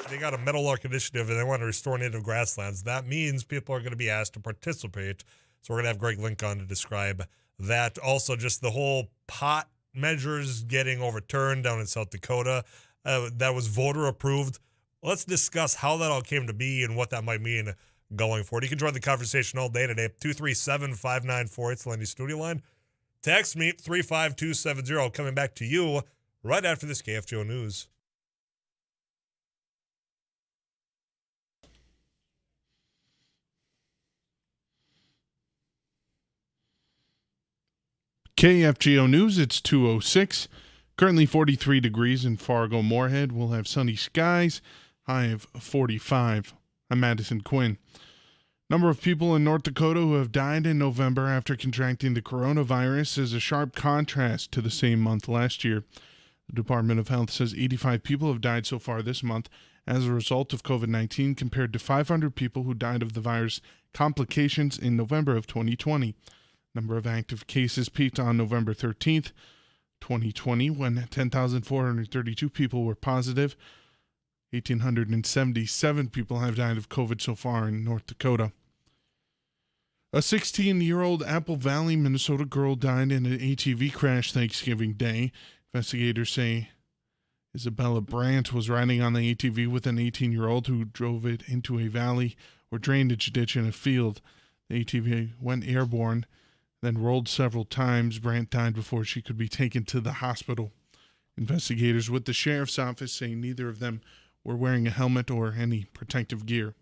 They got a Meadowlark Initiative and they want to restore native grasslands. That means people are going to be asked to participate. So we're going to have Greg Link on to describe that. Also, just the whole pot measures getting overturned down in South Dakota. That was voter approved. Let's discuss how that all came to be and what that might mean going forward. You can join the conversation all day today. 237-594. It's the Lenny Studio line. Text me 35270. Coming back to you right after this KFGO News. KFGO News, it's 2:06. Currently 43 degrees in Fargo-Moorhead. We'll have sunny skies, high of 45. I'm Madison Quinn. Number of people in North Dakota who have died in November after contracting the coronavirus is a sharp contrast to the same month last year. The Department of Health says 85 people have died so far this month as a result of COVID-19 compared to 500 people who died of the virus complications in November of 2020. Number of active cases peaked on November 13th, 2020, when 10,432 people were positive. 1,877 people have died of COVID so far in North Dakota. A 16-year-old Apple Valley, Minnesota girl died in an ATV crash Thanksgiving Day. Investigators say Isabella Brandt was riding on the ATV with an 18-year-old who drove it into a valley or drainage ditch in a field. The ATV went airborne, then rolled several times. Brandt died before she could be taken to the hospital. Investigators with the sheriff's office say neither of them were wearing a helmet or any protective gear.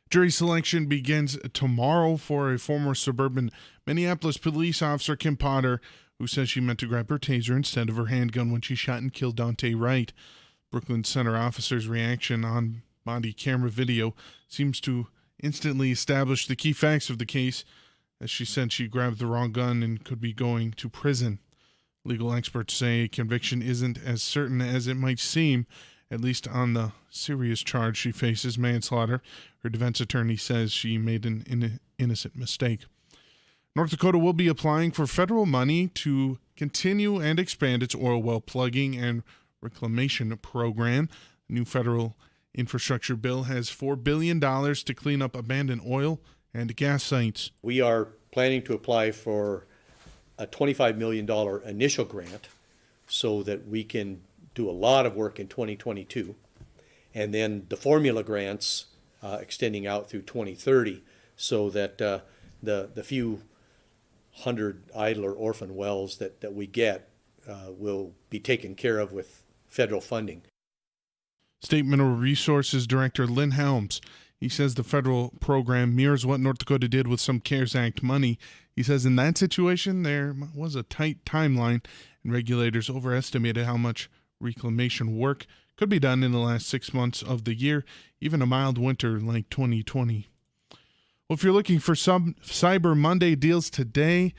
Jury selection begins tomorrow for a former suburban Minneapolis police officer, Kim Potter, who says she meant to grab her taser instead of her handgun when she shot and killed Dante Wright. Brooklyn Center officer's reaction on body camera video seems to instantly establish the key facts of the case, as she said she grabbed the wrong gun and could be going to prison. Legal experts say conviction isn't as certain as it might seem, at least on the serious charge she faces, manslaughter. Her defense attorney says she made an innocent mistake. North Dakota will be applying for federal money to continue and expand its oil well plugging and reclamation program. The new federal infrastructure bill has $4 billion to clean up abandoned oil and gas sites. We are planning to apply for a $25 million initial grant so that we can do a lot of work in 2022, and then the formula grants extending out through 2030 so that the few hundred idle or orphan wells that we get will be taken care of with federal funding. State Mineral Resources Director Lynn Helms. He says the federal program mirrors what North Dakota did with some CARES Act money. He says in that situation, there was a tight timeline, and regulators overestimated how much reclamation work could be done in the last 6 months of the year, even a mild winter like 2020. Well, if you're looking for some Cyber Monday deals today,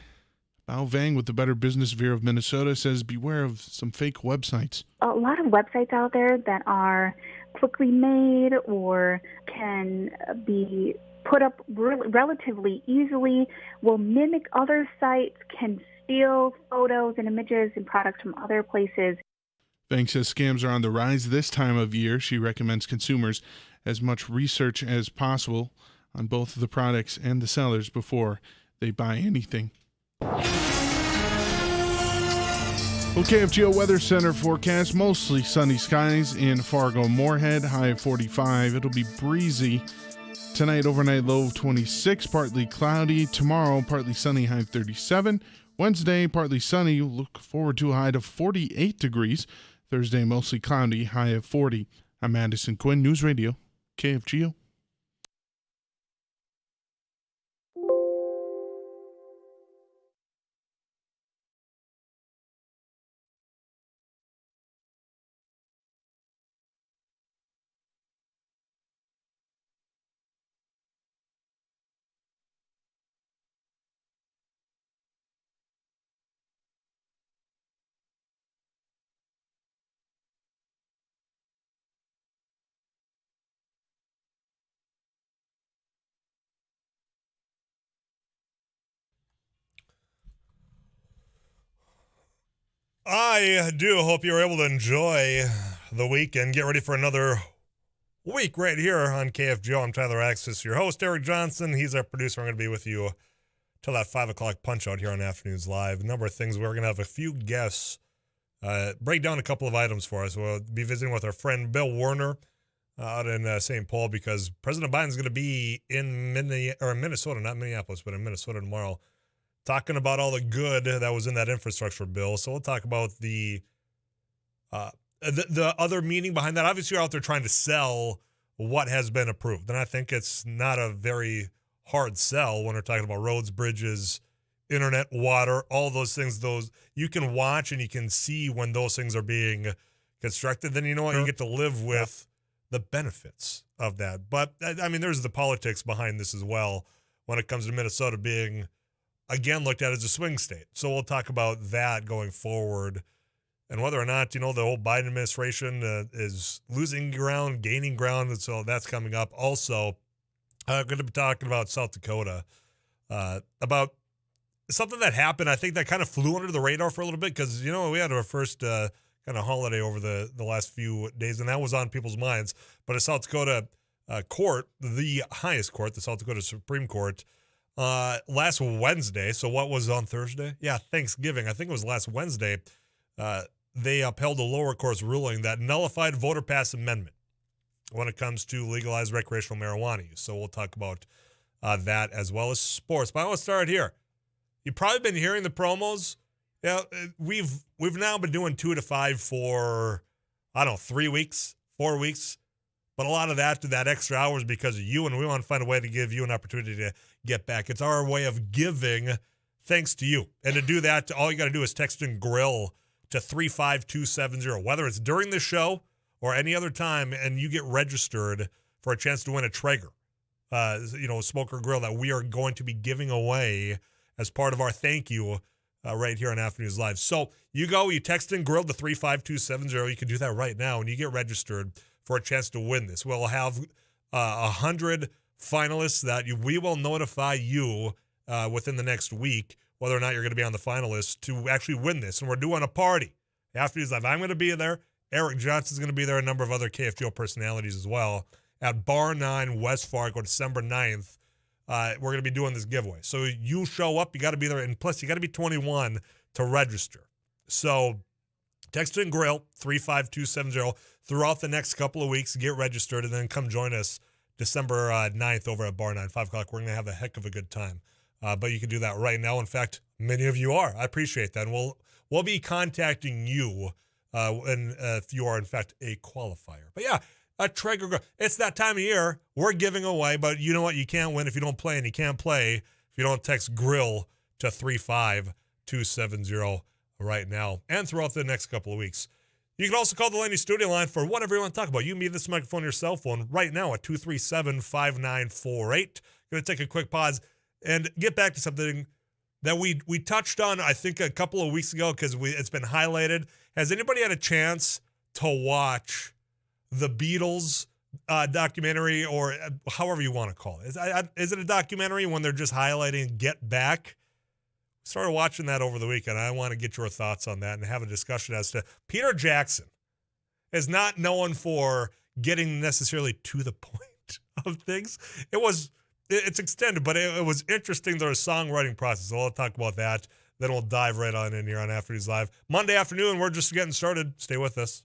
Bao Vang with the Better Business Bureau of Minnesota says beware of some fake websites. A lot of websites out there that are quickly made or can be put up relatively easily will mimic other sites, can steal photos and images and products from other places. Vang says scams are on the rise this time of year. She recommends consumers as much research as possible on both the products and the sellers before they buy anything. KFGO Weather Center forecast, mostly sunny skies in Fargo-Moorhead, high of 45. It'll be breezy. Tonight, overnight low of 26, partly cloudy. Tomorrow, partly sunny, high of 37. Wednesday, partly sunny. Look forward to a high of 48 degrees. Thursday, mostly cloudy, high of 40. I'm Madison Quinn, News Radio, KFGO. I do hope you were able to enjoy the week and get ready for another week right here on KFGO. I'm Tyler Axis, your host, Eric Johnson. He's our producer. I'm going to be with you till that 5 o'clock punch out here on Afternoons Live. A number of things. We're going to have a few guests break down a couple of items for us. We'll be visiting with our friend Bill Werner out in St. Paul because President Biden's going to be in Minnesota, not Minneapolis, but in Minnesota tomorrow, talking about all the good that was in that infrastructure bill. So we'll talk about the other meaning behind that. Obviously, you're out there trying to sell what has been approved. And I think it's not a very hard sell when we're talking about roads, bridges, internet, water, all those things. Those you can watch and you can see when those things are being constructed. Then you know what? You get to live with the benefits of that. But, I mean, there's the politics behind this as well when it comes to Minnesota being, again, looked at as a swing state. So we'll talk about that going forward. And whether or not, the whole Biden administration is losing ground, gaining ground, and so that's coming up. Also, I'm going to be talking about South Dakota, about something that happened, I think, that kind of flew under the radar for a little bit because, we had our first kind of holiday over the last few days, and that was on people's minds. But a South Dakota court, the highest court, the South Dakota Supreme Court, last Wednesday, so what was on Thursday? Yeah, Thanksgiving. I think it was last Wednesday. They upheld a lower court's ruling that nullified voter pass amendment when it comes to legalized recreational marijuana use. So we'll talk about that as well as sports. But I want to start here. You've probably been hearing the promos. Yeah, we've now been doing 2 to 5 for, 3 weeks, 4 weeks. But a lot of that extra hours because of you, and we want to find a way to give you an opportunity to get back. It's our way of giving thanks to you. And to do that, all you got to do is text and grill to 35270, whether it's during the show or any other time, and you get registered for a chance to win a Traeger, smoker grill that we are going to be giving away as part of our thank you right here on Afternoons Live. So you text and grill to 35270. You can do that right now, and you get registered for a chance to win this. We'll have 100 finalists that we will notify you within the next week whether or not you're going to be on the finalists to actually win this. And we're doing a party. Afternoons Live, I'm going to be there. Eric Johnson's going to be there. A number of other KFGO personalities as well at Bar 9 West Fargo, December 9th. We're going to be doing this giveaway. So you show up, you got to be there. And plus, you got to be 21 to register. So text and grill 35270 throughout the next couple of weeks. Get registered and then come join us December 9th over at Bar 9, 5 o'clock. We're going to have a heck of a good time. But you can do that right now. In fact, many of you are. I appreciate that. And we'll be contacting you and if you are, in fact, a qualifier. But yeah, a Traeger grill. It's that time of year. We're giving away, but you know what? You can't win if you don't play, and you can't play if you don't text grill to 35270 right now and throughout the next couple of weeks. You can also call the Laney Studio line for whatever you want to talk about. You can be this microphone on your cell phone right now at 237-5948. Going to take a quick pause and get back to something that we touched on, I think, a couple of weeks ago because it's been highlighted. Has anybody had a chance to watch the Beatles documentary, or however you want to call it? Is it a documentary when they're just highlighting Get Back? Started watching that over the weekend. I want to get your thoughts on that and have a discussion as to Peter Jackson is not known for getting necessarily to the point of things. It's extended, but it was interesting, their songwriting process. So I'll talk about that. Then we'll dive right on in here on Afternoons Live. Monday afternoon, we're just getting started. Stay with us.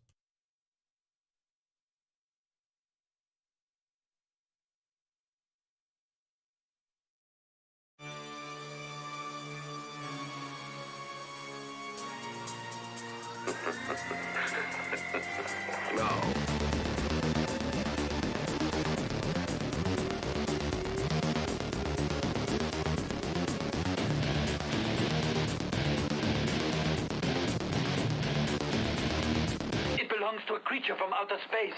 To a creature from outer space.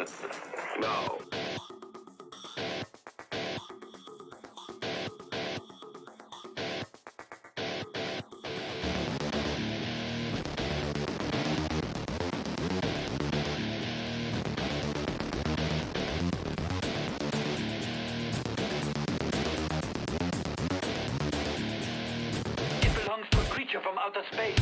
No. It belongs to a creature from outer space.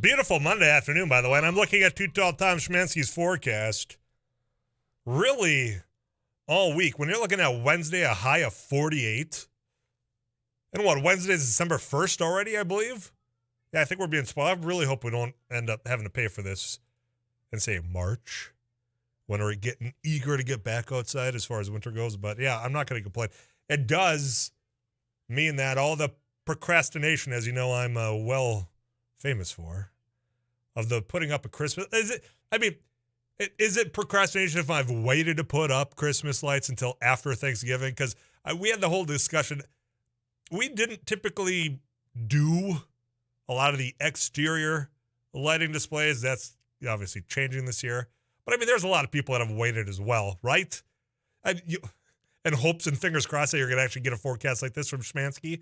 Beautiful Monday afternoon, by the way, and I'm looking at Too Tall Tom Schmansky's forecast. Really, all week, when you're looking at Wednesday, a high of 48. And what, Wednesday is December 1st already, I believe? Yeah, I think we're being spoiled. I really hope we don't end up having to pay for this in, say, March, when we're getting eager to get back outside as far as winter goes. But, yeah, I'm not going to complain. It does mean that all the procrastination, as you know, I'm well famous for, of the putting up a Christmas. Is it procrastination if I've waited to put up Christmas lights until after Thanksgiving? Because we had the whole discussion. We didn't typically do a lot of the exterior lighting displays. That's obviously changing this year. But, there's a lot of people that have waited as well, right? And hopes and fingers crossed that you're going to actually get a forecast like this from Schmansky,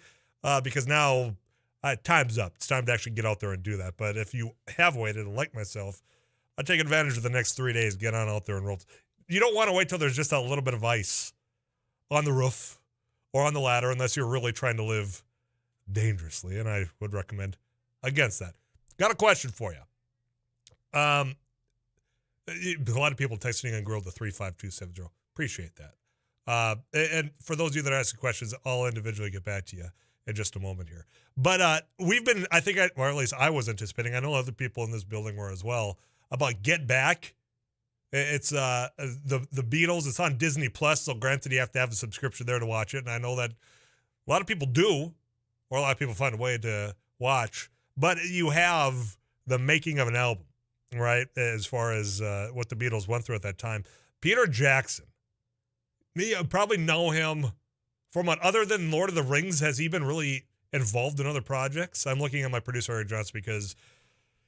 because now time's up. It's time to actually get out there and do that. But if you have waited, like myself, I'd take advantage of the next 3 days, get on out there and roll. You don't want to wait till there's just a little bit of ice on the roof or on the ladder unless you're really trying to live dangerously, and I would recommend against that. Got a question for you. A lot of people texting on Grill to 35270. Appreciate that. And for those of you that are asking questions, I'll individually get back to you in just a moment here. But we've been, or at least I was anticipating, I know other people in this building were as well, about Get Back. It's the Beatles. It's on Disney Plus, so granted you have to have a subscription there to watch it, and I know that a lot of people do, or a lot of people find a way to watch, but you have the making of an album, right, as far as what the Beatles went through at that time. Peter Jackson, you probably know him from what, other than Lord of the Rings, has he been really involved in other projects? I'm looking at my producer, Eric Johnson, because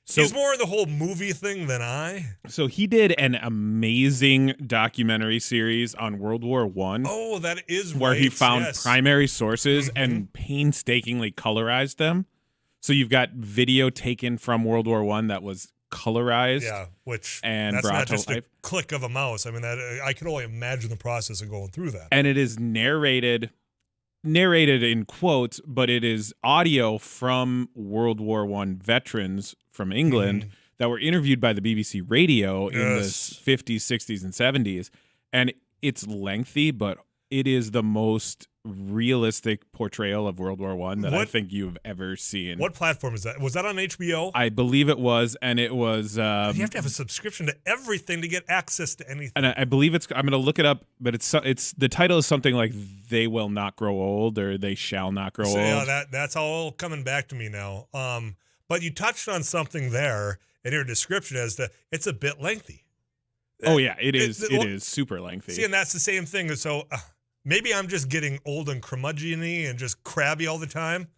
he's more in the whole movie thing than I. So he did an amazing documentary series on World War I. Oh, that is where right. he found primary sources and painstakingly colorized them. So you've got video taken from World War I that was colorized. Yeah, which and that's brought not to just life. a click of a mouse. That I can only imagine the process of going through that. And it is narrated in quotes, but it is audio from World War I veterans from England that were interviewed by the BBC Radio in the 50s, 60s, and 70s. And it's lengthy, but it is the most realistic portrayal of World War I that I think you've ever seen. What platform is that? Was that on HBO? I believe it was, and it was... you have to have a subscription to everything to get access to anything. And I believe I'm going to look it up, but it's the title is something like They Will Not Grow Old or They Shall Not Grow Old. Yeah, that's all coming back to me now. But you touched on something there in your description as to it's a bit lengthy. Oh, yeah, it is. It is super lengthy. See, and that's the same thing. So maybe I'm just getting old and curmudgeon-y and just crabby all the time.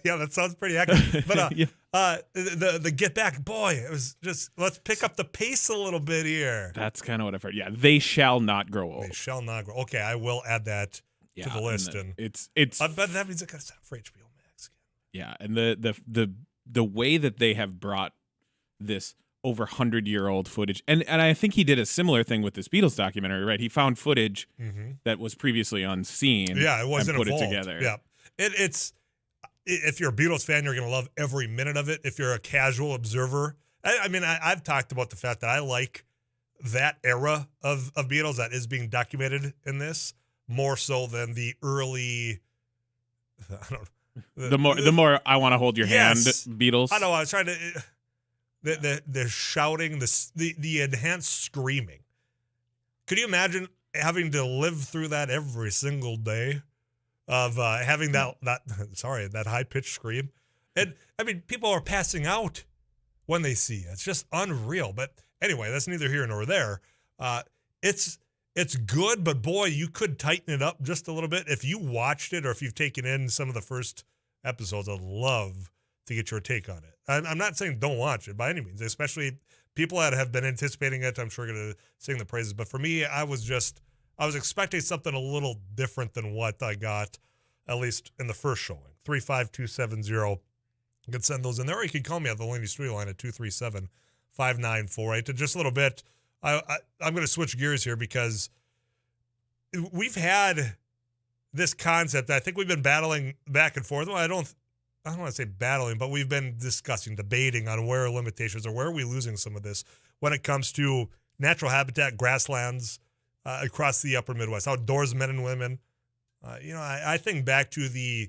Yeah, that sounds pretty accurate. But the Get Back, boy, it was just, let's pick up the pace a little bit here. That's kind of what I've heard. Yeah, They Shall Not Grow Old. They shall not grow. Okay, I will add that to the list, and it's but that means it got to stop for HBO Max. Yeah, and the way that they have brought this over 100-year-old footage, and I think he did a similar thing with this Beatles documentary, right? He found footage that was previously unseen. Yeah, it wasn't and put evolved. it together. Yeah, it's if you're a Beatles fan, you're going to love every minute of it. If you're a casual observer, I mean, I've talked about the fact that I like that era of Beatles that is being documented in this more so than the early. I don't. The more I want to hold your hand, Beatles. I know. I was trying to. The shouting, the enhanced screaming. Could you imagine having to live through that every single day, of having that high pitched scream? And I mean, people are passing out when they see it. It's just unreal. But anyway, that's neither here nor there. It's good, but boy, you could tighten it up just a little bit if you watched it or if you've taken in some of the first episodes. I'd love to get your take on it. I'm not saying don't watch it by any means, especially people that have been anticipating it. I'm sure going to sing the praises. But for me, I was expecting something a little different than what I got, at least in the first showing. 35270. You can send those in there, or you can call me at the Laney Studio line at 237-5948. And just a little bit, I'm going to switch gears here because we've had this concept. I think we've been battling back and forth. Well, I don't want to say battling, but we've been discussing, debating on where are limitations or where are we losing some of this when it comes to natural habitat, grasslands across the upper Midwest, outdoors men and women. I think back to the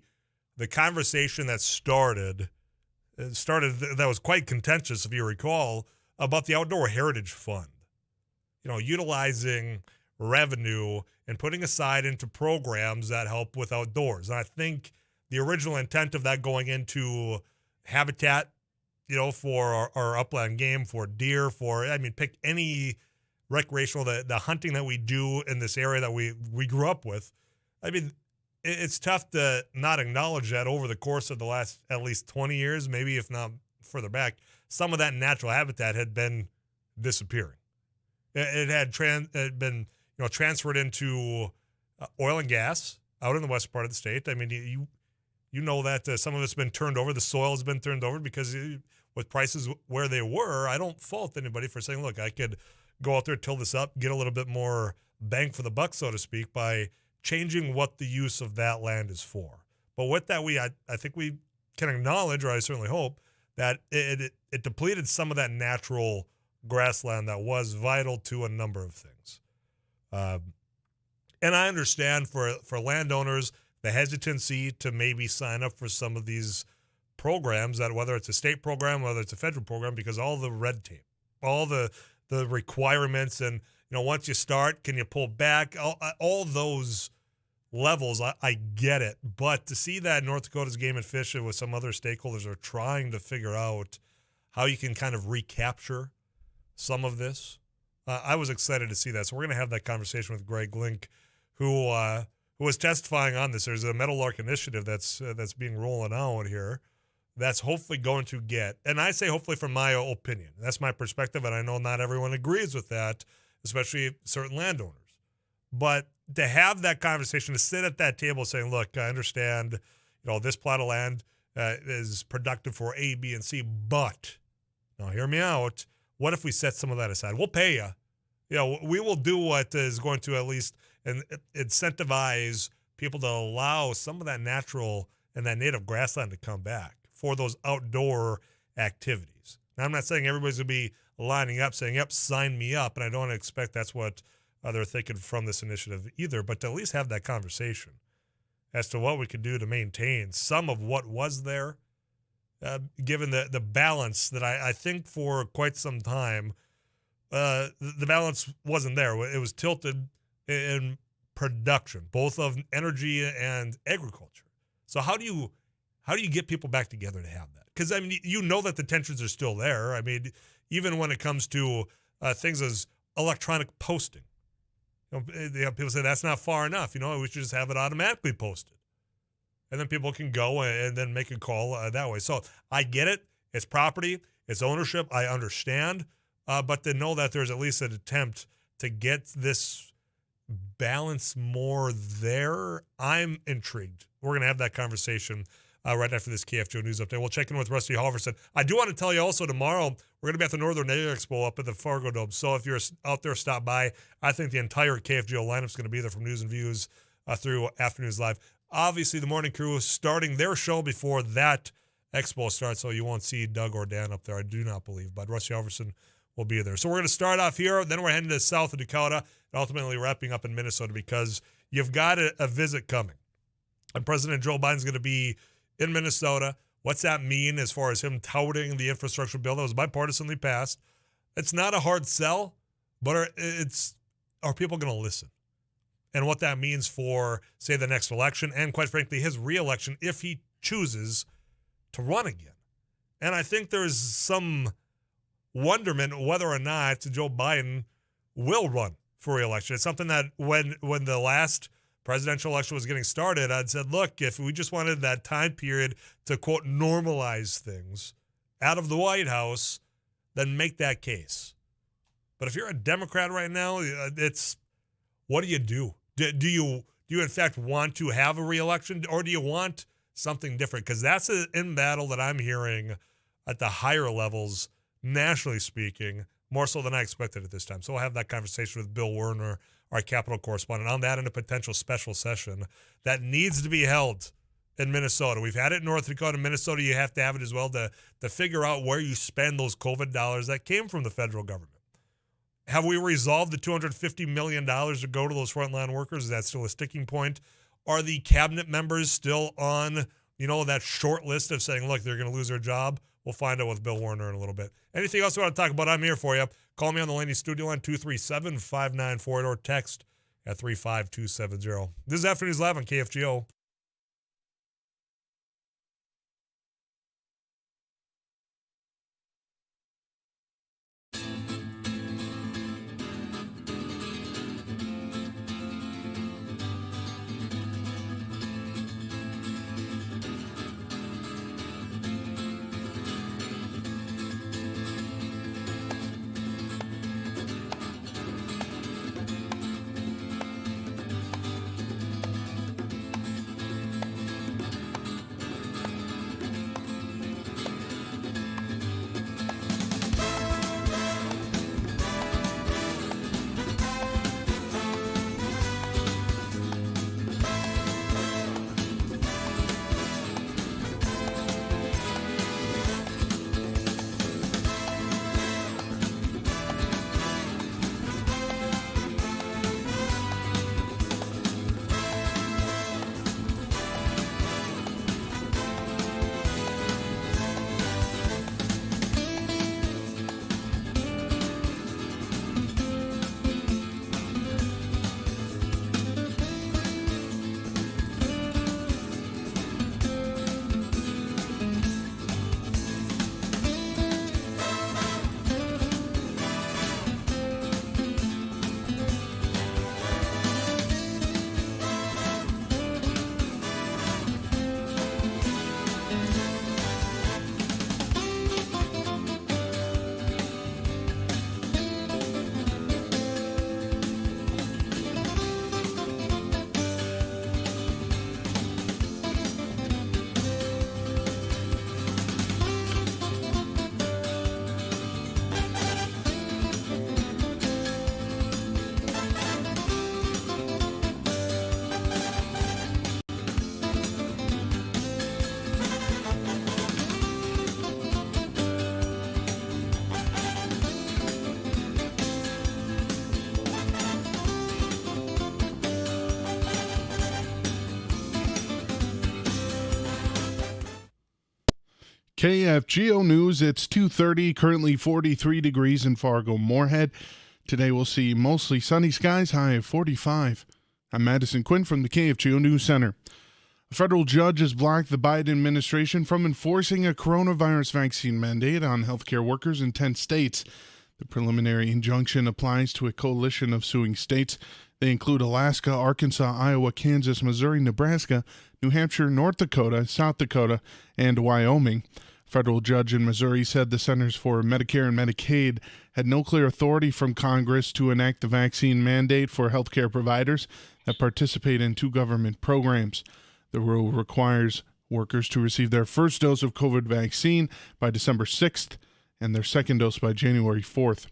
conversation that started that was quite contentious, if you recall, about the Outdoor Heritage Fund. Utilizing revenue and putting aside into programs that help with outdoors. And I think the original intent of that going into habitat, for our upland game, for deer, pick any recreational, the hunting that we do in this area that we grew up with. I mean, it's tough to not acknowledge that over the course of the last at least 20 years, maybe if not further back, some of that natural habitat had been disappearing. It had been transferred into oil and gas out in the west part of the state. I mean, you know that some of it's been turned over. The soil has been turned over because with prices where they were, I don't fault anybody for saying, look, I could go out there, till this up, get a little bit more bang for the buck, so to speak, by changing what the use of that land is for. But with that, I think we can acknowledge, or I certainly hope, that it depleted some of that natural grassland that was vital to a number of things. And I understand for landowners, the hesitancy to maybe sign up for some of these programs, that whether it's a state program, whether it's a federal program, because all the red tape, all the requirements, and once you start, can you pull back? All those levels, I get it. But to see that North Dakota's Game and Fish with some other stakeholders are trying to figure out how you can kind of recapture some of this, I was excited to see that. So we're going to have that conversation with Greg Link, who was testifying on this. There's a Meadowlark Initiative that's being rolling out here that's hopefully going to get, and I say hopefully from my opinion, that's my perspective, and I know not everyone agrees with that, especially certain landowners. But to have that conversation, to sit at that table saying, look, I understand, this plot of land is productive for A, B, and C, but, now hear me out, what if we set some of that aside? We'll pay you. We will do what is going to at least incentivize people to allow some of that natural and that native grassland to come back for those outdoor activities. Now, I'm not saying everybody's going to be lining up saying, yep, sign me up, and I don't expect that's what they're thinking from this initiative either, but to at least have that conversation as to what we could do to maintain some of what was there, given the balance that I think for quite some time, the balance wasn't there. It was tilted in production, both of energy and agriculture. So how do you get people back together to have that? Because that the tensions are still there. I mean, even when it comes to things as electronic posting, people say that's not far enough. We should just have it automatically posted, and then people can go and then make a call that way. So I get it. It's property. It's ownership. I understand. But to know that there's at least an attempt to get this balance more there? I'm intrigued. We're going to have that conversation right after this KFGO News Update. We'll check in with Rusty Halverson. I do want to tell you also tomorrow, we're going to be at the Northern Air Expo up at the Fargo Dome. So if you're out there, stop by. I think the entire KFGO lineup is going to be there from News and Views through Afternoons Live. Obviously, the morning crew is starting their show before that expo starts, so you won't see Doug or Dan up there, I do not believe. But Rusty Halverson will be there. So we're going to start off here, then we're heading to south of Dakota, and ultimately wrapping up in Minnesota because you've got a visit coming. And President Joe Biden's going to be in Minnesota. What's that mean as far as him touting the infrastructure bill that was bipartisanly passed? It's not a hard sell, but are people going to listen? And what that means for, say, the next election and, quite frankly, his reelection if he chooses to run again. And I think there's some wonderment whether or not Joe Biden will run for reelection. It's something that when the last presidential election was getting started, I'd said, look, if we just wanted that time period to, quote, normalize things out of the White House, then make that case. But if you're a Democrat right now, it's what do you do? Do you in fact want to have a reelection, or do you want something different? Because that's an in battle that I'm hearing at the higher levels, nationally speaking, more so than I expected at this time. So we'll have that conversation with Bill Werner, our Capitol correspondent, on that and a potential special session that needs to be held in Minnesota. We've had it in North Dakota. Minnesota, you have to have it as well to figure out where you spend those COVID dollars that came from the federal government. Have we resolved the $250 million to go to those frontline workers? Is that still a sticking point? Are the cabinet members still on, that short list of saying, look, they're going to lose their job? We'll find out with Bill Werner in a little bit. Anything else you want to talk about, I'm here for you. Call me on the Laney Studio line, 237-5948, or text at 35270. This is Afternoons Live on KFGO. KFGO News, it's 2:30, currently 43 degrees in Fargo-Moorhead. Today we'll see mostly sunny skies, high of 45. I'm Madison Quinn from the KFGO News Center. A federal judge has blocked the Biden administration from enforcing a coronavirus vaccine mandate on healthcare workers in 10 states. The preliminary injunction applies to a coalition of suing states. They include Alaska, Arkansas, Iowa, Kansas, Missouri, Nebraska, New Hampshire, North Dakota, South Dakota, and Wyoming. Federal judge in Missouri said the Centers for Medicare and Medicaid had no clear authority from Congress to enact the vaccine mandate for healthcare providers that participate in 2 government programs. The rule requires workers to receive their first dose of COVID vaccine by December 6th and their second dose by January 4th.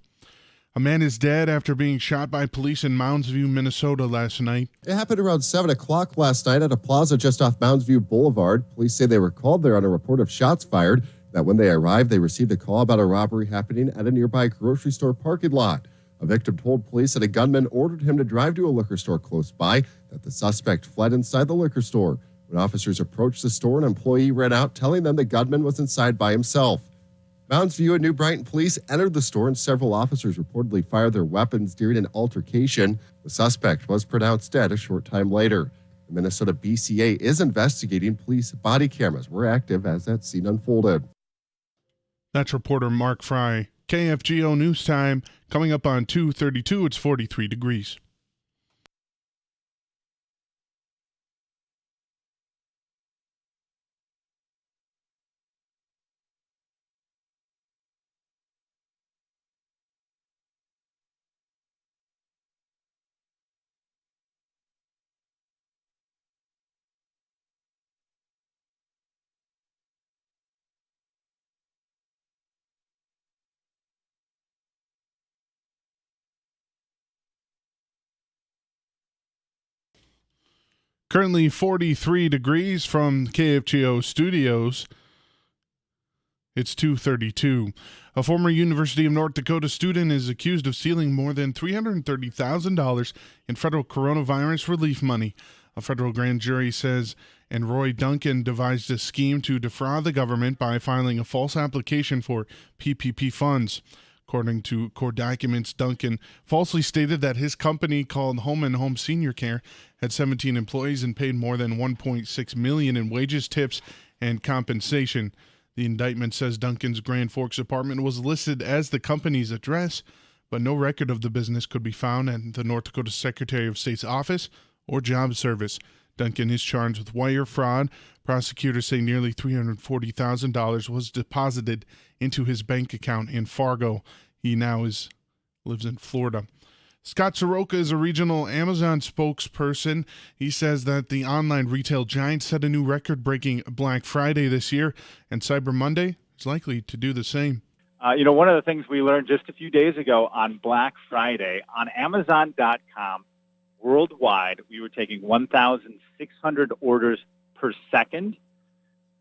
A man is dead after being shot by police in Mounds View, Minnesota last night. It happened around 7 o'clock last night at a plaza just off Mounds View Boulevard. Police say they were called there on a report of shots fired. That when they arrived, they received a call about a robbery happening at a nearby grocery store parking lot. A victim told police that a gunman ordered him to drive to a liquor store close by, that the suspect fled inside the liquor store. When officers approached the store, an employee ran out, telling them the gunman was inside by himself. Mounds View and New Brighton police entered the store, and several officers reportedly fired their weapons during an altercation. The suspect was pronounced dead a short time later. The Minnesota BCA is investigating. Police body cameras were active as that scene unfolded. That's reporter Mark Fry. KFGO News Time. Coming up on 2:32, it's 43 degrees. Currently 43 degrees from KFGO studios. It's 2:32. A former University of North Dakota student is accused of stealing more than $330,000 in federal coronavirus relief money. A federal grand jury says and Roy Duncan devised a scheme to defraud the government by filing a false application for PPP funds. According to court documents, Duncan falsely stated that his company, called Home and Home Senior Care, had 17 employees and paid more than $1.6 million in wages, tips, and compensation. The indictment says Duncan's Grand Forks apartment was listed as the company's address, but no record of the business could be found at the North Dakota Secretary of State's office or job service. Duncan is charged with wire fraud. Prosecutors say nearly $340,000 was deposited into his bank account in Fargo. He now lives in Florida. Scott Soroka is a regional Amazon spokesperson. He says that the online retail giant set a new record-breaking Black Friday this year, and Cyber Monday is likely to do the same. One of the things we learned just a few days ago on Black Friday, on Amazon.com, worldwide, we were taking 1,600 orders per second.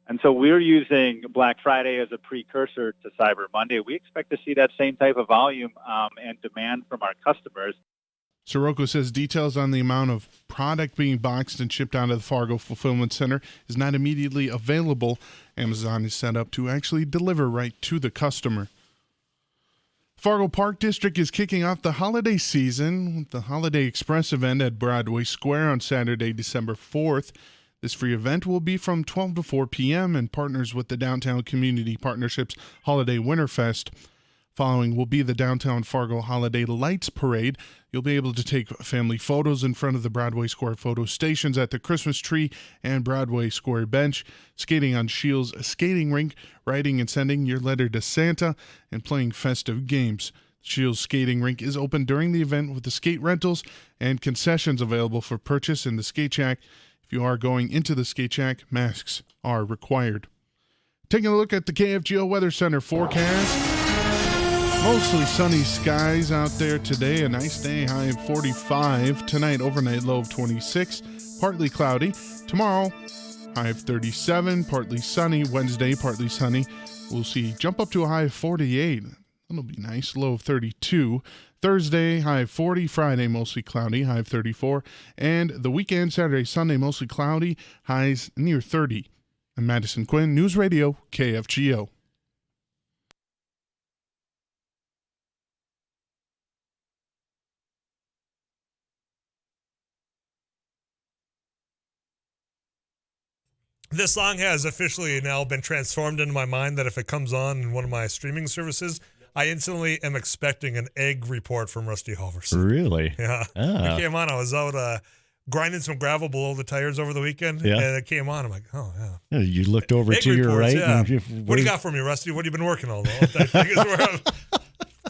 And so we're using Black Friday as a precursor to Cyber Monday. We expect to see that same type of volume and demand from our customers. Sirocco says details on the amount of product being boxed and shipped out of the Fargo Fulfillment Center is not immediately available. Amazon is set up to actually deliver right to the customer. Fargo Park District is kicking off the holiday season with the Holiday Express event at Broadway Square on Saturday, December 4th. This free event will be from 12 to 4 p.m. and partners with the Downtown Community Partnership's Holiday Winterfest. Following will be the Downtown Fargo Holiday Lights Parade. You'll be able to take family photos in front of the Broadway Square photo stations at the Christmas tree and Broadway Square bench, skating on Shields skating rink, writing and sending your letter to Santa, and playing festive games. Shields skating rink is open during the event with the skate rentals and concessions available for purchase in the skate shack. If you are going into the skate shack, masks are required. Taking a look at the KFGO Weather Center forecast. Mostly sunny skies out there today. A nice day, high of 45. Tonight, overnight low of 26. Partly cloudy. Tomorrow, high of 37. Partly sunny. Wednesday, partly sunny. We'll see jump up to a high of 48. That'll be nice. Low of 32. Thursday, high of 40. Friday, mostly cloudy. High of 34. And the weekend, Saturday, Sunday, mostly cloudy. Highs near 30. I'm Madison Quinn, News Radio, KFGO. This song has officially now been transformed into my mind that if it comes on in one of my streaming services, I instantly am expecting an egg report from Rusty Halverson. Really? Yeah. Ah. It came on. I was out grinding some gravel below the tires over the weekend, Yeah. and it came on. I'm like, oh, yeah. You looked over Egg to your reports, right. yeah. And What do you got for me, Rusty? What have you been working on?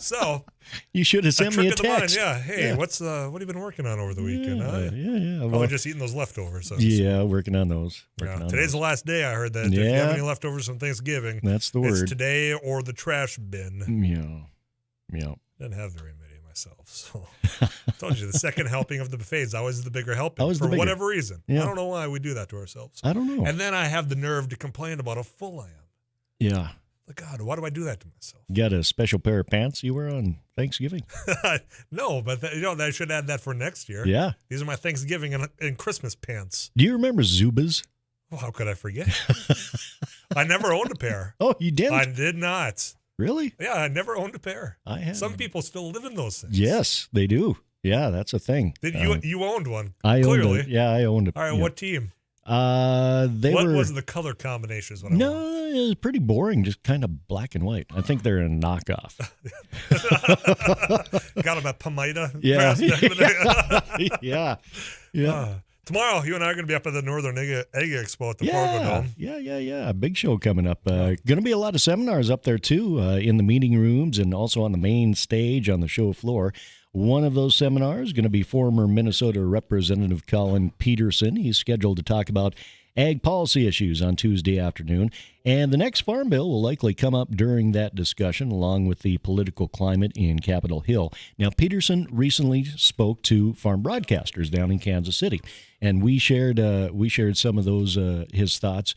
So, you should have sent me a trick of the mind, text. yeah. Hey, Yeah. what have you been working on over the weekend? huh? Yeah. Probably Well, just eating those leftovers. So yeah, working on those. yeah. Working on Today's those. the last day. I heard that. If you Yeah. have any leftovers from Thanksgiving, That's the it's word. today or the trash bin. Yeah. Didn't have very many myself. So I told you the second helping of the buffet is always the bigger helping Always the for bigger. whatever reason. Yeah. I don't know why we do that to ourselves. I don't know. And then I have the nerve to complain about how full I am. Yeah. Like, God, why do I do that to myself? You got a special pair of pants you wear on Thanksgiving? No, but I should add that for next year. Yeah. These are my Thanksgiving and Christmas pants. Do you remember Zubas? Oh, how could I forget? I never owned a pair. Oh, you didn't? I did not. Really? Yeah, I never owned a pair. I have. Some people still live in those things. Yes, they do. Yeah, that's a thing. Did you owned one? I Clearly. owned it. Yeah, I owned it. All right, yeah. what team? They What were. was the color combination? Is what I No, want. it was pretty boring. Just kind of black and white. I think they're a knockoff. Got them at Pomida. Yeah. Yeah. Yeah. Tomorrow, you and I are going to be up at the Northern Egg Expo at the Fargo Dome. Yeah. Big show coming up. Going to be a lot of seminars up there, too, in the meeting rooms and also on the main stage on the show floor. One of those seminars is going to be former Minnesota Representative Colin Peterson. He's scheduled to talk about ag policy issues on Tuesday afternoon. And the next farm bill will likely come up during that discussion, along with the political climate in Capitol Hill. Now, Peterson recently spoke to farm broadcasters down in Kansas City, and we shared some of those his thoughts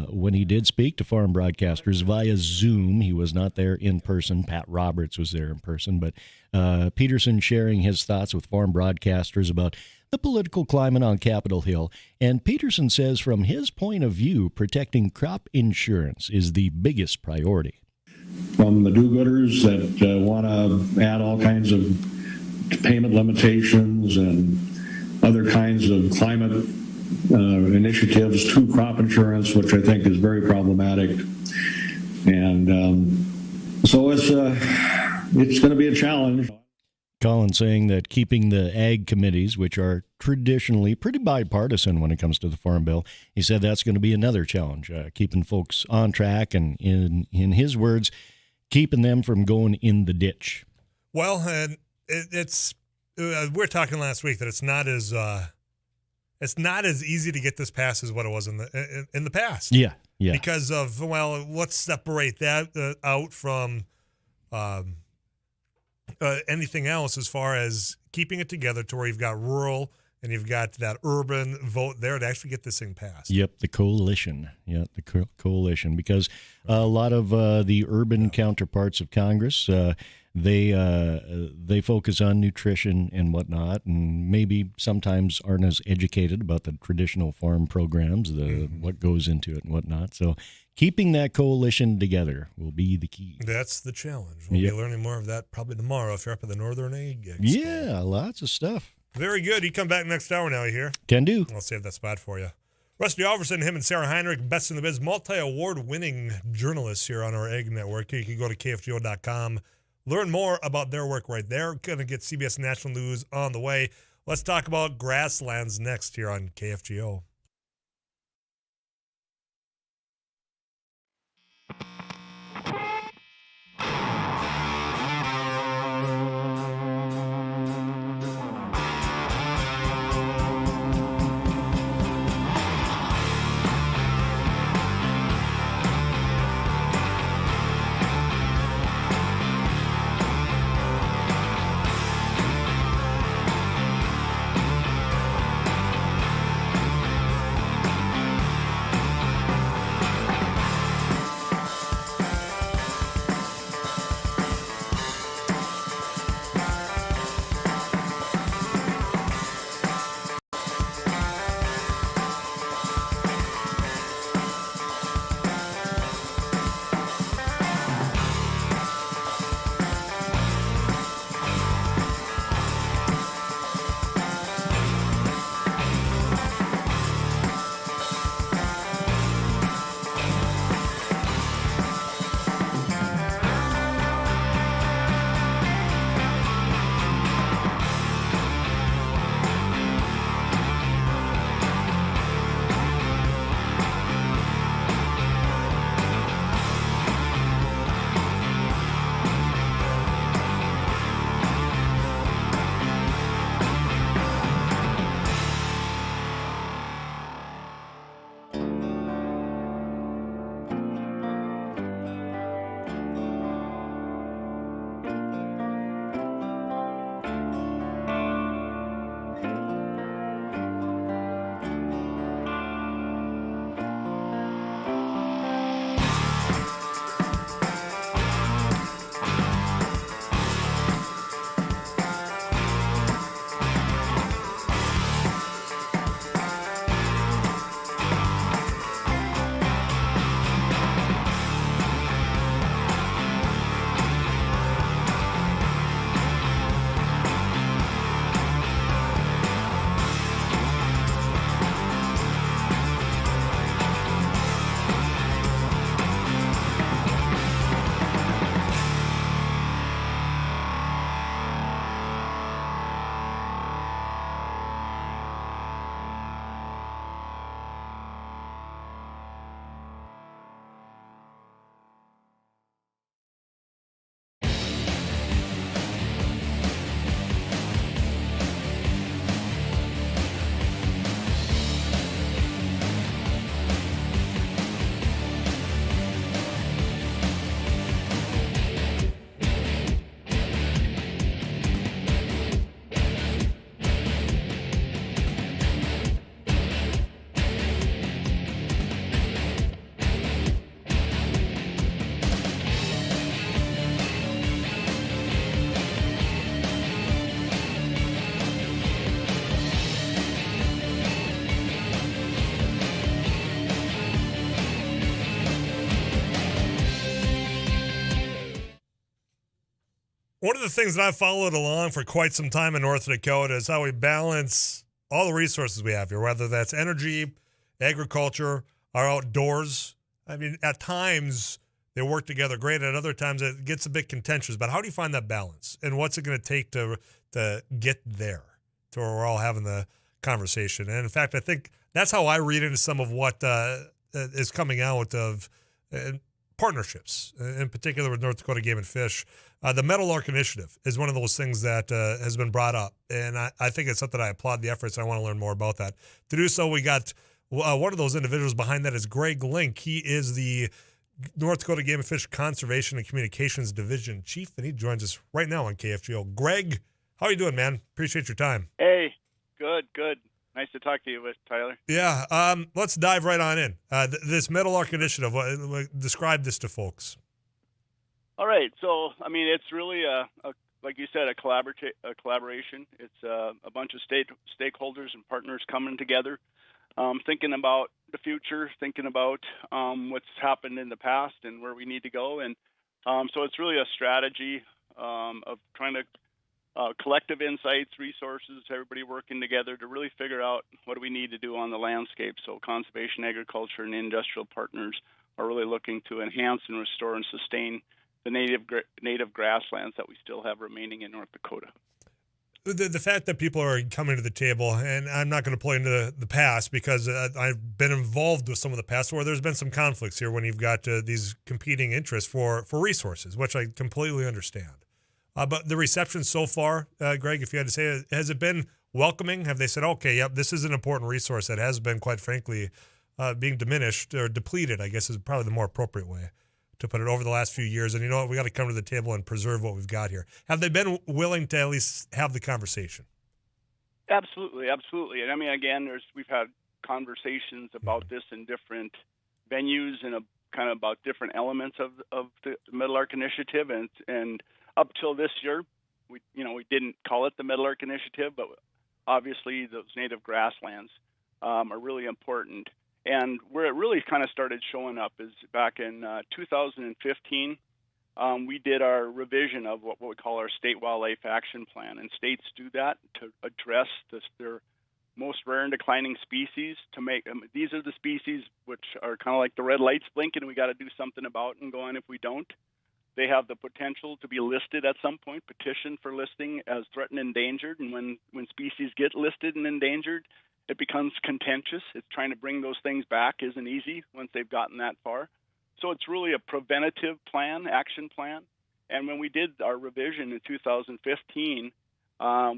when he did speak to farm broadcasters via Zoom. He was not there in person. Pat Roberts was there in person, but Peterson sharing his thoughts with farm broadcasters about the political climate on Capitol Hill. And Peterson says from his point of view, protecting crop insurance is the biggest priority. From the do-gooders that want to add all kinds of payment limitations and other kinds of climate initiatives to crop insurance, which I think is very problematic. And so it's going to be a challenge. Colin saying that keeping the ag committees, which are traditionally pretty bipartisan when it comes to the Farm Bill, he said that's going to be another challenge, keeping folks on track and, in his words, keeping them from going in the ditch. Well, and it's we were talking last week that it's not as easy to get this passed as what it was in the past. Yeah. Because of, well, let's separate that out from anything else as far as keeping it together to where you've got rural and you've got that urban vote there to actually get this thing passed. Yep, the coalition. Yeah, the coalition. Because a lot of the urban counterparts of Congress, they focus on nutrition and whatnot, and maybe sometimes aren't as educated about the traditional farm programs, what goes into it and whatnot. So keeping that coalition together will be the key. That's the challenge. We'll be learning more of that probably tomorrow if you're up at the Northern Egg Expo. Yeah, lots of stuff. Very good. You come back next hour now, you hear? Can do. I'll save that spot for you. Rusty Alverson, him and Sarah Heinrich, best in the biz, multi-award winning journalists here on our Egg Network. You can go to kfgo.com. Learn more about their work right there. Going to get CBS National News on the way. Let's talk about grasslands next here on KFGO. One of the things that I've followed along for quite some time in North Dakota is how we balance all the resources we have here, whether that's energy, agriculture, our outdoors. I mean, at times they work together great. At other times it gets a bit contentious. But how do you find that balance? And what's it going to take to get there to where we're all having the conversation? And in fact, I think that's how I read into some of what is coming out of partnerships, in particular with North Dakota Game and Fish. The Meadowlark Initiative is one of those things that has been brought up, and I think it's something I applaud the efforts. And I want to learn more about that. To do so, we got one of those individuals behind that is Greg Link. He is the North Dakota Game and Fish Conservation and Communications Division Chief, and he joins us right now on KFGO. Greg, how are you doing, man? Appreciate your time. Hey, good. Nice to talk to you, Tyler. Yeah, let's dive right on in. This Meadowlark Initiative, describe this to folks. All right, so I mean, it's really like you said, a collaboration. It's a bunch of stakeholders and partners coming together, thinking about the future, thinking about what's happened in the past and where we need to go, and so it's really a strategy of trying to collective insights, resources, everybody working together to really figure out what do we need to do on the landscape. So conservation, agriculture, and industrial partners are really looking to enhance and restore and sustain the native grasslands that we still have remaining in North Dakota. The fact that people are coming to the table, and I'm not going to play into the past because I've been involved with some of the past where there's been some conflicts here when you've got these competing interests for resources, which I completely understand. But the reception so far, Greg, if you had to say, has it been welcoming? Have they said, okay, yep, this is an important resource that has been, quite frankly, being diminished or depleted, I guess is probably the more appropriate way to put it, over the last few years. And you know what? We got to come to the table and preserve what we've got here. Have they been willing to at least have the conversation? Absolutely. And I mean, again, we've had conversations about this in different venues and kind of about different elements of the Meadowlark Initiative. And up till this year, we didn't call it the Meadowlark Initiative, but obviously those native grasslands are really important. And where it really kind of started showing up is back in 2015, we did our revision of what we call our State Wildlife Action Plan. And states do that to address their most rare and declining species. These are the species which are kind of like the red lights blinking, and we got to do something about and go on if we don't. They have the potential to be listed at some point, petitioned for listing as threatened and endangered. And when species get listed and endangered, it becomes contentious. It's trying to bring those things back isn't easy once they've gotten that far. So it's really a preventative plan, action plan. And when we did our revision in 2015,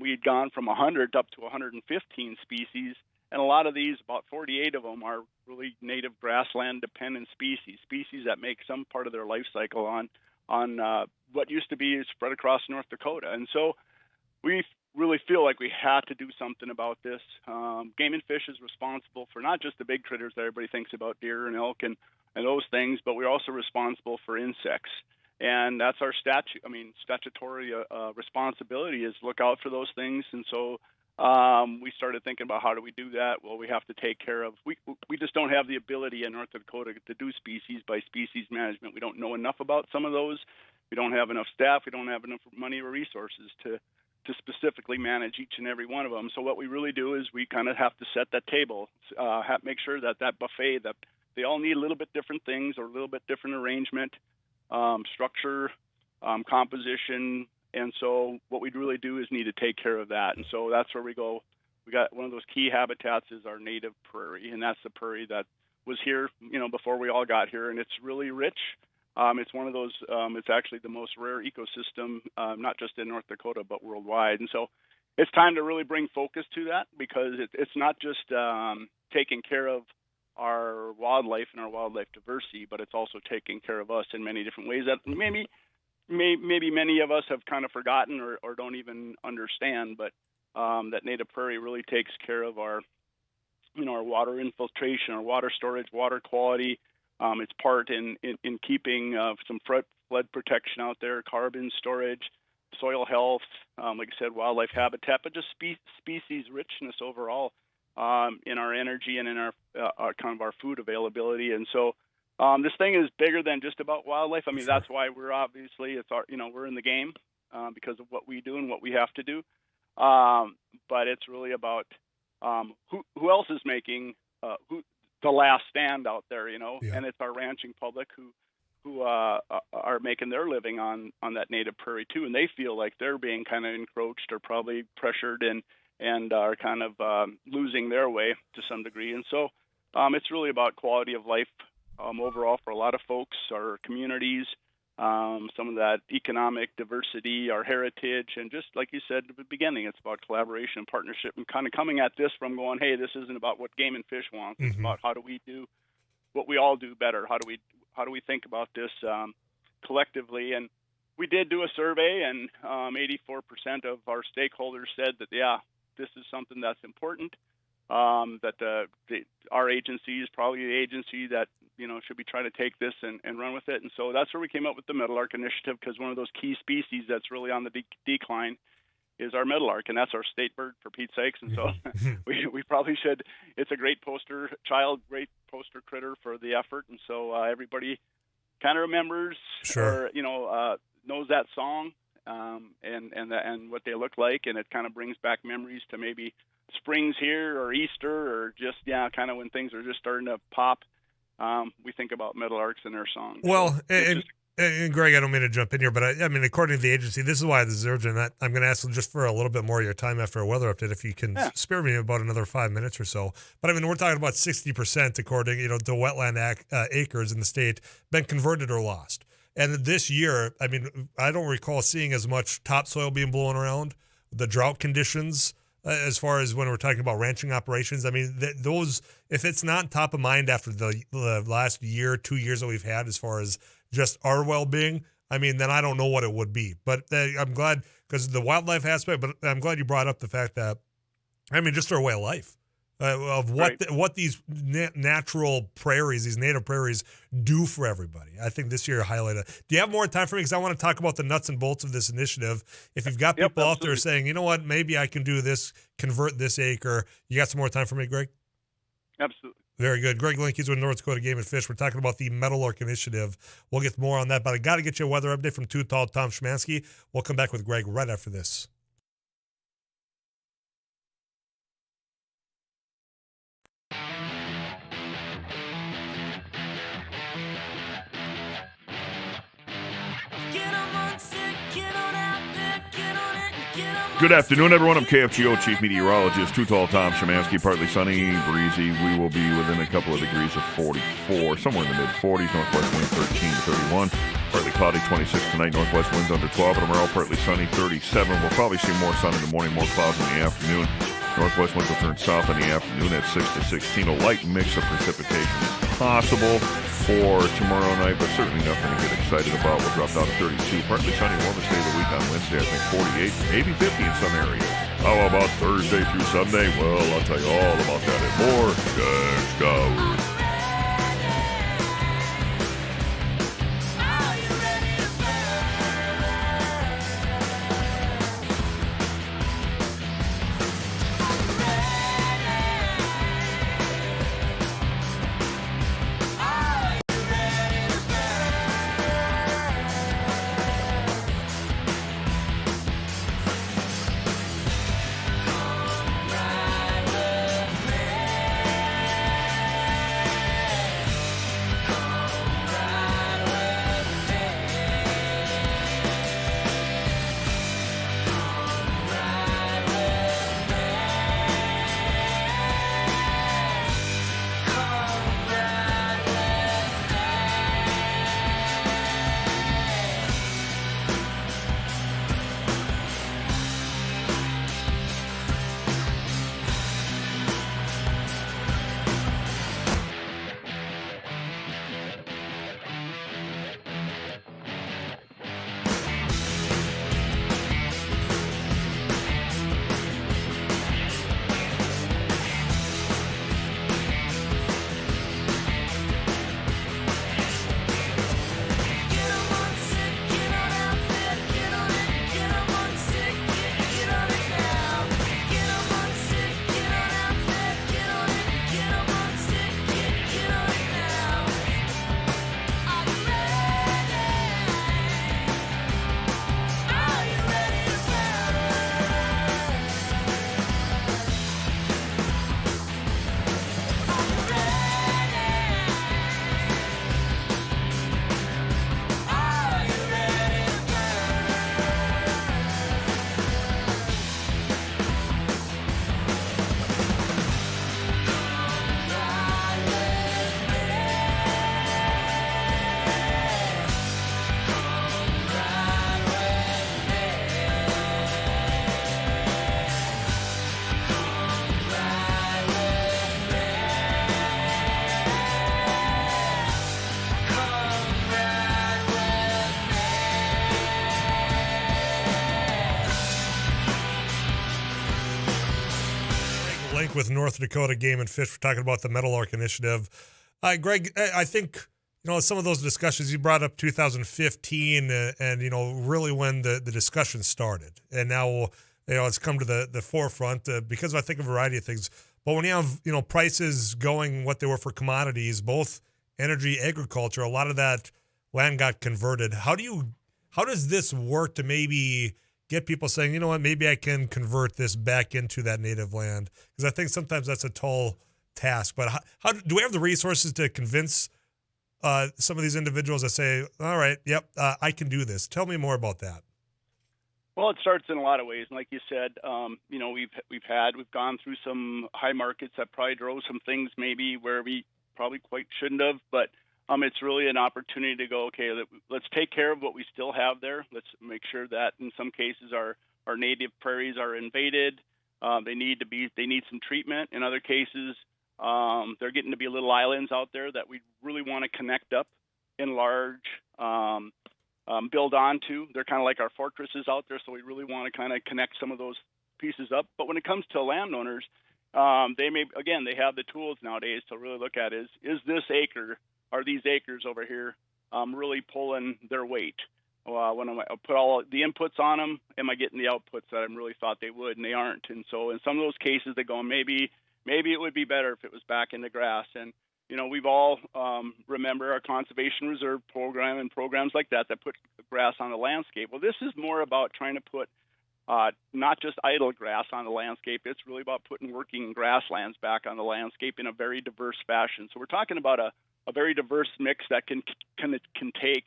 we had gone from 100 up to 115 species. And a lot of these, about 48 of them, are really native grassland dependent species that make some part of their life cycle on what used to be spread across North Dakota. And so we really feel like we had to do something about this. Game and Fish is responsible for not just the big critters that everybody thinks about, deer and elk and those things, but we're also responsible for insects. And that's our statutory responsibility is look out for those things. And so we started thinking about how do we do that? Well, we have to take care of, we just don't have the ability in North Dakota to do species by species management. We don't know enough about some of those. We don't have enough staff. We don't have enough money or resources to specifically manage each and every one of them. So what we really do is we kind of have to set that table, make sure that buffet, that they all need a little bit different things or a little bit different arrangement, structure, composition. And so what we really do is need to take care of that. And so that's where we go. We got one of those key habitats is our native prairie, and that's the prairie that was here, before we all got here, and it's really rich. It's one of those, it's actually the most rare ecosystem, not just in North Dakota, but worldwide. And so it's time to really bring focus to that because it's not just taking care of our wildlife and our wildlife diversity, but it's also taking care of us in many different ways that maybe many of us have kind of forgotten or don't even understand. But that native prairie really takes care of our water infiltration, our water storage, water quality. It's part in keeping some flood protection out there, carbon storage, soil health, like I said, wildlife habitat, but just species richness overall in our energy and in our kind of our food availability. And so this thing is bigger than just about wildlife. I mean, that's why we're obviously we're in the game. because of what we do and what we have to do. But it's really about who else is making the last stand out there, you know, and it's our ranching public who are making their living on that native prairie too, and they feel like they're being kind of encroached or probably pressured and are kind of losing their way to some degree. And so it's really about quality of life overall for a lot of folks, our communities, some of that economic diversity, our heritage, and just like you said at the beginning, it's about collaboration and partnership, and kind of coming at this from going, hey, this isn't about what Game and Fish wants. It's about how do we do what we all do better? How do we think about this collectively? And we did do a survey, and 84% of our stakeholders said that, yeah, this is something that's important. That our agency is probably the agency that, you know, should be trying to take this and run with it. And so that's where we came up with the Meadowlark Initiative, because one of those key species that's really on the decline is our meadowlark, and that's our state bird, for Pete's sakes. And so we probably should. It's a great poster critter for the effort. And so everybody kind of remembers, or you know, knows that song and what they look like, and it kind of brings back memories to maybe springs here or Easter, or just kind of when things are just starting to pop. We think about meadowlarks and their songs. Well, and Greg, I don't mean to jump in here, but I mean, according to the agency, this is why this is urgent. I'm going to ask just for a little bit more of your time after a weather update, if you can spare me about another 5 minutes or so. But I mean, we're talking about 60%, according to wetland acres in the state, been converted or lost. And this year, I mean, I don't recall seeing as much topsoil being blown around. The drought conditions, as far as when we're talking about ranching operations, I mean, those, if it's not top of mind after the last year, 2 years that we've had as far as just our well-being, I mean, then I don't know what it would be. But I'm glad, because of the wildlife aspect, but I'm glad you brought up the fact that, I mean, just our way of life, of what these natural prairies, these native prairies do for everybody. I think this year highlighted. Do you have more time for me? Because I want to talk about the nuts and bolts of this initiative. If you've got people out there saying, you know what, maybe I can do this, convert this acre. You got some more time for me, Greg? Absolutely. Very good. Greg Linkeys with North Dakota Game and Fish. We're talking about the Meadowlark Initiative. We'll get more on that, but I got to get you a weather update from Too Tall Tom Szymanski. We'll come back with Greg right after this. Good afternoon, everyone. I'm KFGO Chief Meteorologist Too Tall Tom Szymanski. Partly sunny, breezy. We will be within a couple of degrees of 44, somewhere in the mid-40s. Northwest wind 13 to 31. Partly cloudy, 26 tonight. Northwest winds under 12. Tomorrow, partly sunny, 37. We'll probably see more sun in the morning, more clouds in the afternoon. Northwest winds will turn south in the afternoon at 6 to 16. A light mix of precipitation is possible for tomorrow night, but certainly nothing to get excited about. We'll drop down to 32. Partly sunny, warmest day of the week on Wednesday. I think 48, maybe 50 in some areas. How about Thursday through Sunday? Well, I'll tell you all about that and more next hour. link with North Dakota Game and Fish. We're talking about the Meadowlark Initiative. Greg, I think, some of those discussions, you brought up 2015 and, really when the discussion started. And now, it's come to the forefront because I think a variety of things. But when you have, prices going what they were for commodities, both energy, agriculture, a lot of that land got converted. How does this work to maybe get people saying, you know what, maybe I can convert this back into that native land? Because I think sometimes that's a tall task. But how do we have the resources to convince some of these individuals that say, all right, yep, I can do this? Tell me more about that. Well, it starts in a lot of ways. And like you said, we've gone through some high markets that probably drove some things maybe where we probably quite shouldn't have, but it's really an opportunity to go, okay, let's take care of what we still have there. Let's make sure that in some cases our native prairies are invaded. They need some treatment. In other cases, they're getting to be little islands out there that we really want to connect up, enlarge, build onto. They're kind of like our fortresses out there, so we really want to kind of connect some of those pieces up. But when it comes to landowners, they have the tools nowadays to really look at is are these acres over here really pulling their weight? When I put all the inputs on them, am I getting the outputs that I really thought they would, and they aren't? And so in some of those cases, they go, maybe it would be better if it was back in the grass. And we've all remember our conservation reserve program and programs like that put grass on the landscape. Well, this is more about trying to put not just idle grass on the landscape. It's really about putting working grasslands back on the landscape in a very diverse fashion. So we're talking about a very diverse mix that can take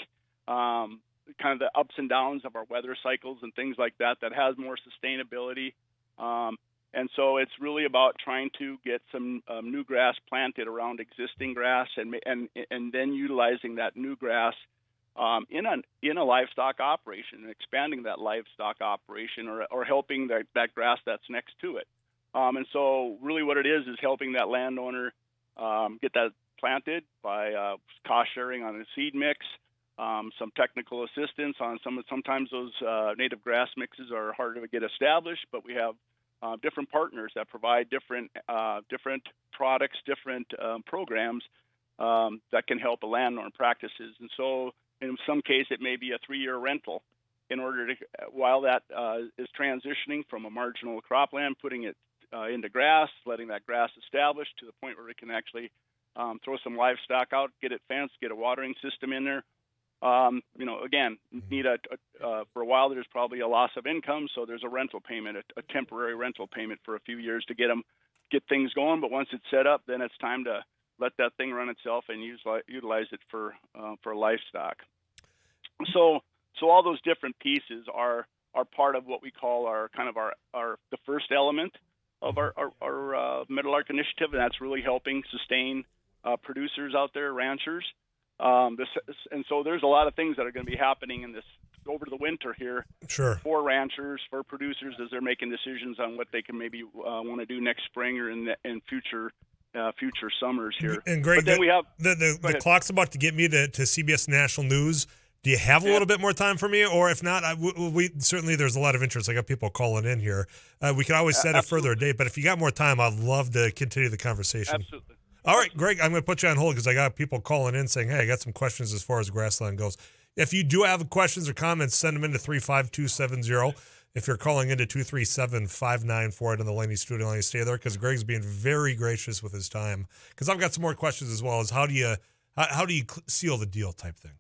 kind of the ups and downs of our weather cycles and things like that has more sustainability. And so it's really about trying to get some new grass planted around existing grass and then utilizing that new grass in a livestock operation and expanding that livestock operation or helping that grass that's next to it. And so really what it is helping that landowner get that planted by cost sharing on the seed mix, some technical assistance on sometimes those native grass mixes are harder to get established, but we have different partners that provide different products, different programs that can help a landowner practices. And so in some case, it may be a 3-year rental in order to, while that is transitioning from a marginal cropland, putting it into grass, letting that grass establish to the point where it can actually throw some livestock out, get it fenced, get a watering system in there. Again, need for a while, there's probably a loss of income, so there's a rental payment, a temporary rental payment for a few years to get things going. But once it's set up, then it's time to let that thing run itself and utilize it for livestock. So all those different pieces are part of what we call our the first element of our Meadowlark Initiative, and that's really helping sustain producers out there, ranchers. And so there's a lot of things that are going to be happening in this over the winter here for ranchers, for producers as they're making decisions on what they can maybe want to do next spring or in future summers here. And Greg, but then we have the clock's about to get me to CBS National News. Do you have a little bit more time for me? Or if not, we certainly there's a lot of interest. I got people calling in here. We can always set a further date, but if you got more time, I'd love to continue the conversation. Absolutely. All right, Greg, I'm going to put you on hold because I got people calling in saying, hey, I got some questions as far as grassland goes. If you do have questions or comments, send them into 35270. If you're calling into 237-5948 on the Laney studio line, stay there because Greg's being very gracious with his time. Because I've got some more questions as well as how do you seal the deal type thing.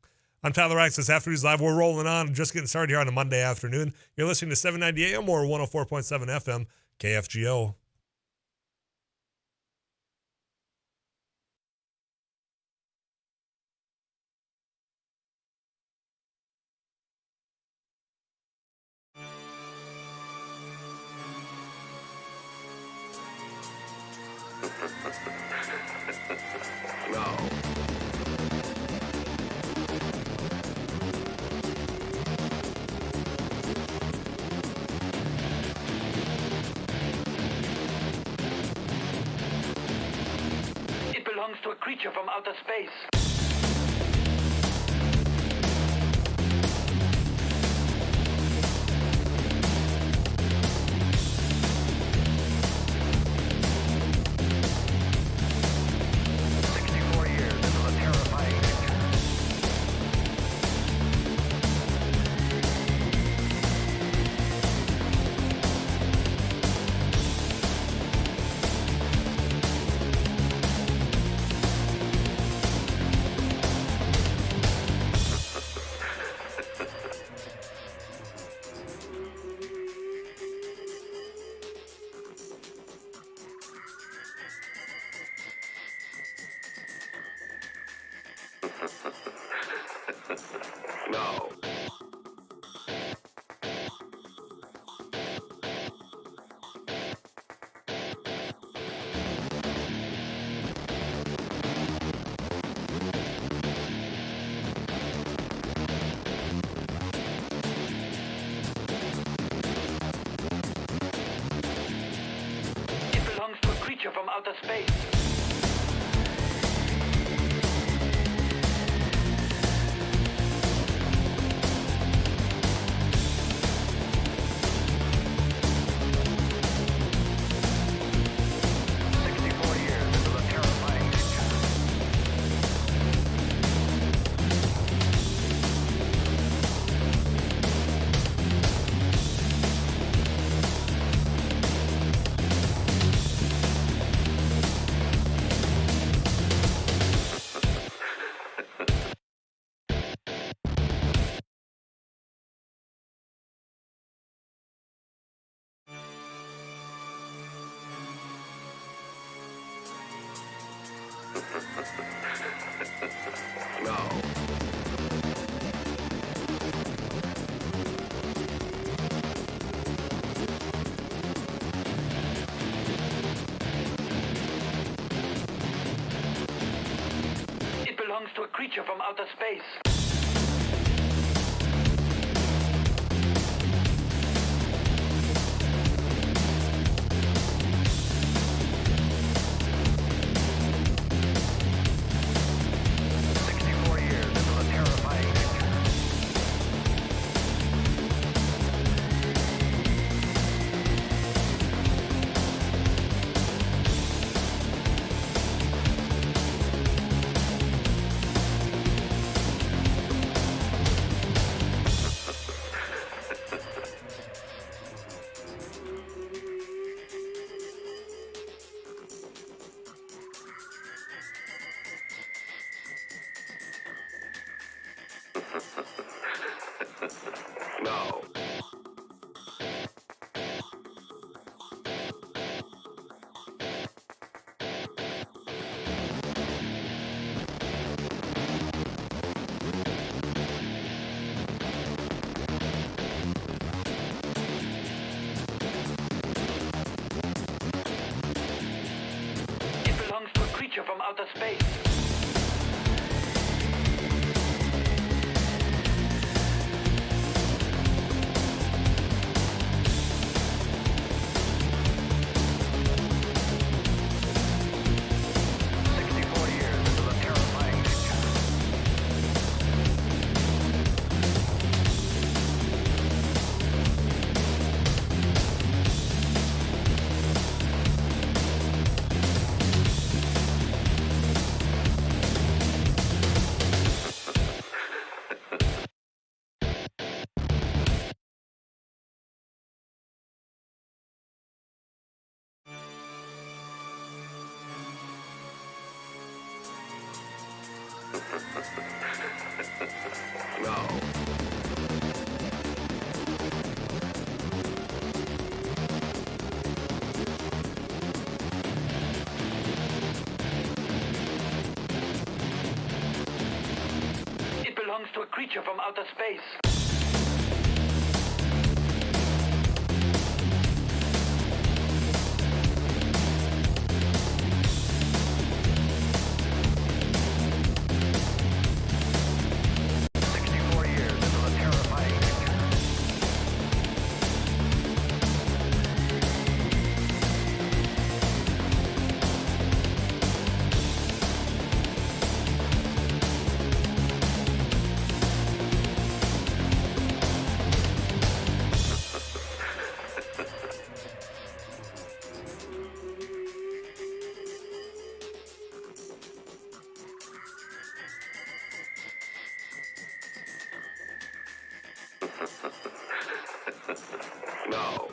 I'm Tyler Access Afternoons Live. We're rolling on, just getting started here on a Monday afternoon. You're listening to 790 AM or 104.7 FM, KFGO. It belongs to a creature from outer space. No. It belongs to a creature from outer space. No. It belongs to a creature from outer space. No. It belongs to a creature from outer space. No. It belongs to a creature from outer space. No.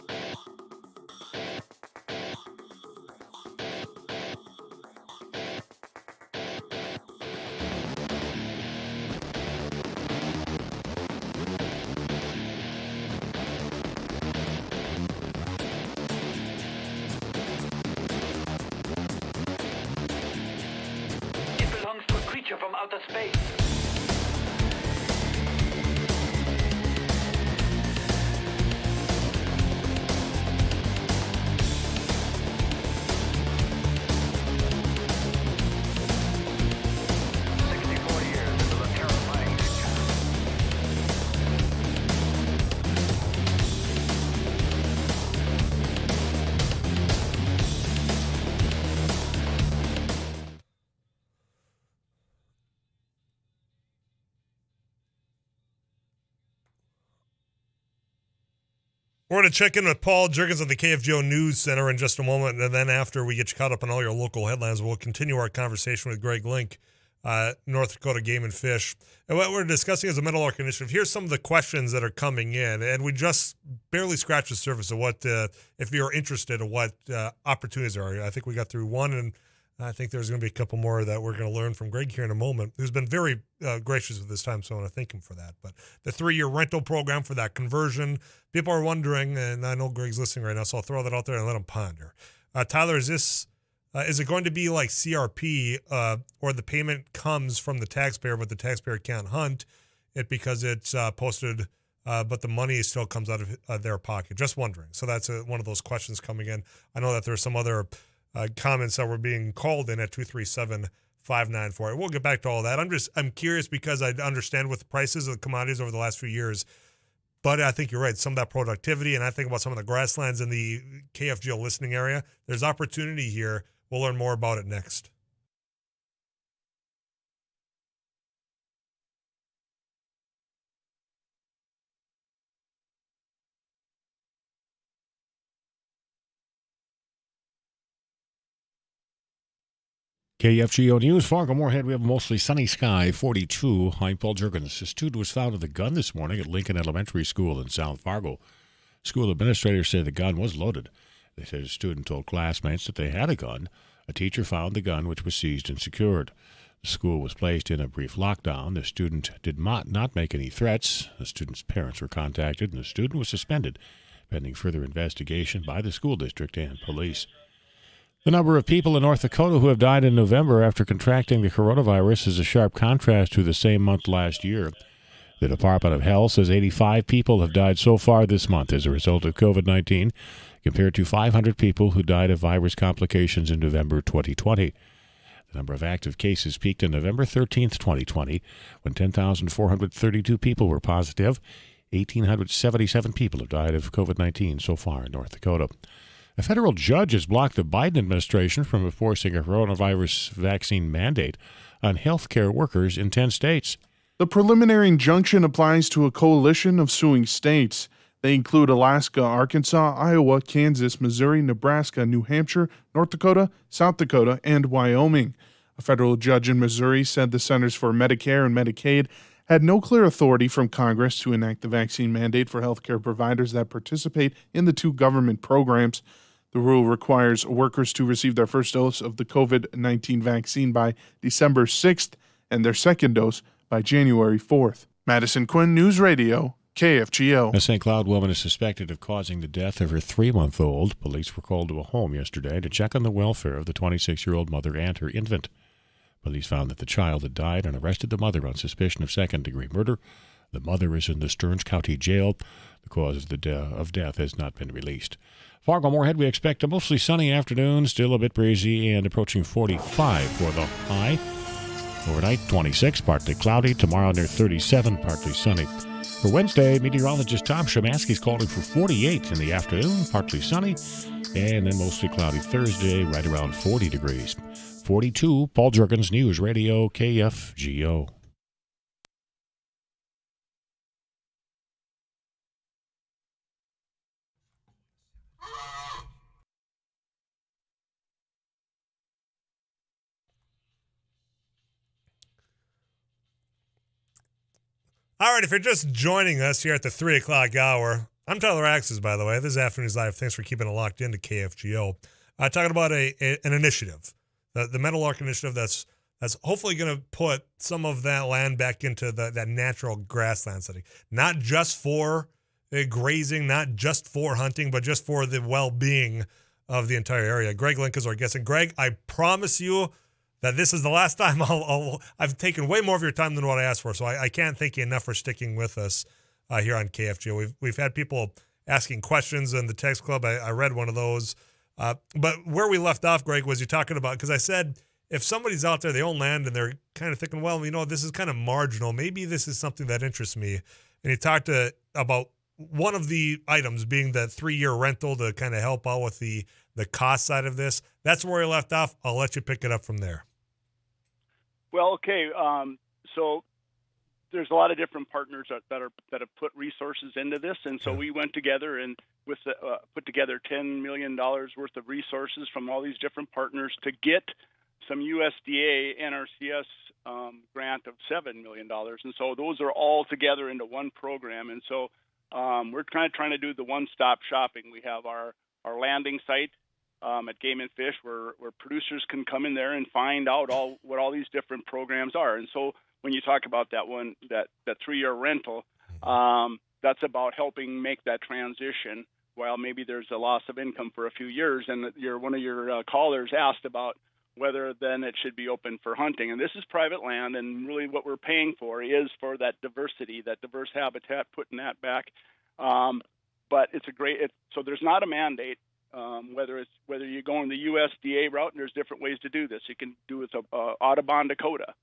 It belongs to a creature from outer space. We're going to check in with Paul Juergens of the KFGO News Center in just a moment, and then after we get you caught up on all your local headlines, we'll continue our conversation with Greg Link, North Dakota Game and Fish. And what we're discussing is the Meadowlark Initiative. Here's some of the questions that are coming in, and we just barely scratched the surface of what, if you're interested in what opportunities are. I think we got through one, and I think there's going to be a couple more that we're going to learn from Greg here in a moment, who's been very gracious with his time, so I want to thank him for that. But the 3-year rental program for that conversion, people are wondering, and I know Greg's listening right now, so I'll throw that out there and let him ponder. Tyler, is it going to be like CRP, or the payment comes from the taxpayer, but the taxpayer can't hunt it because it's posted, but the money still comes out of their pocket? Just wondering. So that's one of those questions coming in. I know that there's some other comments that were being called in at 237-594. We'll get back to all that. I'm curious because I understand with the prices of the commodities over the last few years, but I think you're right. Some of that productivity, and I think about some of the grasslands in the KFGO listening area. There's opportunity here. We'll learn more about it next. KFGO News, Fargo-Moorhead, we have a mostly sunny sky, 42. I'm Paul Juergens. A student was found with a gun this morning at Lincoln Elementary School in South Fargo. School administrators say the gun was loaded. They said a student told classmates that they had a gun. A teacher found the gun, which was seized and secured. The school was placed in a brief lockdown. The student did not make any threats. The student's parents were contacted, and the student was suspended, pending further investigation by the school district and police. The number of people in North Dakota who have died in November after contracting the coronavirus is a sharp contrast to the same month last year. The Department of Health says 85 people have died so far this month as a result of COVID-19, compared to 500 people who died of virus complications in November 2020. The number of active cases peaked on November 13, 2020, when 10,432 people were positive. 1,877 people have died of COVID-19 so far in North Dakota. A federal judge has blocked the Biden administration from enforcing a coronavirus vaccine mandate on health care workers in 10 states. The preliminary injunction applies to a coalition of suing states. They include Alaska, Arkansas, Iowa, Kansas, Missouri, Nebraska, New Hampshire, North Dakota, South Dakota, and Wyoming. A federal judge in Missouri said the Centers for Medicare and Medicaid had no clear authority from Congress to enact the vaccine mandate for healthcare providers that participate in the two government programs. The rule requires workers to receive their first dose of the COVID-19 vaccine by December 6th and their second dose by January 4th. Madison Quinn, News Radio, KFGO. A St. Cloud woman is suspected of causing the death of her 3-month-old. Police were called to a home yesterday to check on the welfare of the 26-year-old mother and her infant. Police found that the child had died and arrested the mother on suspicion of second-degree murder. The mother is in the Stearns County Jail. The cause of death has not been released. Fargo-Moorhead, we expect a mostly sunny afternoon, still a bit breezy, and approaching 45 for the high. Overnight, 26, partly cloudy. Tomorrow, near 37, partly sunny. For Wednesday, meteorologist Tom Szymanski is calling for 48 in the afternoon, partly sunny, and then mostly cloudy Thursday, right around 40 degrees. 42, Paul Juergens, News Radio, KFGO. All right, if you're just joining us here at the 3 o'clock hour, I'm Tyler Axes, by the way. This is Afternoons Live. Thanks for keeping it locked into KFGO. Talking about an initiative, the Meadowlark Initiative that's hopefully going to put some of that land back into that natural grassland setting. Not just for grazing, not just for hunting, but just for the well-being of the entire area. Greg Link is our guest. And Greg, I promise you that this is the last time I've taken way more of your time than what I asked for, so I can't thank you enough for sticking with us here on KFGO. We've had people asking questions in the text club. I read one of those. But where we left off, Greg, was you talking about, because I said if somebody's out there, they own land, and they're kind of thinking, well, this is kind of marginal. Maybe this is something that interests me. And you talked about one of the items being the 3-year rental to kind of help out with the cost side of this. That's where we left off. I'll let you pick it up from there. Well, okay. So there's a lot of different partners that have put resources into this, and so we went together and put together $10 million worth of resources from all these different partners to get some USDA NRCS grant of $7 million, and so those are all together into one program, and so we're kind of trying to do the one-stop shopping. We have our landing site at Game and Fish, where producers can come in there and find out what all these different programs are. And so when you talk about that 3-year rental, that's about helping make that transition while maybe there's a loss of income for a few years. And one of your callers asked about whether then it should be open for hunting. And this is private land, and really what we're paying for is for that diversity, that diverse habitat, putting that back. But it's so there's not a mandate. Whether you go in the USDA route, and there's different ways to do this. You can do it. Audubon, Dakota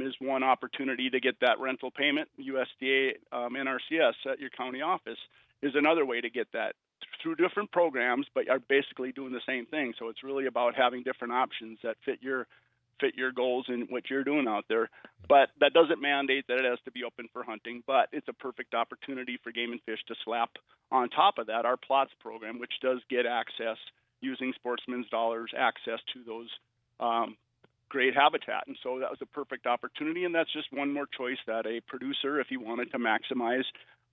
is one opportunity to get that rental payment. USDA NRCS at your county office is another way to get that through different programs, but are basically doing the same thing. So it's really about having different options that fit your goals and what you're doing out there. But that doesn't mandate that it has to be open for hunting, but it's a perfect opportunity for Game and Fish to slap on top of that our plots program, which does get access using sportsmen's dollars, access to those great habitat. And so that was a perfect opportunity, and that's just one more choice that a producer, if he wanted to maximize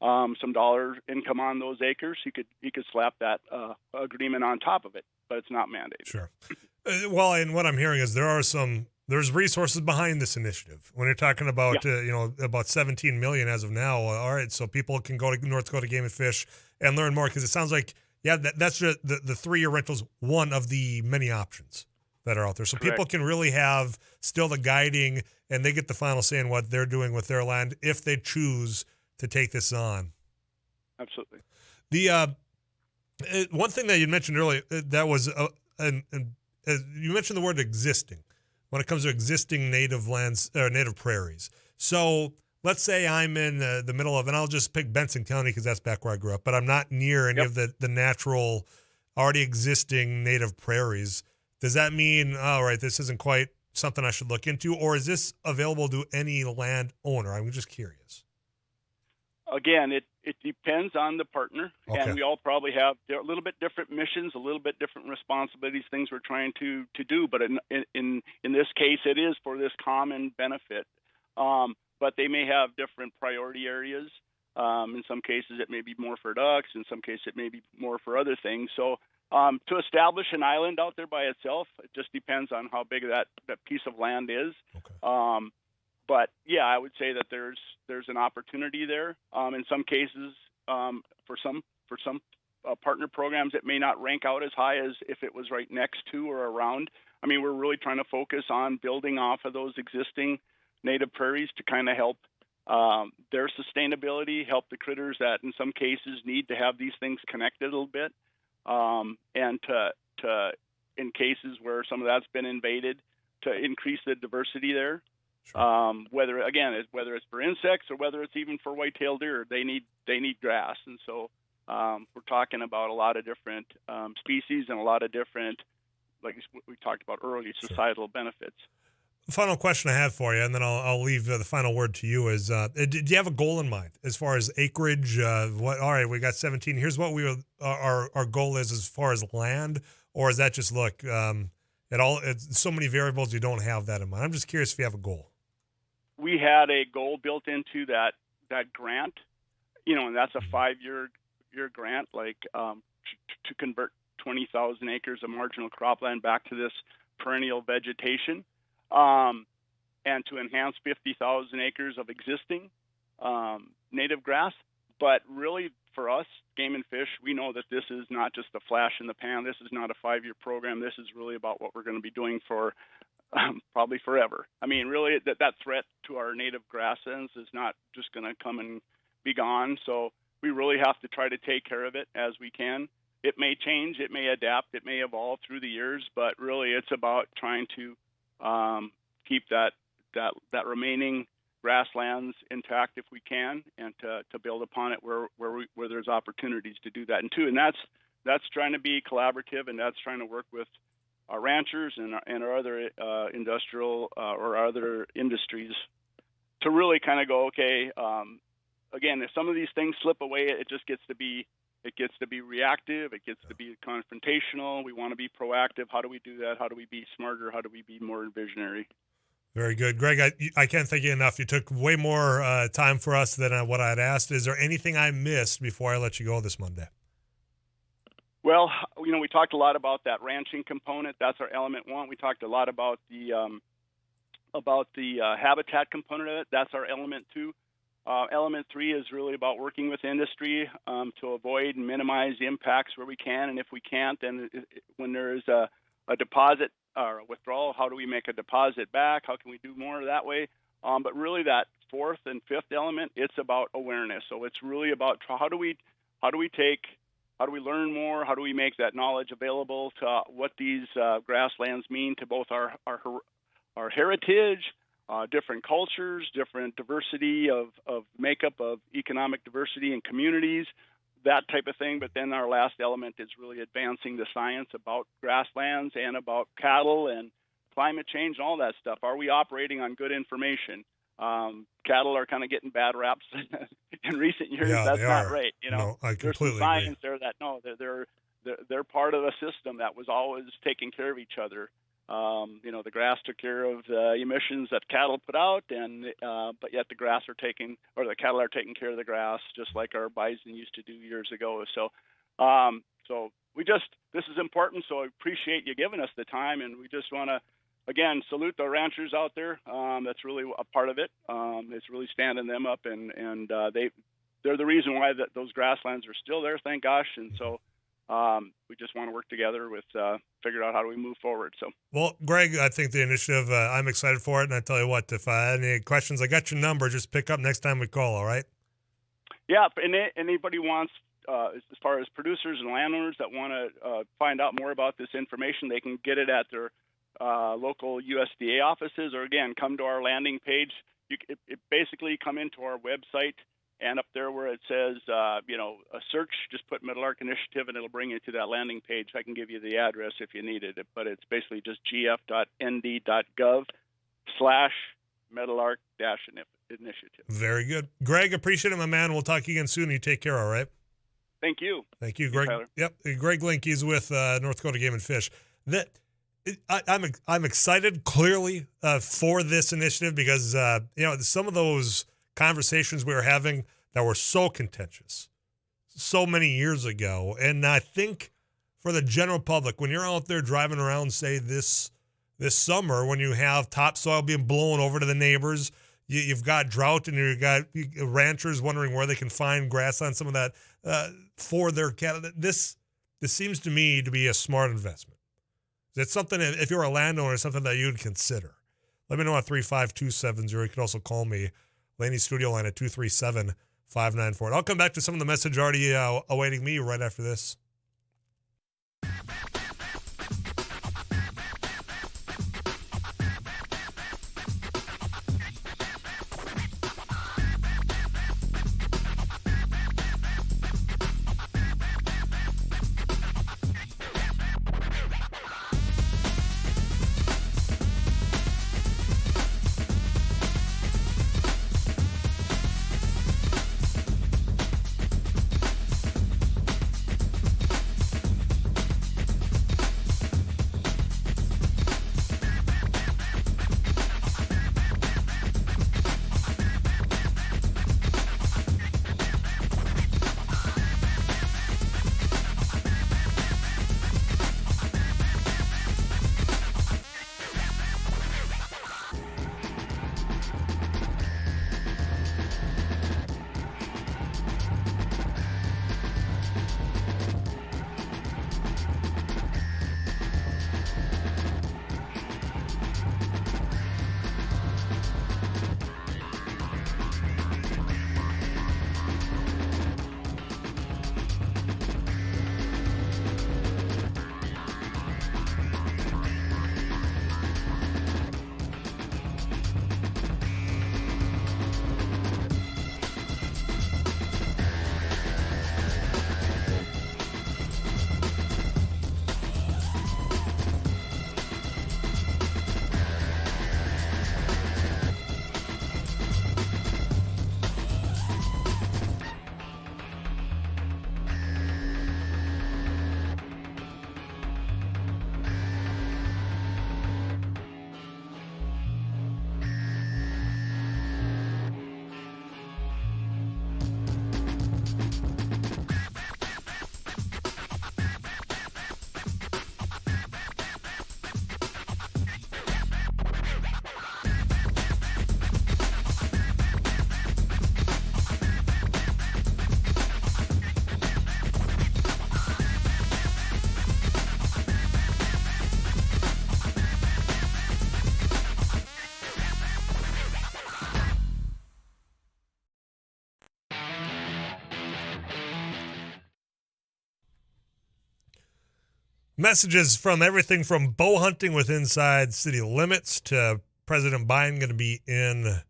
some dollar income on those acres, he could slap that agreement on top of it, but it's not mandated. Sure. Well, and what I'm hearing is there's resources behind this initiative. When you're talking about about 17 million as of now, all right, so people can go to North Dakota Game and Fish and learn more, because it sounds like that's just the 3-year rental's one of the many options that are out there. So Correct. People can really have still the guiding, and they get the final say in what they're doing with their land if they choose to take this on. Absolutely. The one thing that you mentioned earlier that was you mentioned the word existing when it comes to existing native lands or native prairies. So let's say I'm in the middle of, and I'll just pick Benson County because that's back where I grew up, but I'm not near any of the natural, already existing native prairies. Does that mean, all right, this isn't quite something I should look into, or is this available to any landowner? I'm just curious. Again, it depends on the partner, Okay. and we all probably have a little bit different missions, a little bit different responsibilities, things we're trying to do. But in this case, it is for this common benefit. But they may have different priority areas. In some cases, it may be more for ducks. In some cases, it may be more for other things. So to establish an island out there by itself, it just depends on how big that piece of land is. Okay. But yeah, I would say that there's an opportunity there. In some cases, for some partner programs, it may not rank out as high as if it was right next to or around. I mean, we're really trying to focus on building off of those existing native prairies to kind of help their sustainability, help the critters that in some cases need to have these things connected a little bit, and to in cases where some of that's been invaded, to increase the diversity there. Sure. Whether it's for insects or whether it's even for white-tailed deer, they need grass, and so we're talking about a lot of different species and a lot of different, like we talked about earlier, societal benefits. Final question I have for you, and then I'll leave the final word to you. Is do you have a goal in mind as far as acreage? All right, we got 17. Here's what our goal is as far as land, or is that just look? It's so many variables you don't have that in mind. I'm just curious if you have a goal. We had a goal built into that grant, and that's a 5-year grant, like to convert 20,000 acres of marginal cropland back to this perennial vegetation, and to enhance 50,000 acres of existing native grass. But really, for us, Game and Fish, we know that this is not just a flash in the pan. This is not a 5-year program. This is really about what we're going to be doing for probably forever. I mean, really, that threat to our native grasslands is not just going to come and be gone. So we really have to try to take care of it as we can. It may change, it may adapt, it may evolve through the years, but really, it's about trying to keep that remaining grasslands intact if we can, and to build upon it where there's opportunities to do that. And that's trying to be collaborative, and that's trying to work with our ranchers and our other industrial or other industries to really kind of go, okay, again, if some of these things slip away, it gets to be reactive. It gets to be confrontational. We want to be proactive. How do we do that? How do we be smarter? How do we be more visionary? Very good. Greg, I can't thank you enough. You took way more time for us than what I'd asked. Is there anything I missed before I let you go this Monday? Well, we talked a lot about that ranching component. That's our element 1. We talked a lot about the habitat component of it. That's our element 2. Element 3 is really about working with industry to avoid and minimize the impacts where we can, and if we can't, then when there is a deposit or a withdrawal, how do we make a deposit back? How can we do more that way? But really, that 4th and 5th element, it's about awareness. So it's really about how do we learn more? How do we make that knowledge available to what these grasslands mean to both our heritage, different cultures, different diversity of makeup of economic diversity and communities, that type of thing. But then our last element is really advancing the science about grasslands and about cattle and climate change and all that stuff. Are we operating on good information? Cattle are kind of getting bad raps in recent years. Yeah, that's not right. No, I there's completely some science agree. there that no, they're part of a system that was always taking care of each other. The grass took care of the emissions that cattle put out, and but yet the cattle are taking care of the grass, just like our bison used to do years ago. So, this is important. So I appreciate you giving us the time, and we just want to again salute the ranchers out there. That's really a part of it. It's really standing them up, and they're the reason why those grasslands are still there. Thank gosh, and so. We just want to work together with figure out how do we move forward. So, well, Greg, I think the initiative, I'm excited for it. And I tell you what, if I had any questions, I got your number. Just pick up next time we call. All right. Yeah. And anybody wants, as far as producers and landowners that want to find out more about this information, they can get it at their local USDA offices, or again, come to our landing page. It basically come into our website. And up there where it says, a search, just put Meadowlark Initiative, and it'll bring you to that landing page. I can give you the address if you needed it, but it's basically just gf.nd.gov/Meadowlark-initiative. Very good. Greg, appreciate it, my man. We'll talk again soon. You take care, all right? Thank you. Thank you, Greg. Tyler. Yep, Greg Link, he's with North Dakota Game and Fish. I'm excited, clearly, for this initiative because, some of those conversations we were having that were so contentious so many years ago. And I think for the general public, when you're out there driving around, say this summer, when you have topsoil being blown over to the neighbors, you've got drought and you've got ranchers wondering where they can find grass on some of that for their cattle. This seems to me to be a smart investment. It's something, if you're a landowner, something that you'd consider. Let me know at 35270. You can also call me. Laney's studio line at 237-594. I'll come back to some of the message already awaiting me right after this. Messages from everything from bow hunting with inside city limits to President Biden going to be in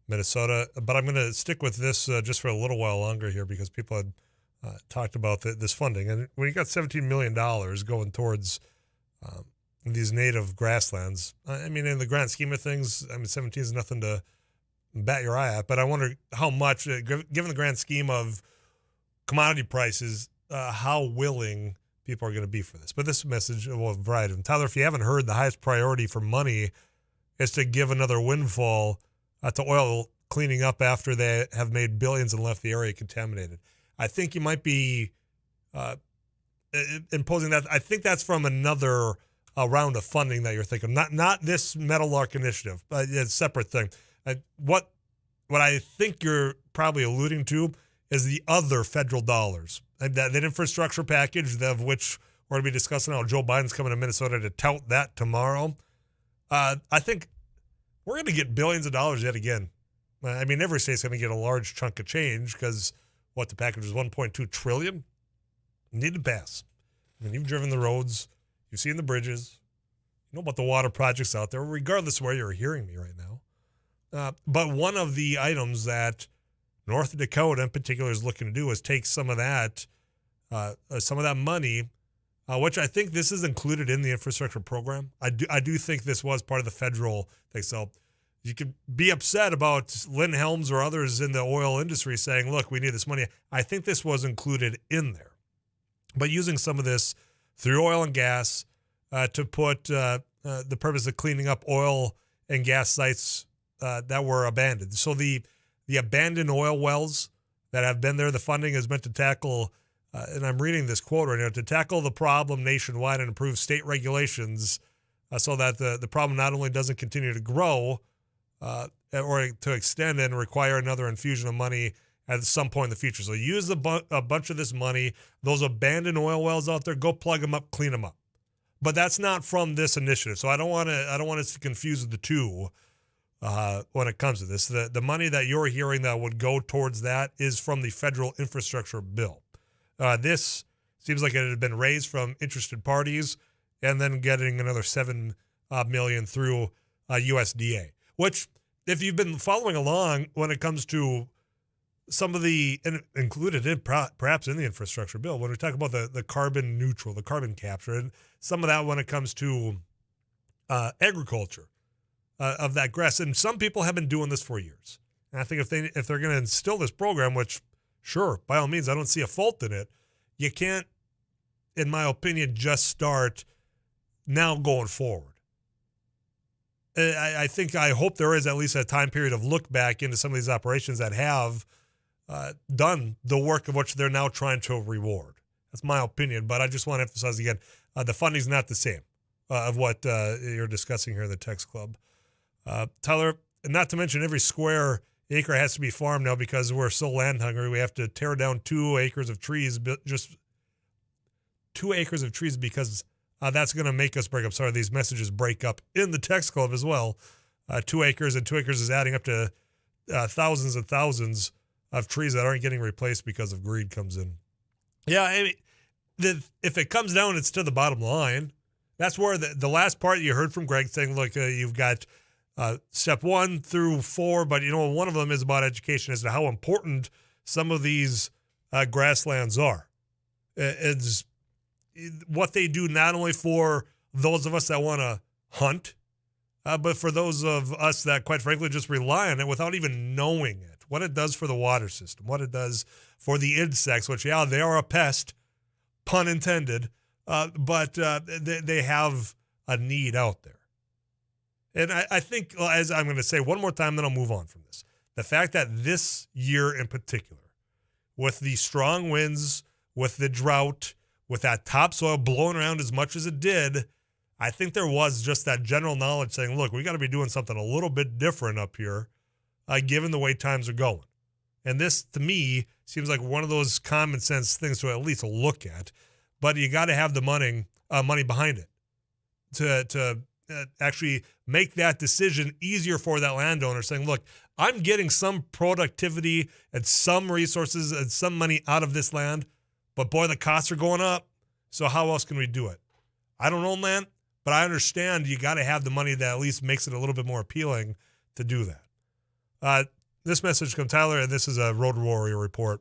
Minnesota. But I'm going to stick with this just for a little while longer here because people had talked about this funding. And when you got $17 million going towards these native grasslands, I mean, in the grand scheme of things, I mean, 17 is nothing to bat your eye at. But I wonder how much, given the grand scheme of commodity prices, how willing people are going to be for this. But this message will have a variety of them. Tyler, if you haven't heard, the highest priority for money is to give another windfall to oil cleaning up after they have made billions and left the area contaminated. I think you might be imposing that. I think that's from another round of funding that you're thinking. Not this Meadowlark Initiative, but it's a separate thing. What I think you're probably alluding to is the other federal dollars. And that infrastructure package, of which we're going to be discussing how Joe Biden's coming to Minnesota to tout that tomorrow. I think we're going to get billions of dollars yet again. I mean, every state's going to get a large chunk of change because the package is $1.2 trillion. Need to pass. I mean, you've driven the roads, you've seen the bridges, you know about the water projects out there, regardless of where you're hearing me right now. But one of the items that North Dakota in particular is looking to do is take some of that money, which I think this is included in the infrastructure program. I do think this was part of the federal thing. So you could be upset about Lynn Helms or others in the oil industry saying, look, we need this money. I think this was included in there. But using some of this through oil and gas to put the purpose of cleaning up oil and gas sites that were abandoned. So the abandoned oil wells that have been there, the funding is meant to tackle, and I'm reading this quote right now, to tackle the problem nationwide and improve state regulations so that the problem not only doesn't continue to grow or to extend and require another infusion of money at some point in the future. So use a bunch of this money, those abandoned oil wells out there, go plug them up, clean them up. But that's not from this initiative. So I don't want us to confuse the two. When it comes to this, the money that you're hearing that would go towards that is from the federal infrastructure bill. This seems like it had been raised from interested parties and then getting another $7 million through USDA, which if you've been following along when it comes to some of the included in perhaps in the infrastructure bill, when we talk about the carbon neutral, the carbon capture, and some of that when it comes to agriculture. Of that grass, and some people have been doing this for years. And I think if they're going to instill this program, which sure, by all means, I don't see a fault in it. You can't, in my opinion, just start now going forward. I hope there is at least a time period of look back into some of these operations that have done the work of which they're now trying to reward. That's my opinion, but I just want to emphasize again, the funding's not the same of what you're discussing here in the text club. Tyler, not to mention every square acre has to be farmed now because we're so land hungry. We have to tear down 2 acres of trees, just 2 acres of trees because that's going to make us break up. Sorry, these messages break up in the text club as well. 2 acres, and 2 acres is adding up to thousands and thousands of trees that aren't getting replaced because of greed comes in. Yeah, I mean, if it comes down, it's to the bottom line. That's where the last part you heard from Greg saying, look, you've got step 1 through 4, but one of them is about education as to how important some of these grasslands are. It's what they do not only for those of us that want to hunt, but for those of us that quite frankly just rely on it without even knowing it, what it does for the water system, what it does for the insects, which, yeah, they are a pest, pun intended, but they have a need out there. And I think, as I'm going to say one more time, then I'll move on from this. The fact that this year in particular, with the strong winds, with the drought, with that topsoil blowing around as much as it did, I think there was just that general knowledge saying, look, we got to be doing something a little bit different up here, given the way times are going. And this, to me, seems like one of those common sense things to at least look at. But you got to have the money behind it to actually make that decision easier for that landowner, saying, look, I'm getting some productivity and some resources and some money out of this land, but boy, the costs are going up. So how else can we do it? I don't own that, but I understand you got to have the money that at least makes it a little bit more appealing to do that. This message from Tyler, and this is a Road Warrior report.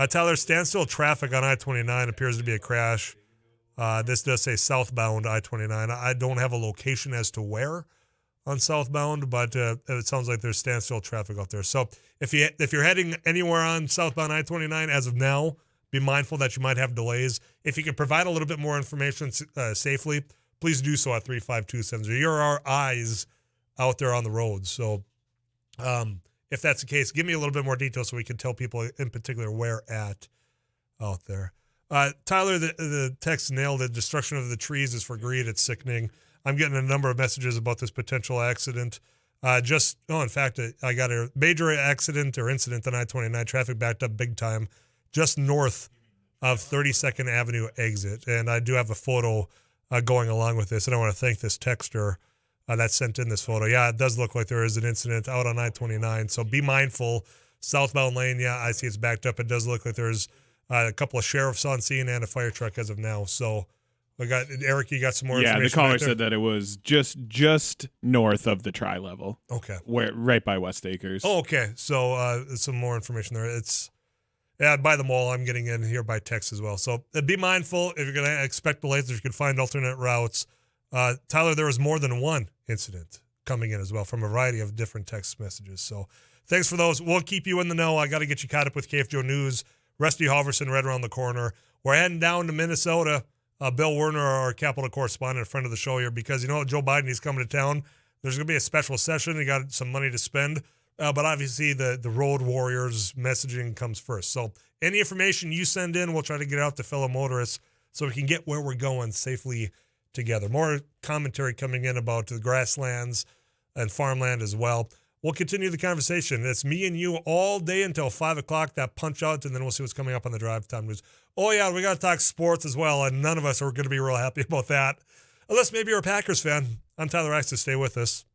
Tyler, standstill traffic on I-29 appears to be a crash. This does say southbound I-29. I don't have a location as to where on southbound, but it sounds like there's standstill traffic out there. So if you're heading anywhere on southbound I-29 as of now, be mindful that you might have delays. If you can provide a little bit more information safely, please do so at 35270. You're our eyes out there on the road. So if that's the case, give me a little bit more detail so we can tell people in particular where at out there. Tyler, the text nailed it. Destruction of the trees is for greed. It's sickening. I'm getting a number of messages about this potential accident. In fact, I got a major accident or incident on I-29. Traffic backed up big time just north of 32nd Avenue exit. And I do have a photo going along with this. And I want to thank this texter that sent in this photo. Yeah, it does look like there is an incident out on I-29. So be mindful. Southbound lane, yeah, I see it's backed up. It does look like there's a couple of sheriffs on scene and a fire truck as of now. So we got Eric, you got some more information? Yeah, the caller said that it was just north of the tri-level. Okay. Right by West Acres. Oh, okay. So some more information there. It's by the mall. I'm getting in here by text as well. So be mindful if you're going to expect delays, if you can find alternate routes. Tyler, there was more than one incident coming in as well from a variety of different text messages. So thanks for those. We'll keep you in the know. I got to get you caught up with Kfgo News. Rusty Halverson right around the corner. We're heading down to Minnesota. Bill Werner, our Capitol correspondent, friend of the show here, because Joe Biden, he's coming to town. There's going to be a special session. He got some money to spend. But obviously the Road Warriors messaging comes first. So any information you send in, we'll try to get out to fellow motorists so we can get where we're going safely together. More commentary coming in about the grasslands and farmland as well. We'll continue the conversation. It's me and you all day until 5 o'clock, that punch out, and then we'll see what's coming up on the drive time news. Oh, yeah, we got to talk sports as well, and none of us are going to be real happy about that. Unless maybe you're a Packers fan. I'm Tyler Axis. Stay with us.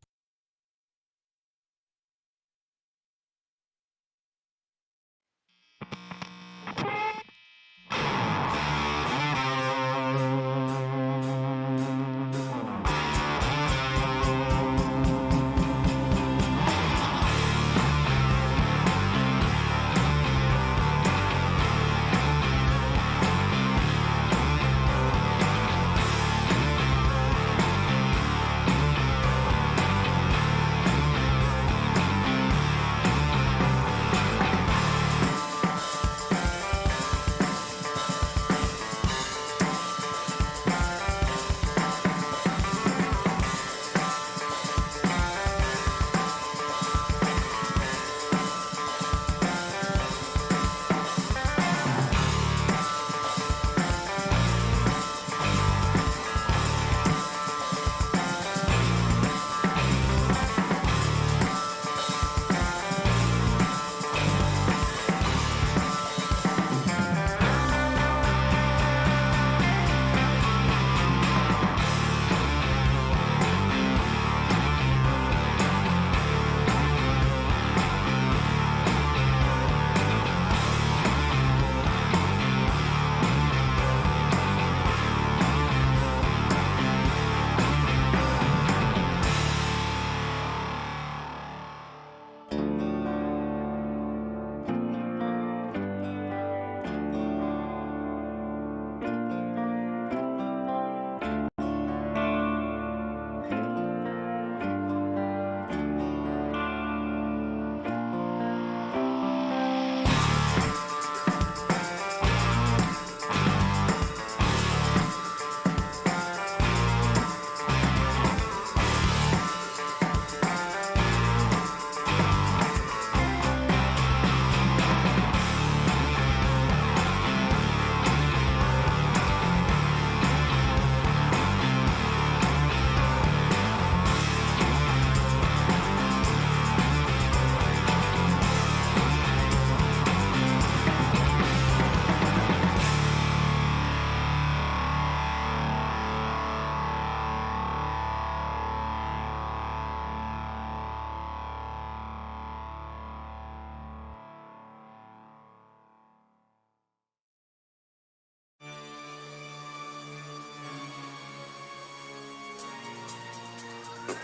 No.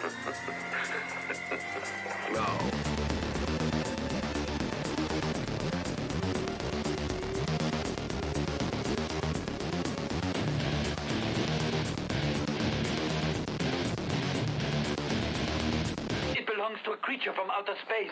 It belongs to a creature from outer space.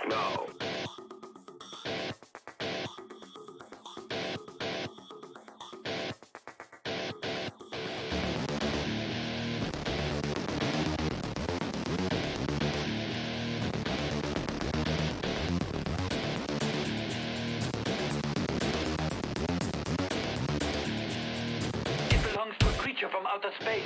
No. It belongs to a creature from outer space.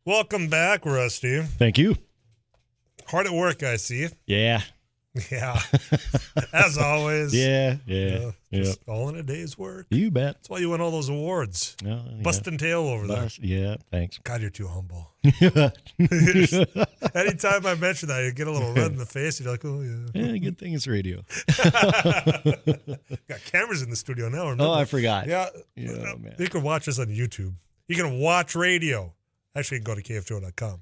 Welcome back, Rusty. Thank you. Hard at work, I see. Yeah. Yeah. As always. Yeah. Just all in a day's work. You bet. That's why you win all those awards. Oh, Busting tail over there. Yeah, thanks. God, you're too humble. Anytime I mention that, you get a little red in the face. You're like, oh, yeah. Yeah, good thing it's radio. Got cameras in the studio now. Remember? Oh, I forgot. Yeah. Man. You can watch us on YouTube. You can watch radio. Actually, you can go to kfgo.com.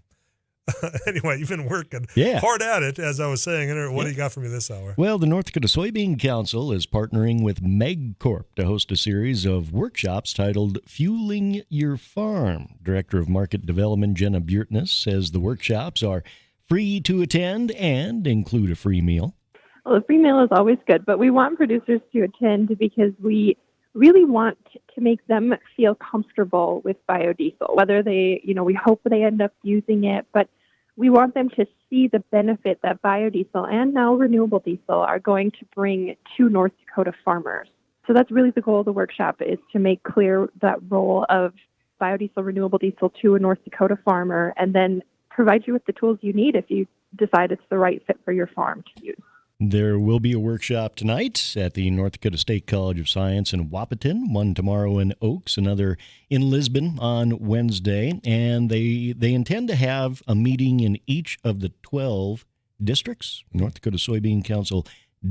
Anyway, you've been working hard at it, as I was saying. What do you got for me this hour? Well, the North Dakota Soybean Council is partnering with MegCorp to host a series of workshops titled Fueling Your Farm. Director of Market Development Jenna Bjertness says the workshops are free to attend and include a free meal. Well, a free meal is always good, but we want producers to attend because we really want to make them feel comfortable with biodiesel, whether they, we hope they end up using it, but we want them to see the benefit that biodiesel and now renewable diesel are going to bring to North Dakota farmers. So that's really the goal of the workshop, is to make clear that role of biodiesel, renewable diesel to a North Dakota farmer, and then provide you with the tools you need if you decide it's the right fit for your farm to use. There will be a workshop tonight at the North Dakota State College of Science in Wahpeton, one tomorrow in Oaks, another in Lisbon on Wednesday, and they intend to have a meeting in each of the 12 districts, North Dakota Soybean Council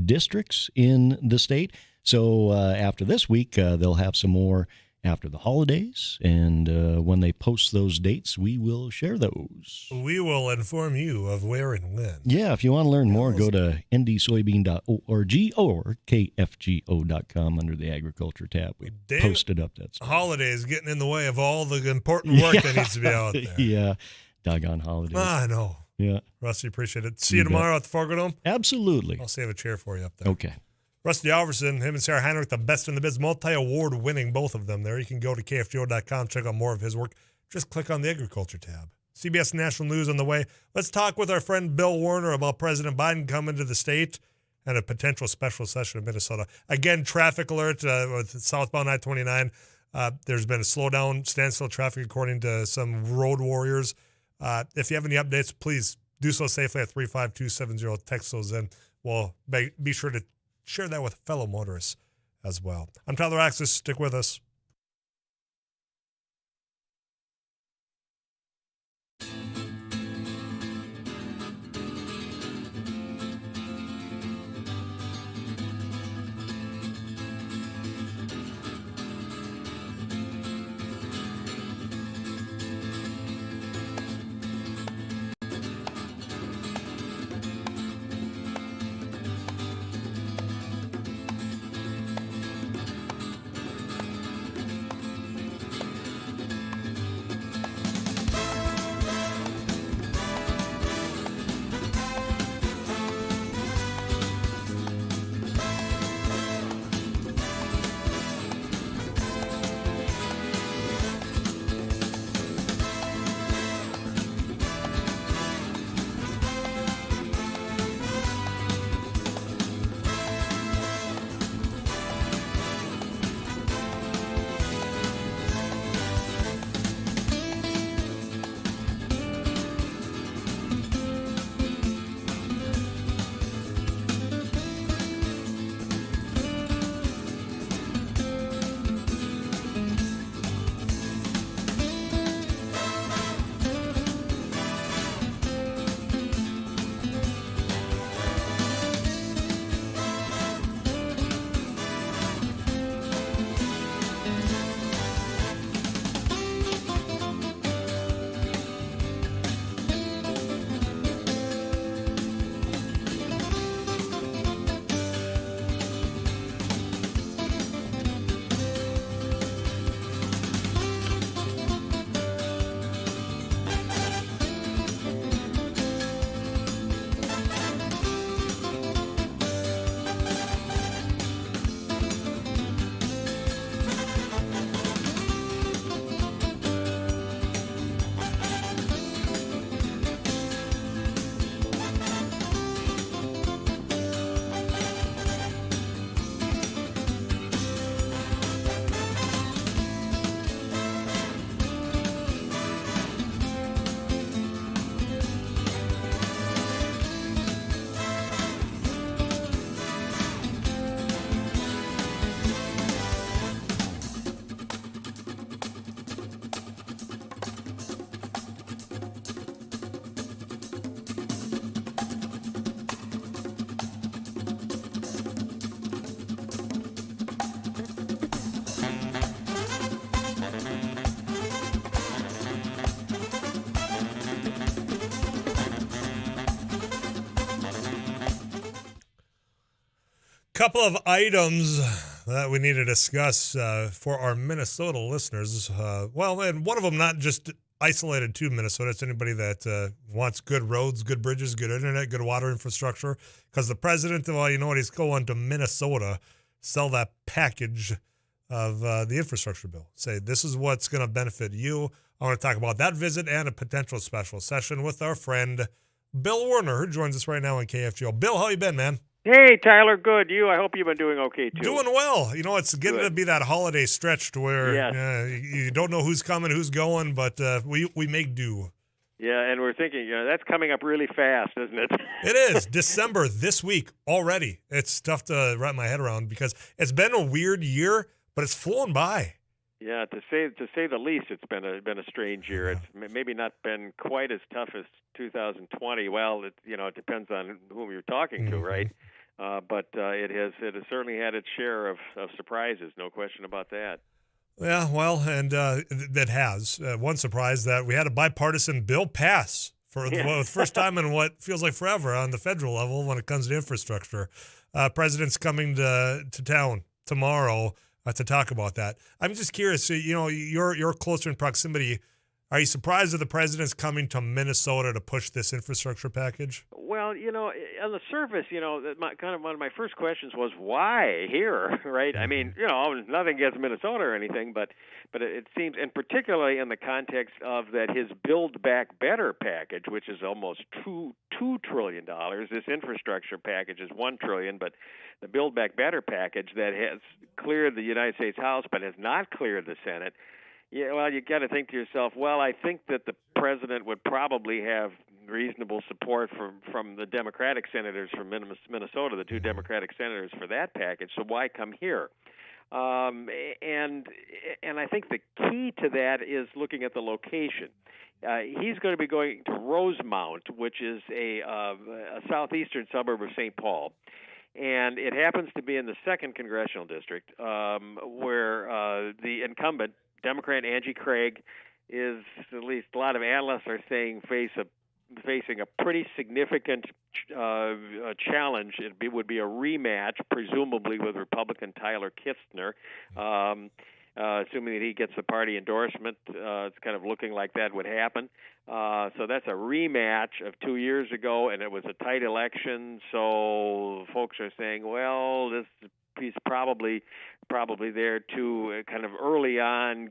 districts in the state. So after this week, they'll have some more after the holidays, and when they post those dates, we will share those. We will inform you of where and when. Yeah, if you want to learn more, go to ndsoybean.org or kfgo.com under the agriculture tab. We posted up that stuff. Holidays getting in the way of all the important work that needs to be out there. Yeah, doggone holidays. I know. Yeah. Rusty, appreciate it. See you tomorrow at the Fargo Dome? Absolutely. I'll save a chair for you up there. Okay. Rusty Alverson, him and Sarah Heinrich, the best in the biz, multi-award winning, both of them there. You can go to kfgo.com, check out more of his work. Just click on the agriculture tab. CBS National News on the way. Let's talk with our friend Bill Warner about President Biden coming to the state and a potential special session in Minnesota. Again, traffic alert with southbound I-29. There's been a slowdown, standstill traffic according to some road warriors. If you have any updates, please do so safely at 35270. Text those in. We'll be sure to share that with fellow motorists as well. I'm Tyler Axis. Stick with us. couple of items that we need to discuss for our Minnesota listeners. And one of them not just isolated to Minnesota. It's anybody that wants good roads, good bridges, good internet, good water infrastructure. Because the president, well, you know what, he's going to Minnesota, sell that package of the infrastructure bill. Say, this is what's going to benefit you. I want to talk about that visit and a potential special session with our friend Bill Warner, who joins us right now on KFGO. Bill, how you been, man? Hey, Tyler, good. You? I hope you've been doing okay, too. Doing well. You know, it's getting to be that holiday stretch to where you don't know who's coming, who's going, but we make do. Yeah, and we're thinking, that's coming up really fast, isn't it? It is. December this week already. It's tough to wrap my head around because it's been a weird year, but it's flown by. Yeah, to say the least, it's been a strange year. It's maybe not been quite as tough as 2020. Well, it depends on whom you're talking to, right? But it has certainly had its share of surprises, no question about that. Yeah, well, and that has. One surprise that we had a bipartisan bill pass for the first time in what feels like forever on the federal level when it comes to infrastructure. President's coming to town tomorrow to talk about that. I'm just curious, you're closer in proximity. Are you surprised that the president's coming to Minnesota to push this infrastructure package? Well, on the surface, one of my first questions was why here, right? I mean, nothing against Minnesota or anything, but it seems, and particularly in the context of that his Build Back Better package, which is almost $2 trillion. This infrastructure package is $1 trillion, but the Build Back Better package that has cleared the United States House but has not cleared the Senate. Yeah, well, you got to think to yourself, well, I think that the president would probably have reasonable support from the Democratic senators from Minnesota, the two Democratic senators for that package, so why come here? And I think the key to that is looking at the location. He's going to be going to Rosemount, which is a southeastern suburb of St. Paul. And it happens to be in the 2nd Congressional District, where the incumbent, Democrat Angie Craig, is, at least a lot of analysts are saying, facing a pretty significant challenge. It would be a rematch, presumably with Republican Tyler Kistner, assuming that he gets the party endorsement. It's kind of looking like that would happen. So that's a rematch of 2 years ago, and it was a tight election. So folks are saying, well, he's probably there to kind of early on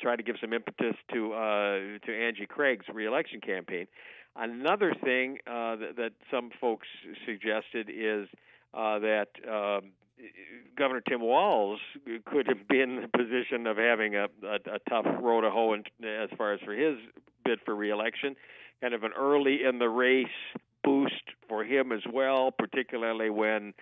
try to give some impetus to Angie Craig's reelection campaign. Another thing that some folks suggested is that Governor Tim Walz could have been in the position of having a tough row to hoe as far as for his bid for reelection, kind of an early in the race boost for him as well, particularly when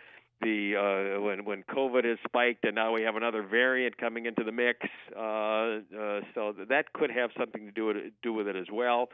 when COVID has spiked and now we have another variant coming into the mix. So that could have something to do with it as well.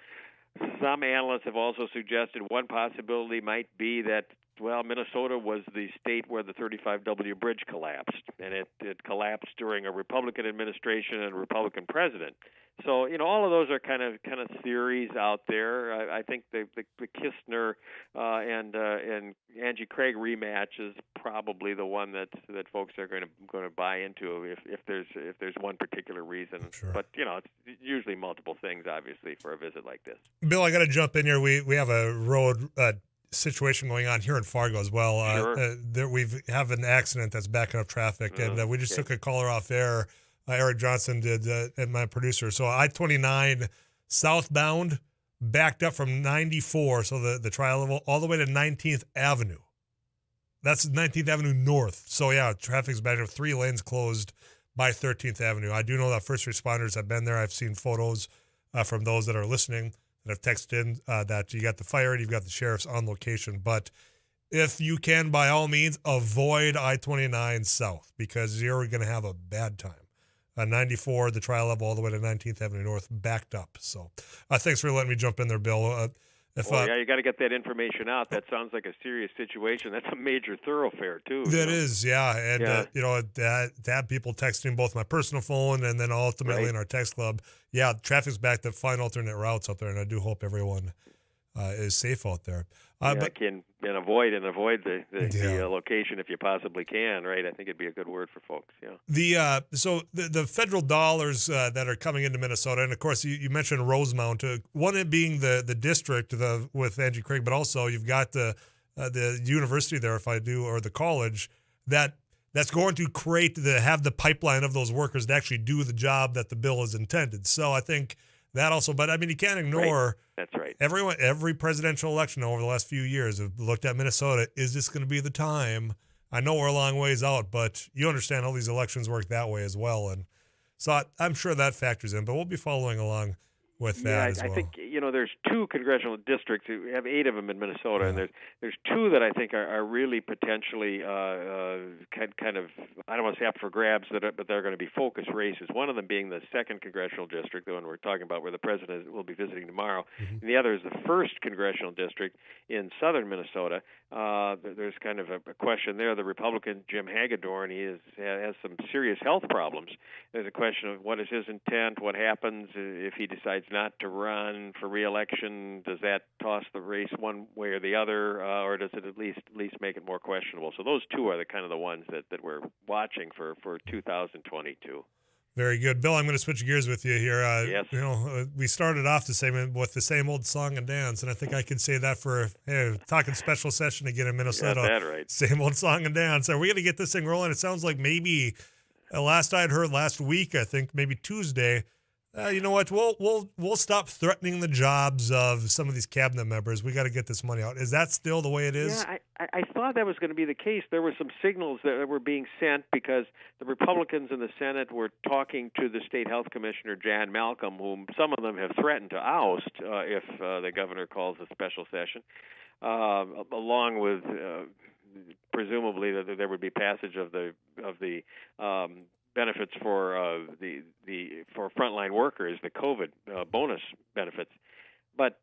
Some analysts have also suggested one possibility might be that, well, Minnesota was the state where the 35W bridge collapsed, and it collapsed during a Republican administration and a Republican president. So, all of those are kind of theories out there. I think the Kistner and Angie Craig rematch is probably the one that folks are going to buy into if there's one particular reason. Sure. But it's usually multiple things, obviously, for a visit like this. Bill, I got to jump in here. We have a road situation going on here in Fargo as well. Sure. We have an accident that's backing up traffic, and we just took a caller off air. Eric Johnson did, and my producer. So I-29 southbound backed up from 94, so the trial level, all the way to 19th Avenue. That's 19th Avenue North. So, yeah, traffic's backed up, 3 lanes closed by 13th Avenue. I do know that first responders have been there. I've seen photos from those that are listening that have texted in that you got the fire and you've got the sheriffs on location. But if you can, by all means, avoid I-29 south because you're going to have a bad time. 94, the trial level, all the way to 19th Avenue North, backed up. So thanks for letting me jump in there, Bill. You got to get that information out. That sounds like a serious situation. That's a major thoroughfare, too. That is, yeah. And, to have people texting both my personal phone and then ultimately in our text club, traffic's backed up, find alternate routes out there, and I do hope everyone is safe out there. can avoid the location if you possibly can, right? I think it'd be a good word for folks. Yeah. The federal dollars that are coming into Minnesota, and of course you mentioned Rosemount, one it being the district with Angie Craig, but also you've got the university there, or the college that's going to have the pipeline of those workers to actually do the job that the bill is intended. So I think that also, but I mean, you can't ignore. Right. That's right. Every presidential election over the last few years have looked at Minnesota. Is this going to be the time? I know we're a long ways out, but you understand how these elections work that way as well. And so I'm sure that factors in, but we'll be following along with that as well. I think, there's 2 congressional districts. We have 8 of them in Minnesota, and there's 2 that I think are really potentially kind of, I don't want to say up for grabs, but they're going to be focus races. One of them being the 2nd congressional district, the one we're talking about, where the president will be visiting tomorrow. And the other is the 1st congressional district in southern Minnesota. There's kind of a question there. The Republican Jim Hagedorn, has some serious health problems. There's a question of what is his intent, what happens if he decides not to run for re-election. Does that toss the race one way or the other, or does it at least make it more questionable? So those 2 are the ones that we're watching for 2022. Very good. Bill, I'm going to switch gears with you here. Yes. We started off with the same old song and dance, and I think I can say that for talking special session again in Minnesota. Got that right. Same old song and dance. Are we going to get this thing rolling? It sounds like maybe last I'd heard last week, I think maybe Tuesday. You know what? We'll stop threatening the jobs of some of these cabinet members. We got to get this money out. Is that still the way it is? Yeah, I thought that was going to be the case. There were some signals that were being sent because the Republicans in the Senate were talking to the state health commissioner, Jan Malcolm, whom some of them have threatened to oust if the governor calls a special session, along with presumably that there would be passage of the benefits for for frontline workers, the COVID bonus benefits, but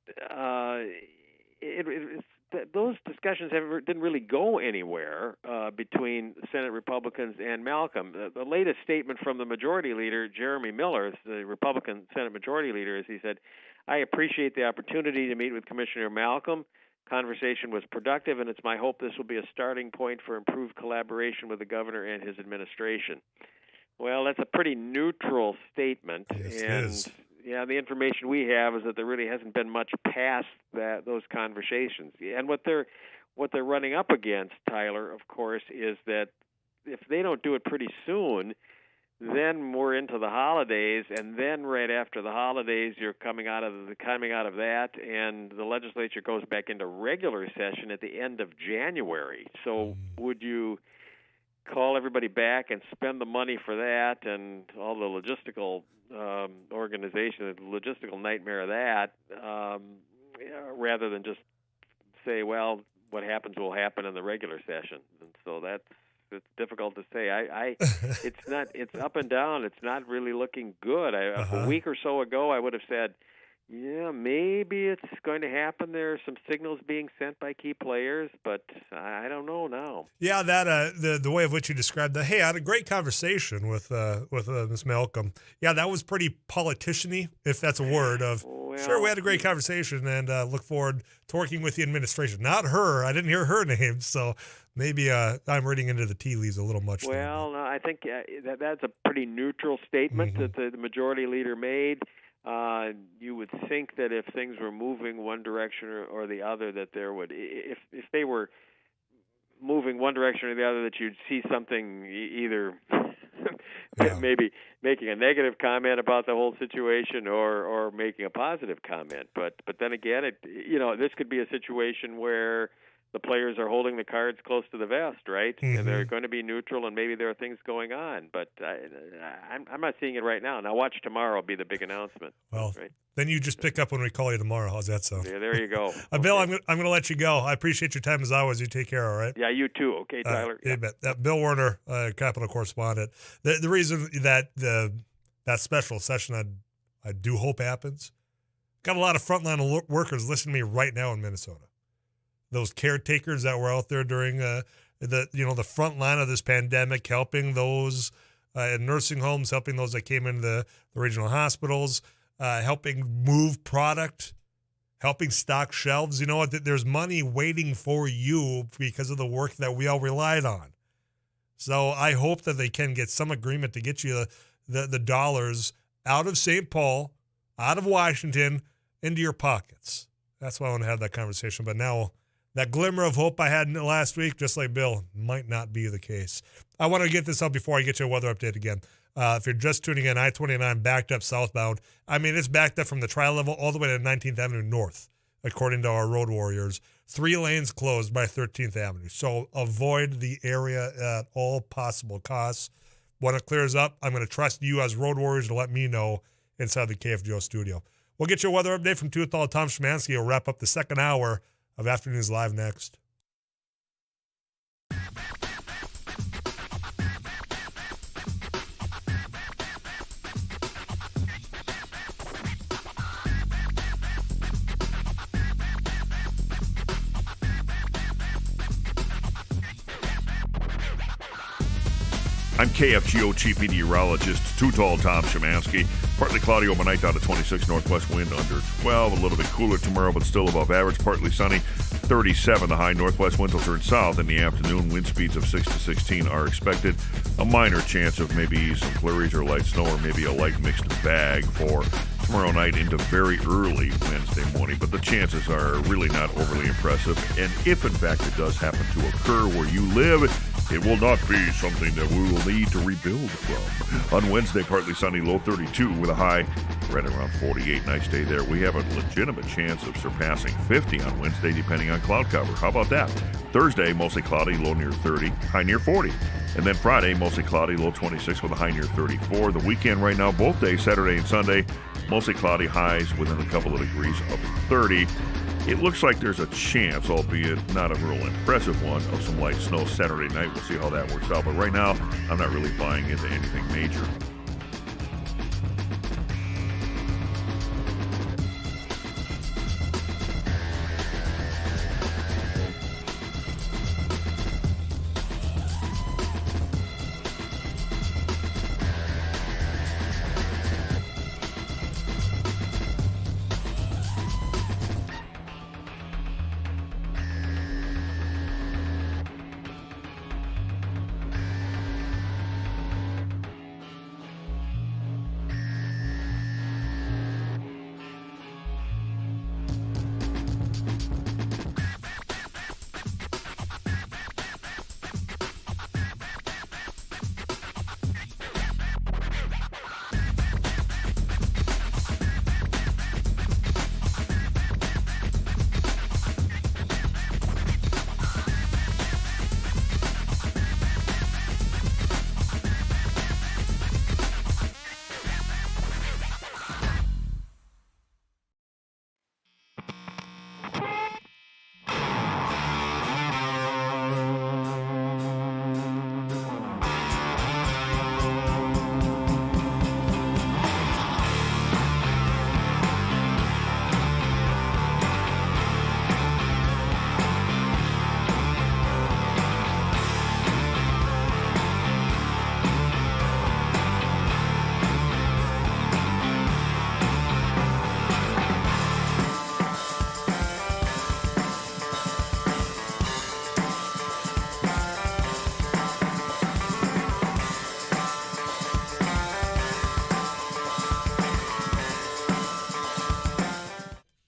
those discussions didn't really go anywhere between Senate Republicans and Malcolm. The latest statement from the Majority Leader, Jeremy Miller, the Republican Senate Majority Leader, is he said, "I appreciate the opportunity to meet with Commissioner Malcolm. Conversation was productive, and it's my hope this will be a starting point for improved collaboration with the governor and his administration." Well, that's a pretty neutral statement, yes, and the information we have is that there really hasn't been much past those conversations. And what they're running up against, Tyler, of course, is that if they don't do it pretty soon, then we're into the holidays, and then right after the holidays, you're coming out of that, and the legislature goes back into regular session at the end of January. So would you call everybody back and spend the money for that and all the logistical organization, the logistical nightmare of that, rather than just say, well, what happens will happen in the regular session? And so it's difficult to say. It's up and down. It's not really looking good. A week or so ago, I would have said, yeah, maybe it's going to happen. There are some signals being sent by key players, but I don't know now. Yeah, that the way of which you described that. Hey, I had a great conversation with Ms. Malcolm. Yeah, that was pretty politician-y, if that's a word. Sure, we had a great conversation, and look forward to working with the administration. Not her. I didn't hear her name, so maybe I'm reading into the tea leaves a little much. Well, no, I think that's a pretty neutral statement that the majority leader made. You would think that if things were moving one direction or the other, that there would, if they were moving one direction or the other, that you'd see something either maybe making a negative comment about the whole situation or making a positive comment. But then again, this could be a situation where the players are holding the cards close to the vest, right? And they're going to be neutral, and maybe there are things going on. But I'm not seeing it right now. Now watch tomorrow be the big announcement. Well, right? Then you just pick up when we call you tomorrow. How's that sound? Yeah, there you go. Bill, I'm going to let you go. I appreciate your time as always. You take care, all right? Yeah, you too. Okay, Tyler. You bet. Bill Werner, Capitol correspondent. The reason that that special session I do hope happens, got a lot of frontline workers listening to me right now in Minnesota. Those caretakers that were out there during the front line of this pandemic, helping those in nursing homes, helping those that came into the regional hospitals, helping move product, helping stock shelves. You know what? There's money waiting for you because of the work that we all relied on. So I hope that they can get some agreement to get you the dollars out of St. Paul, out of Washington, into your pockets. That's why I want to have that conversation. But now that glimmer of hope I had last week, just like Bill, might not be the case. I want to get this out before I get you a weather update again. If you're just tuning in, I-29 backed up southbound. I mean, it's backed up from the tri-level all the way to 19th Avenue North, according to our road warriors. 3 lanes closed by 13th Avenue. So avoid the area at all possible costs. When it clears up, I'm going to trust you as road warriors to let me know inside the Kfgo studio. We'll get you a weather update from Toothall Tom Szymanski. We'll wrap up the second hour of Afternoons Live next. I'm KFGO Chief Meteorologist, Toothall Tom Szymanski. Partly cloudy overnight down to 26, northwest wind under 12. A little bit cooler tomorrow, but still above average. Partly sunny, 37 the high. Northwest winds will turn south in the afternoon. Wind speeds of 6 to 16 are expected. A minor chance of maybe some flurries or light snow or maybe a light mixed bag for tomorrow night into very early Wednesday morning. But the chances are really not overly impressive. And if, in fact, it does happen to occur where you live, it will not be something that we will need to rebuild from. On Wednesday, partly sunny, low 32 with a high right around 48. Nice day there. We have a legitimate chance of surpassing 50 on Wednesday, depending on cloud cover. How about that? Thursday, mostly cloudy, low near 30, high near 40. And then Friday, mostly cloudy, low 26 with a high near 34. The weekend right now, both days, Saturday and Sunday, mostly cloudy, highs within a couple of degrees of 30. It looks like there's a chance, albeit not a real impressive one, of some light snow Saturday night. We'll see how that works out. But right now, I'm not really buying into anything major.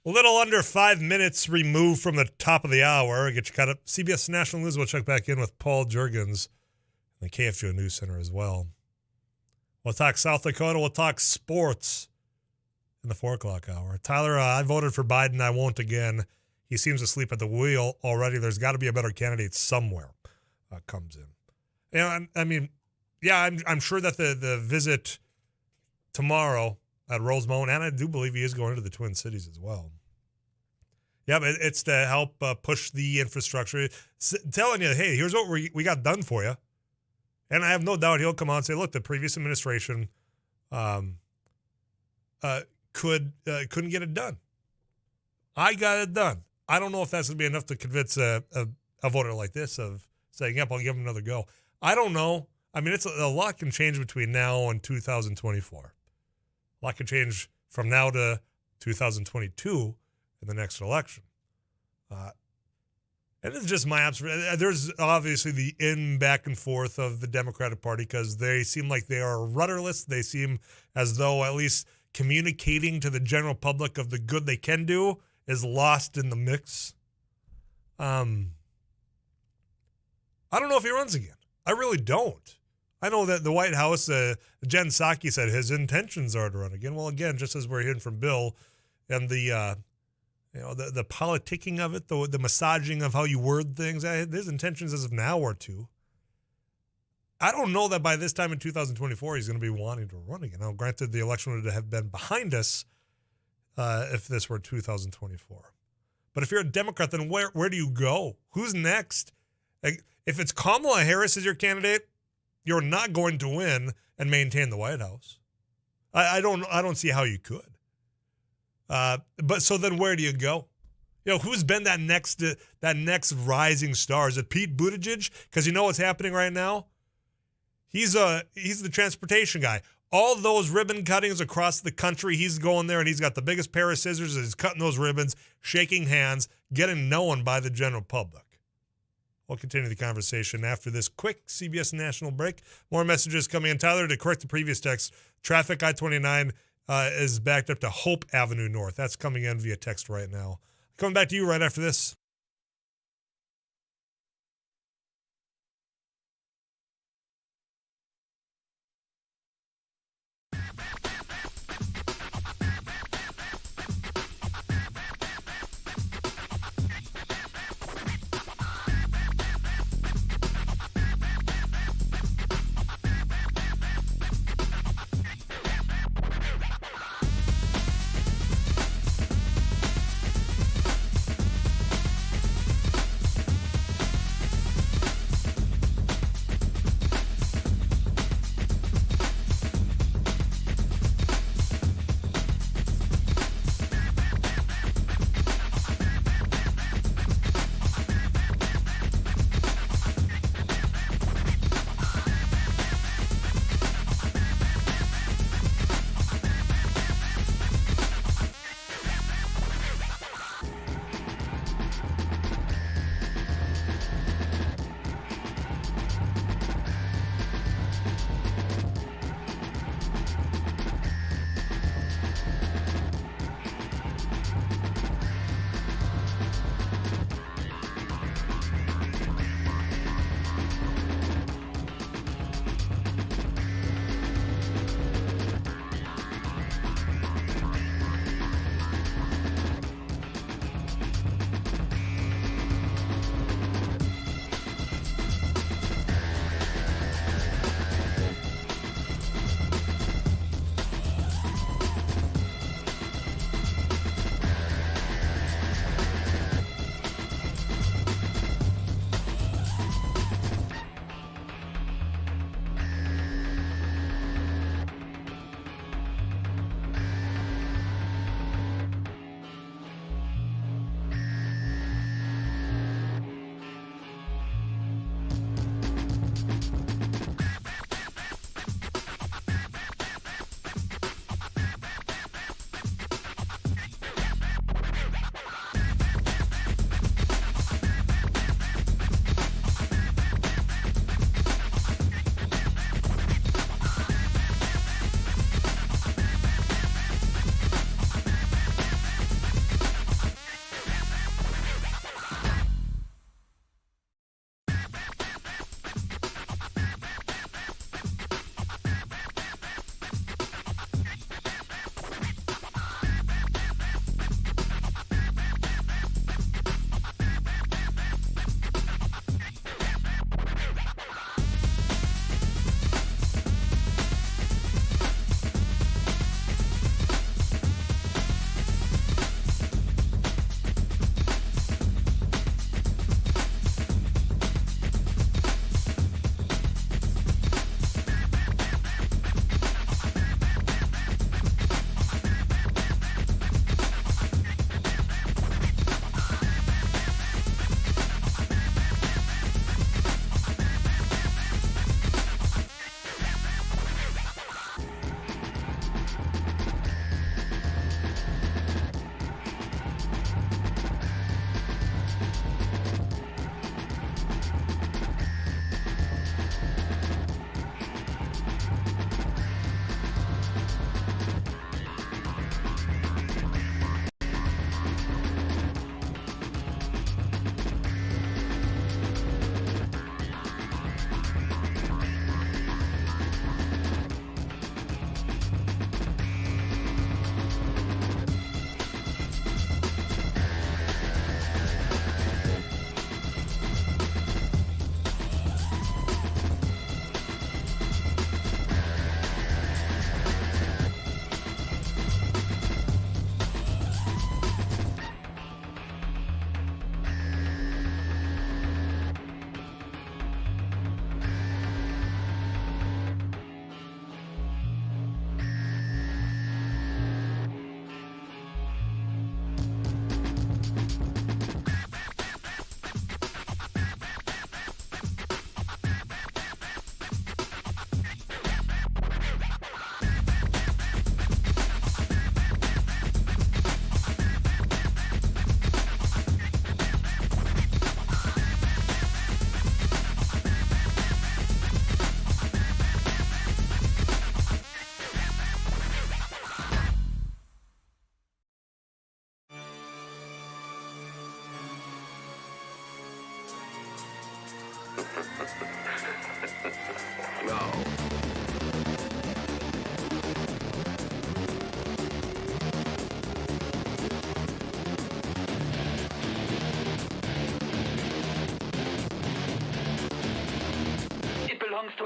A little under 5 minutes removed from the top of the hour. Get you caught up. CBS National News. We'll check back in with Paul Juergens and the KFGO News Center as well. We'll talk South Dakota. We'll talk sports in the 4 o'clock hour. Tyler, I voted for Biden. I won't again. He seems asleep at the wheel already. There's got to be a better candidate somewhere comes in. You know, I mean, yeah, I'm sure that the visit tomorrow at Rosemont, and I do believe he is going to the Twin Cities as well. Yeah, but it's to help push the infrastructure. Telling you, hey, here's what we got done for you. And I have no doubt he'll come out and say, look, the previous administration couldn't get it done. I got it done. I don't know if that's going to be enough to convince a voter like this of saying, yep, I'll give him another go. I don't know. I mean, it's a lot can change between now and 2024. A lot can change from now to 2022. in the next election. And it's just my observation. There's obviously the back and forth of the Democratic Party because they seem like they are rudderless. They seem as though at least communicating to the general public of the good they can do is lost in the mix. I don't know if he runs again. I really don't. I know that the White House, Jen Psaki said his intentions are to run again. Well, again, just as we're hearing from Bill and the politicking of it, the massaging of how you word things, his intentions as of now are to. I don't know that by this time in 2024 he's going to be wanting to run again. Now, granted, the election would have been behind us if this were 2024. But if you're a Democrat, then where do you go? Who's next? Like, if it's Kamala Harris as your candidate, you're not going to win and maintain the White House. I don't see how you could. But so then where do you go? Who's been that next rising star? Is it Pete Buttigieg? Because you know what's happening right now? He's the transportation guy. All those ribbon cuttings across the country, he's going there and he's got the biggest pair of scissors and he's cutting those ribbons, shaking hands, getting known by the general public. We'll continue the conversation after this quick CBS National break. More messages coming in. Tyler, to correct the previous text, traffic I-29 is backed up to Hope Avenue North. That's coming in via text right now. Coming back to you right after this.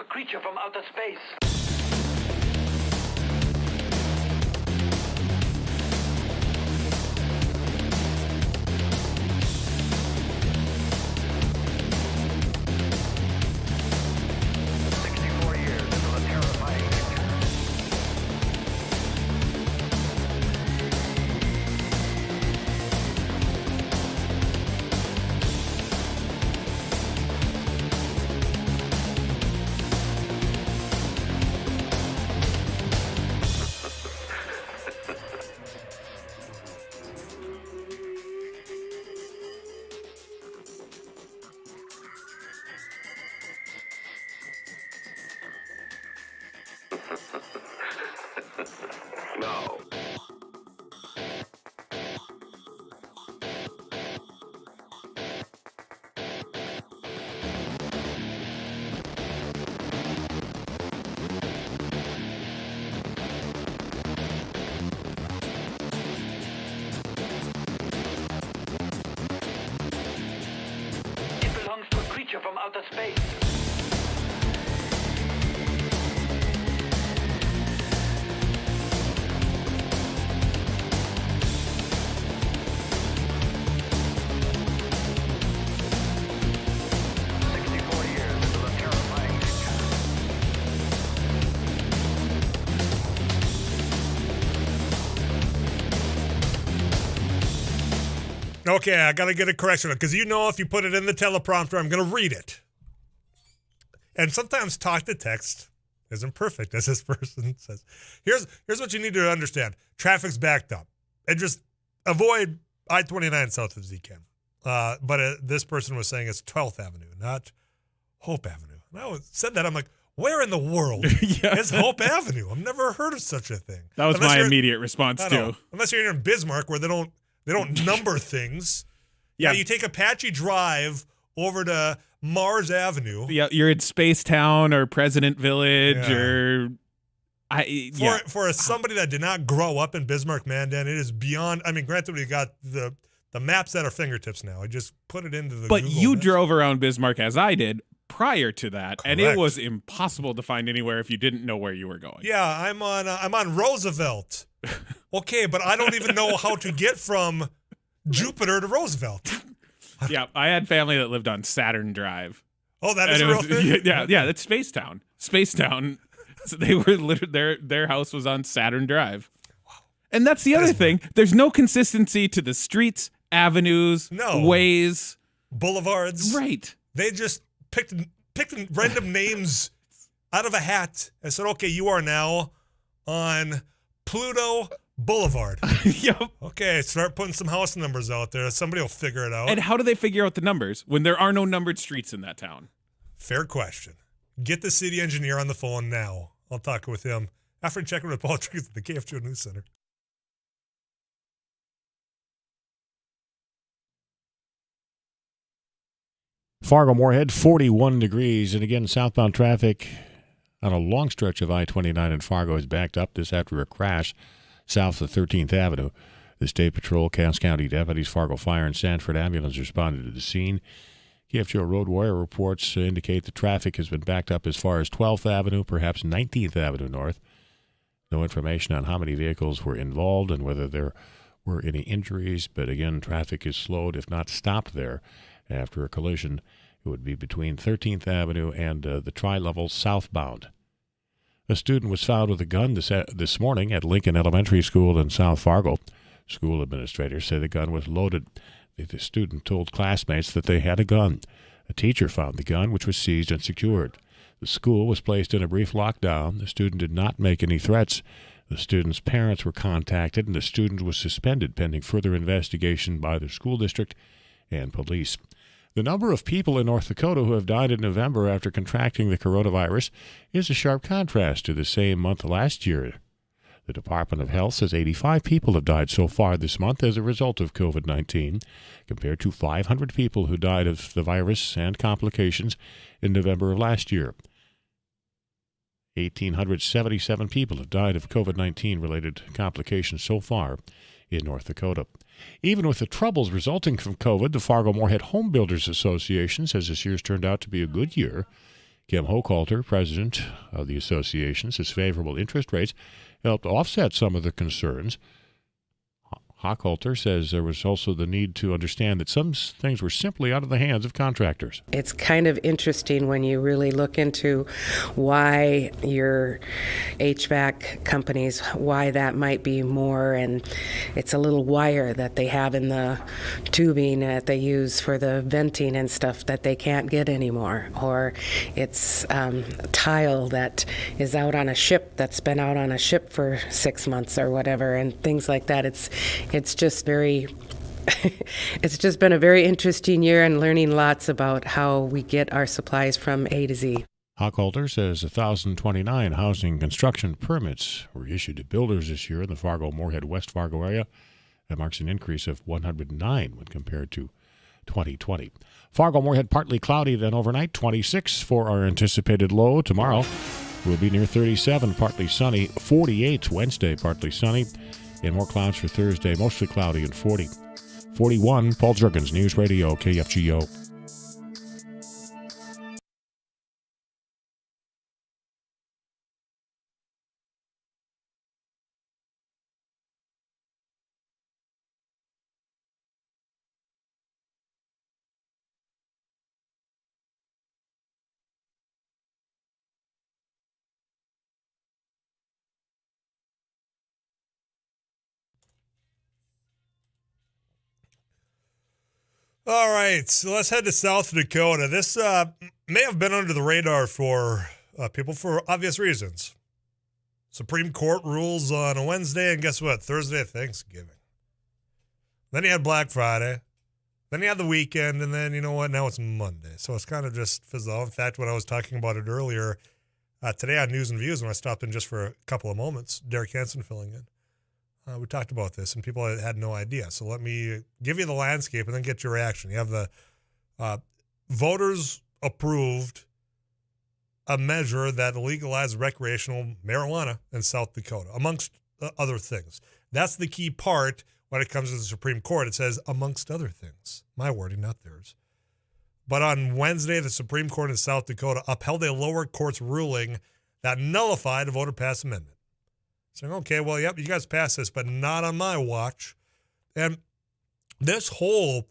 creature from outer space. No. It belongs to a creature from outer space. Okay, I got to get a correction because if you put it in the teleprompter, I'm going to read it. And sometimes talk to text isn't perfect, as this person says. Here's what you need to understand. Traffic's backed up. And just avoid I-29 south of Z-Cam. But this person was saying it's 12th Avenue, not Hope Avenue. And I said that, I'm like, where in the world is Hope Avenue? I've never heard of such a thing. That was my immediate response, too. Unless you're in Bismarck, where they don't number things. Yeah, you take Apache Drive over to Mars Avenue. Yeah, you're in Spacetown or President Village or for somebody that did not grow up in Bismarck, Mandan, it is beyond. I mean, granted, we got the maps at our fingertips now. I just put it into the. But Google you Maps. drove around Bismarck as I did prior to that, and it Correct. was impossible to find anywhere if you didn't know where you were going. Yeah, I'm on Roosevelt. Okay, but I don't even know how to get from Jupiter to Roosevelt. Yeah, I had family that lived on Saturn Drive. Oh, that is a real thing? Yeah, that's Spacetown. Spacetown. So they were literally their house was on Saturn Drive. Wow. And that's the other thing. There's no consistency to the streets, avenues, ways, boulevards. Right. They just picked random names out of a hat and said, "Okay, you are now on Pluto Boulevard." Yep. Okay, start putting some house numbers out there. Somebody will figure it out. And how do they figure out the numbers when there are no numbered streets in that town? Fair question. Get the city engineer on the phone now. I'll talk with him after checking with Paul Trees at the KFGO News Center. Fargo-Moorhead, 41 degrees. And again, southbound traffic on a long stretch of I-29 in Fargo is backed up this after a crash south of 13th Avenue. The State Patrol, Cass County deputies, Fargo Fire, and Sanford Ambulance responded to the scene. KFGO Road Warrior reports indicate the traffic has been backed up as far as 12th Avenue, perhaps 19th Avenue North. No information on how many vehicles were involved and whether there were any injuries, but again, traffic is slowed, if not stopped there. After a collision, it would be between 13th Avenue and the Tri-Level southbound. A student was found with a gun this morning at Lincoln Elementary School in South Fargo. School administrators say the gun was loaded. The student told classmates that they had a gun. A teacher found the gun, which was seized and secured. The school was placed in a brief lockdown. The student did not make any threats. The student's parents were contacted, and the student was suspended pending further investigation by the school district and police. The number of people in North Dakota who have died in November after contracting the coronavirus is a sharp contrast to the same month last year. The Department of Health says 85 people have died so far this month as a result of COVID-19, compared to 500 people who died of the virus and complications in November of last year. 1,877 people have died of COVID-19 related complications so far in North Dakota. Even with the troubles resulting from COVID, the Fargo-Moorhead Home Builders Association says this year's turned out to be a good year. Kim Hochhalter, president of the association, says favorable interest rates helped offset some of the concerns. Hochhalter says there was also the need to understand that some things were simply out of the hands of contractors. It's kind of interesting when you really look into why your HVAC companies, why that might be more, and it's a little wire that they have in the tubing that they use for the venting and stuff that they can't get anymore, or it's tile that is out on a ship that's been out on a ship for 6 months or whatever, and things like that. It's just very, it's just been a very interesting year and learning lots about how we get our supplies from A to Z. Hochhalter says 1,029 housing construction permits were issued to builders this year in the Fargo-Moorhead, West Fargo area. That marks an increase of 109 when compared to 2020. Fargo-Moorhead partly cloudy, then overnight 26 for our anticipated low. Tomorrow will be near 37, partly sunny. 48 Wednesday, partly sunny. And more clouds for Thursday, mostly cloudy and 40. 41, Paul Jurgens, News Radio, KFGO. All right, so let's head to South Dakota. This may have been under the radar for people for obvious reasons. Supreme Court rules on a Wednesday, and guess what? Thursday, Thanksgiving. Then you had Black Friday. Then you had the weekend, and then, you know what? Now it's Monday. So it's kind of just fizzled out. In fact, when I was talking about it earlier today on News and Views, when I stopped in just for a couple of moments, Derek Hansen filling in. We talked about this, and people had no idea. So let me give you the landscape and then get your reaction. You have the voters approved a measure that legalized recreational marijuana in South Dakota, amongst other things. That's the key part when it comes to the Supreme Court. It says, amongst other things. My wording, not theirs. But on Wednesday, the Supreme Court in South Dakota upheld a lower court's ruling that nullified a voter-pass amendment. Saying, okay, well, yep, you guys passed this, but not on my watch. And this whole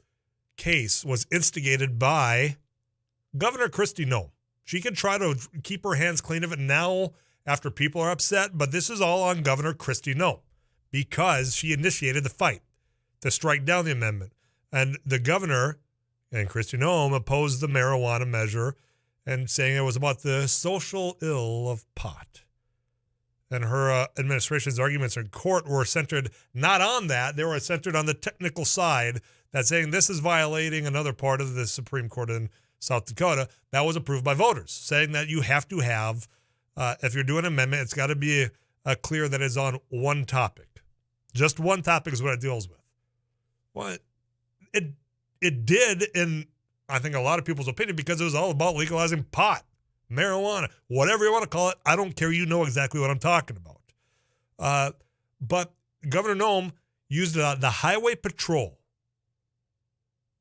case was instigated by Governor Kristi Noem. She can try to keep her hands clean of it now after people are upset, but this is all on Governor Kristi Noem because she initiated the fight to strike down the amendment. And the governor and Kristi Noem opposed the marijuana measure and saying it was about the social ill of pot. And her administration's arguments in court were centered not on that. They were centered on the technical side that's saying this is violating another part of the Supreme Court in South Dakota that was approved by voters, saying that you have to have, if you're doing an amendment, it's got to be clear that it's on one topic. Just one topic is what it deals with. Well, it did in, I think, a lot of people's opinion because it was all about legalizing pot. Marijuana, whatever you want to call it, I don't care. You know exactly what I'm talking about. But Governor Noem used the Highway Patrol.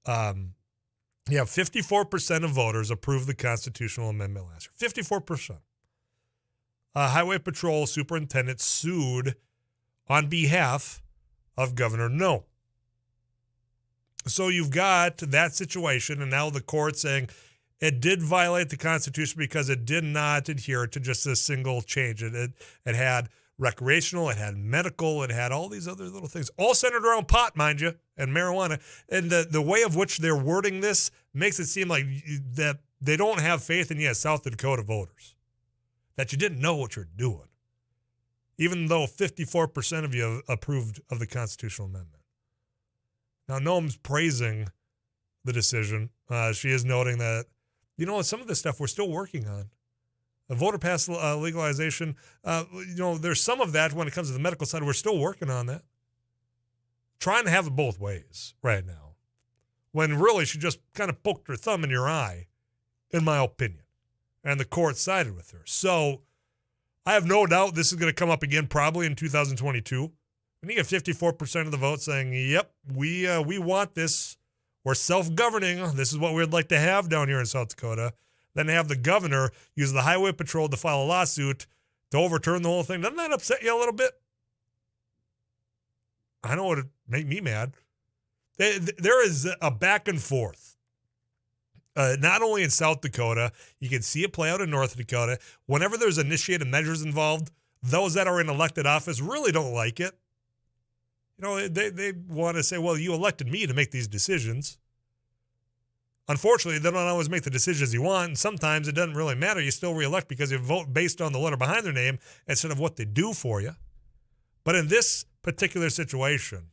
54% of voters approved the constitutional amendment last year. 54%. Highway Patrol superintendent sued on behalf of Governor Noem. So you've got that situation, and now the court saying, it did violate the Constitution because it did not adhere to just a single change. It had recreational, it had medical, it had all these other little things, all centered around pot, mind you, and marijuana. And the way of which they're wording this makes it seem like that they don't have faith in, South Dakota voters, that you didn't know what you're doing, even though 54% of you approved of the constitutional amendment. Now, Noem's praising the decision. She is noting that, some of this stuff we're still working on. The voter pass legalization, there's some of that when it comes to the medical side. We're still working on that. Trying to have it both ways right now. When really she just kind of poked her thumb in your eye, in my opinion. And the court sided with her. So I have no doubt this is going to come up again probably in 2022. When you get 54% of the vote saying, yep, we want this. We're self-governing. This is what we'd like to have down here in South Dakota. then have the governor use the highway patrol to file a lawsuit to overturn the whole thing. Doesn't that upset you a little bit? I know it would make me mad. There is a back and forth. Not only in South Dakota, you can see it play out in North Dakota. Whenever there's initiated measures involved, those that are in elected office really don't like it. You know, they want to say, well, you elected me to make these decisions. Unfortunately, they don't always make the decisions you want, and sometimes it doesn't really matter. You still reelect because you vote based on the letter behind their name instead of what they do for you. But in this particular situation,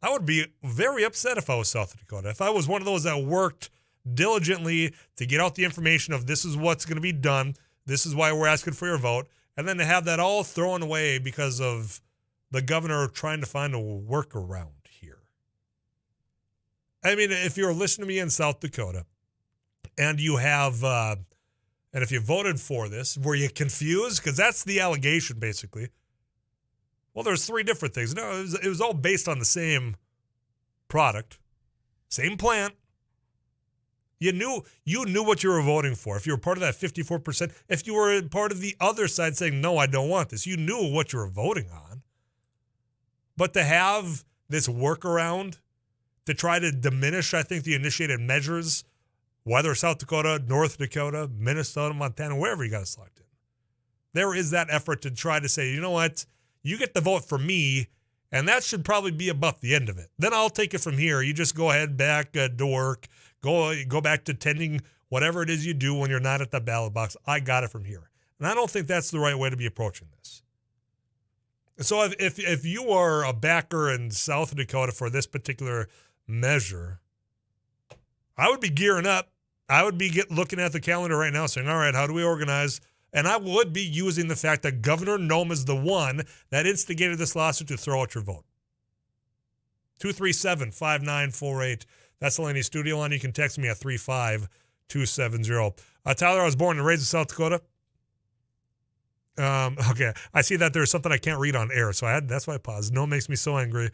I would be very upset if I was South Dakota. If I was one of those that worked diligently to get out the information of this is what's going to be done, this is why we're asking for your vote, and then to have that all thrown away because of the governor trying to find a workaround here. I mean, if you're listening to me in South Dakota and you have, and if you voted for this, were you confused? Because that's the allegation, basically. Well, there's three different things. No, it was all based on the same product, same plant. You knew what you were voting for. If you were part of that 54%, if you were part of the other side saying, no, I don't want this, you knew what you were voting on. But to have this workaround to try to diminish, I think, the initiated measures, whether South Dakota, North Dakota, Minnesota, Montana, wherever you got to select it, there is that effort to try to say, you know what, you get the vote for me, and that should probably be about the end of it. Then I'll take it from here. You just go ahead back to work. Go back to tending whatever it is you do when you're not at the ballot box. I got it from here. And I don't think that's the right way to be approaching this. So if you are a backer in South Dakota for this particular measure, I would be gearing up. I would be looking at the calendar right now saying, all right, how do we organize? And I would be using the fact that Governor Nome is the one that instigated this lawsuit to throw out your vote. 237-5948. That's the Laney studio line. You can text me at 35270. Tyler, I was born and raised in South Dakota. Okay, I see that there's something I can't read on air, so that's why I paused. No, it makes me so angry.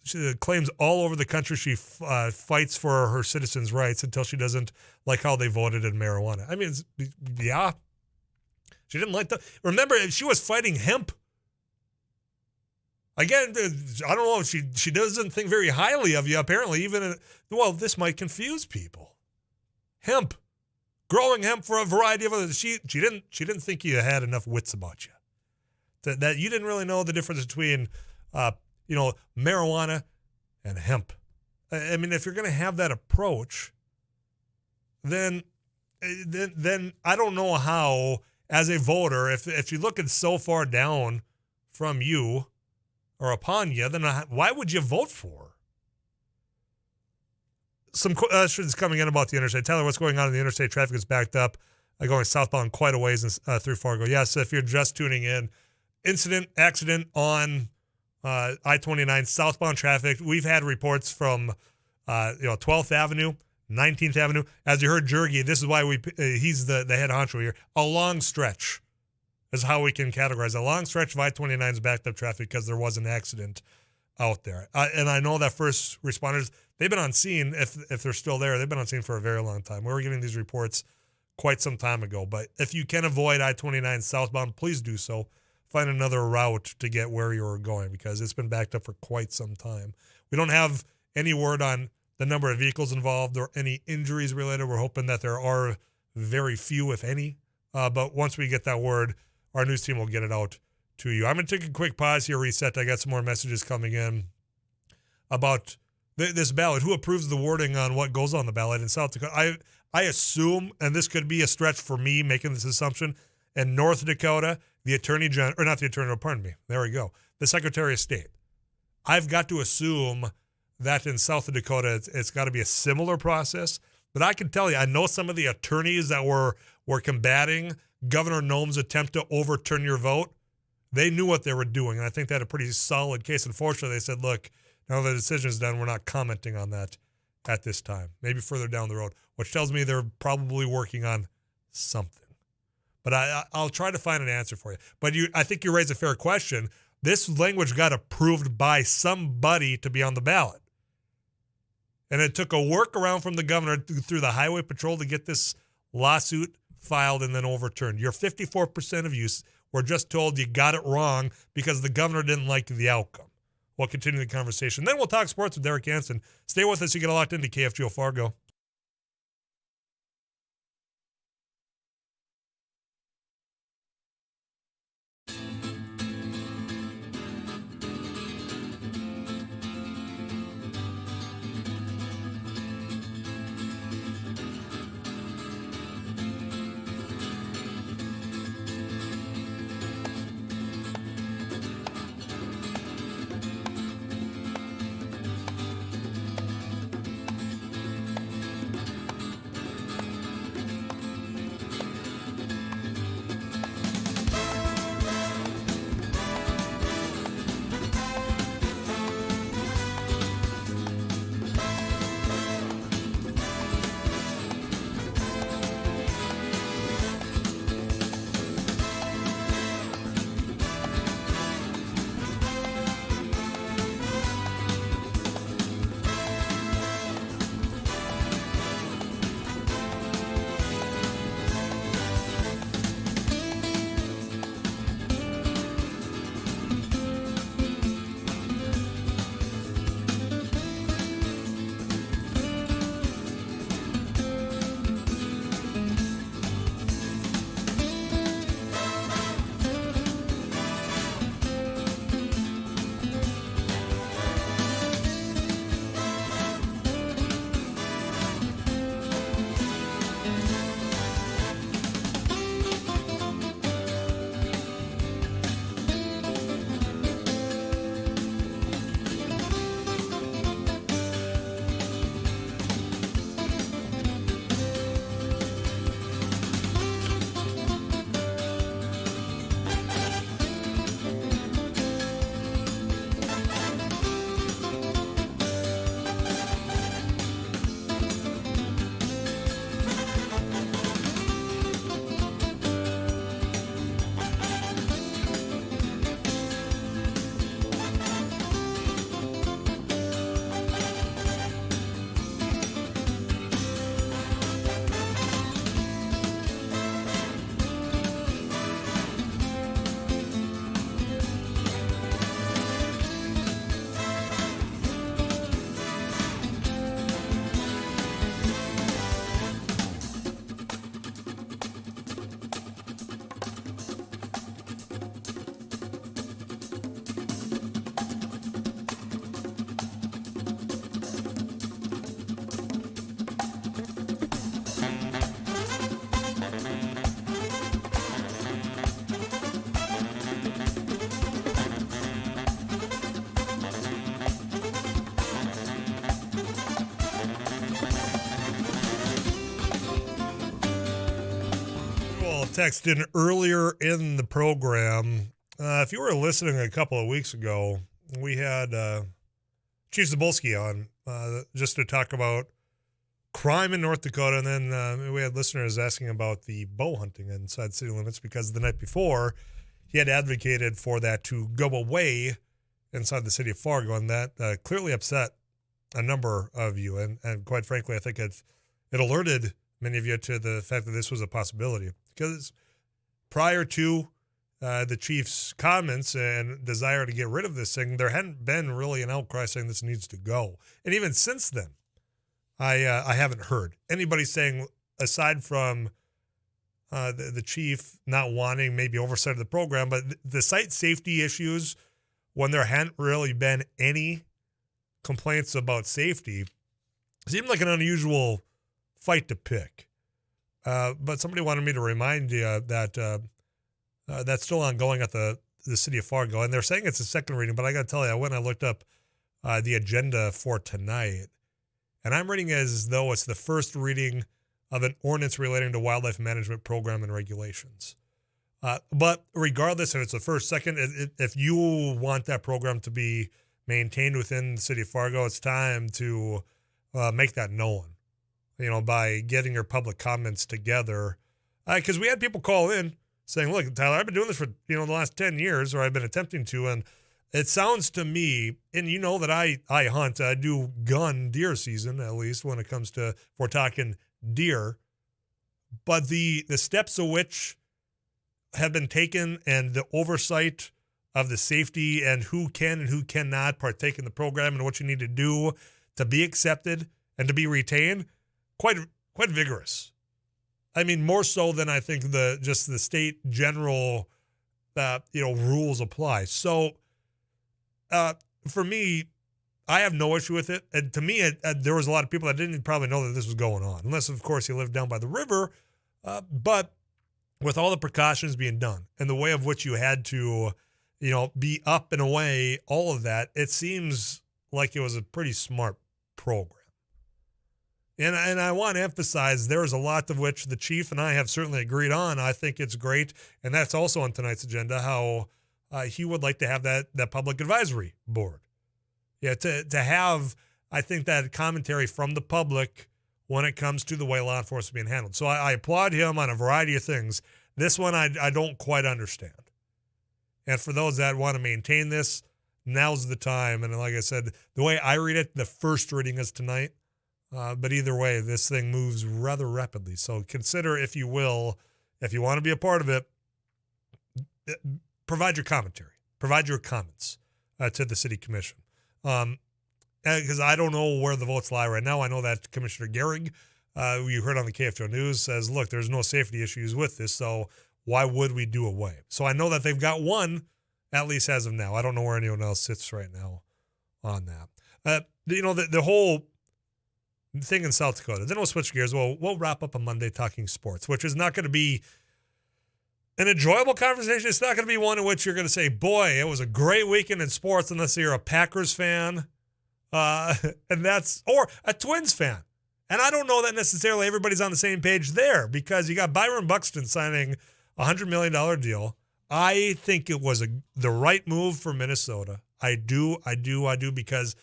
She claims all over the country she fights for her citizens' rights until she doesn't like how they voted in marijuana. I mean, yeah. She didn't like that. Remember, she was fighting hemp. Again, I don't know. She doesn't think very highly of you, apparently. Well, this might confuse people. Hemp. Growing hemp for a variety of others. She didn't think you had enough wits about you. That you didn't really know the difference between marijuana and hemp. I mean, if you're going to have that approach, then I don't know how, as a voter, if you're looking so far down from you or upon you, then why would you vote for? Some questions coming in about the interstate. Tyler, what's going on in the interstate? Traffic is backed up, going southbound quite a ways through Fargo. Yes, if you're just tuning in, accident on I-29 southbound traffic. We've had reports from 12th Avenue, 19th Avenue. As you heard Jurgi, this is why he's the head honcho here. A long stretch is how we can categorize. A long stretch of I-29 is backed up traffic because there was an accident out there. And I know that first responders, they've been on scene, if they're still there, they've been on scene for a very long time. We were getting these reports quite some time ago. But if you can avoid I-29 southbound, please do so. Find another route to get where you're going because it's been backed up for quite some time. We don't have any word on the number of vehicles involved or any injuries related. We're hoping that there are very few, if any. But once we get that word, our news team will get it out to you. I'm going to take a quick pause here, reset. I got some more messages coming in about this ballot. Who approves the wording on what goes on the ballot in South Dakota? I assume, and this could be a stretch for me making this assumption, in North Dakota, the Attorney General, or not the Attorney General, pardon me, there we go, the Secretary of State. I've got to assume that in South Dakota, it's got to be a similar process. But I can tell you, I know some of the attorneys that were combating Governor Nome's attempt to overturn your vote. They knew what they were doing, and I think they had a pretty solid case. Unfortunately, they said, look, now the decision is done, we're not commenting on that at this time. Maybe further down the road, which tells me they're probably working on something. But I'll try to find an answer for you. But I think you raised a fair question. This language got approved by somebody to be on the ballot. And it took a workaround from the governor through the highway patrol to get this lawsuit filed and then overturned. Your 54% of you were just told you got it wrong because the governor didn't like the outcome. We'll continue the conversation. Then we'll talk sports with Derek Hansen. Stay with us. You get locked into KFGO Fargo. Text in earlier in the program. If you were listening a couple of weeks ago, we had Chief Zabulski on just to talk about crime in North Dakota, and then we had listeners asking about the bow hunting inside city limits because the night before he had advocated for that to go away inside the city of Fargo, and that clearly upset a number of you, and quite frankly, I think it alerted many of you to the fact that this was a possibility. Because prior to the chief's comments and desire to get rid of this thing, there hadn't been really an outcry saying this needs to go. And even since then, I haven't heard anybody saying, aside from the chief not wanting maybe oversight of the program, but the site safety issues, when there hadn't really been any complaints about safety, seemed like an unusual fight to pick. But somebody wanted me to remind you that that's still ongoing at the city of Fargo. And they're saying it's a second reading, but I got to tell you, I went and I looked up the agenda for tonight, and I'm reading as though it's the first reading of an ordinance relating to wildlife management program and regulations. But regardless if it's the first, second, if you want that program to be maintained within the city of Fargo, it's time to make that known. By getting your public comments together. Because we had people call in saying, look, Tyler, I've been doing this for, the last 10 years, or I've been attempting to, and it sounds to me, and you know that I hunt, I do gun deer season, at least when it comes to, if we're talking deer, but the steps of which have been taken and the oversight of the safety and who can and who cannot partake in the program and what you need to do to be accepted and to be retained, quite vigorous. I mean, more so than I think the state general rules apply. So for me, I have no issue with it. And to me, there was a lot of people that didn't probably know that this was going on, unless, of course, you lived down by the river. But with all the precautions being done and the way of which you had to, be up and away, all of that, it seems like it was a pretty smart program. And I want to emphasize there's a lot of which the chief and I have certainly agreed on. I think it's great. And that's also on tonight's agenda, how he would like to have that public advisory board. Yeah, to have, I think, that commentary from the public when it comes to the way law enforcement is being handled. So I applaud him on a variety of things. This one I don't quite understand. And for those that want to maintain this, now's the time. And like I said, the way I read it, the first reading is tonight. But either way, this thing moves rather rapidly. So consider, if you will, if you want to be a part of it, provide your commentary, provide your comments to the city commission. Because I don't know where the votes lie right now. I know that Commissioner Gehrig, who you heard on the KFGO News, says, look, there's no safety issues with this, so why would we do away? So I know that they've got one, at least as of now. I don't know where anyone else sits right now on that. The whole thing in South Dakota, then we'll switch gears. We'll wrap up on Monday talking sports, which is not going to be an enjoyable conversation. It's not going to be one in which you're going to say, boy, it was a great weekend in sports, unless you're a Packers fan or a Twins fan. And I don't know that necessarily everybody's on the same page there, because you got Byron Buxton signing a $100 million deal. I think it was the right move for Minnesota. I do, because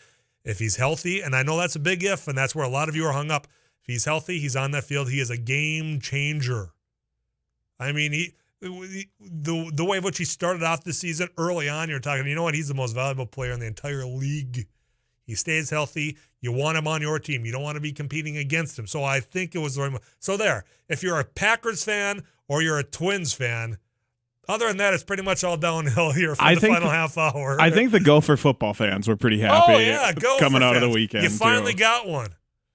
if he's healthy, and I know that's a big if, and that's where a lot of you are hung up. If he's healthy, he's on that field, he is a game changer. I mean, the way in which he started off the season early on, you're talking, he's the most valuable player in the entire league. He stays healthy. You want him on your team. You don't want to be competing against him. So I think it was the right move. So there, if you're a Packers fan or you're a Twins fan, other than that, it's pretty much all downhill here for the final half hour. I think the Gopher football fans were pretty happy coming out of the weekend. You finally got one.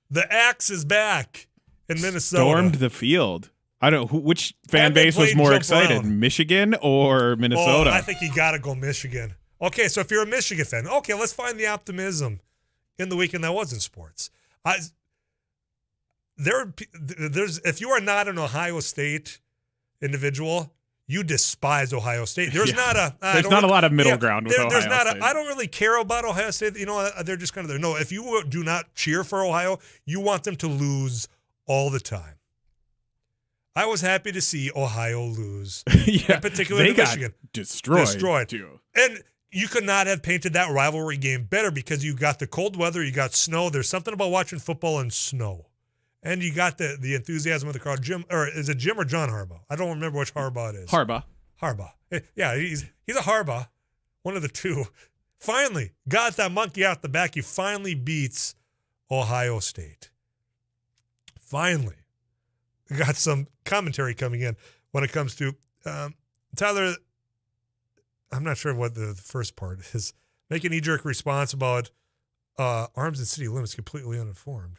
The axe is back in Minnesota. Stormed the field. I don't know which fan base was more excited, around. Michigan or Minnesota. I think you got to go Michigan. Okay, so if you're a Michigan fan, okay, let's find the optimism in the weekend that was in sports. If you are not an Ohio State individual, you despise Ohio State. There's not a lot of middle ground with Ohio State. I don't really care about Ohio State. They're just kind of there. No, if you do not cheer for Ohio, you want them to lose all the time. I was happy to see Ohio lose, in particular to Michigan. Destroyed. Too. And you could not have painted that rivalry game better, because you got the cold weather, you got snow. There's something about watching football in snow. And you got the enthusiasm of the crowd. Is it Jim or John Harbaugh? I don't remember which Harbaugh it is. Harbaugh. Yeah, he's a Harbaugh. One of the two. Finally, got that monkey out the back. He finally beats Ohio State. Finally. Got some commentary coming in when it comes to Tyler. I'm not sure what the first part is. Make a knee-jerk response about arms and city limits completely uninformed.